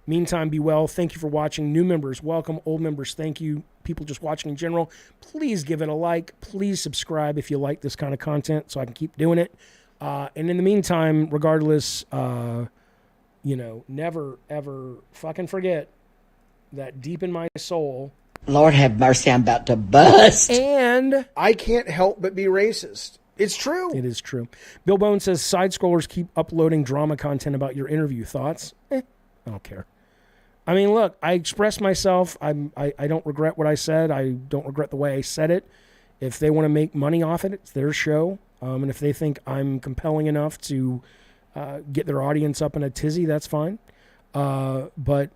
Meantime, be well. Thank you for watching. New members, welcome. Old members, thank you. People just watching in general, please give it a like. Please subscribe if you like this kind of content so I can keep doing it. And in the meantime, regardless, never, ever fucking forget that deep in my soul. Lord have mercy, I'm about to bust. And I can't help but be racist. It's true. It is true. Bill Bone says, side scrollers keep uploading drama content about your interview thoughts. I don't care. I mean, look, I expressed myself. I don't regret what I said. I don't regret the way I said it. If they want to make money off it, it's their show. And if they think I'm compelling enough to get their audience up in a tizzy, that's fine. But,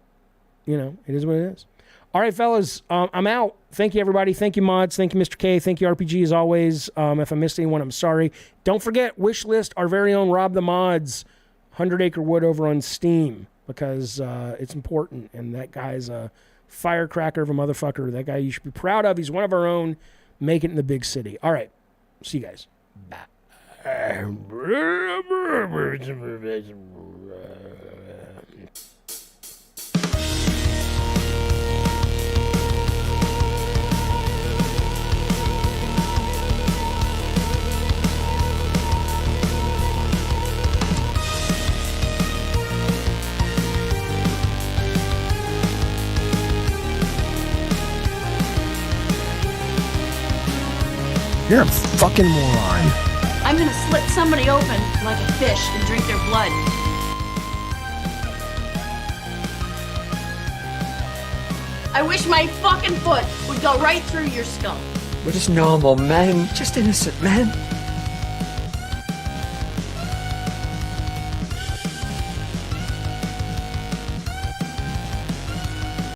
it is what it is. All right, fellas, I'm out. Thank you, everybody. Thank you, mods. Thank you, Mr. K. Thank you, RPG, as always. If I missed anyone, I'm sorry. Don't forget, wish list our very own Rob the Mods, 100 Acre Wood over on Steam, because it's important. And that guy's a firecracker of a motherfucker. That guy you should be proud of. He's one of our own. Make it in the big city. All right. See you guys. Bye. You're a fucking moron. I'm gonna slit somebody open like a fish and drink their blood. I wish my fucking foot would go right through your skull. We're just normal men, just innocent men.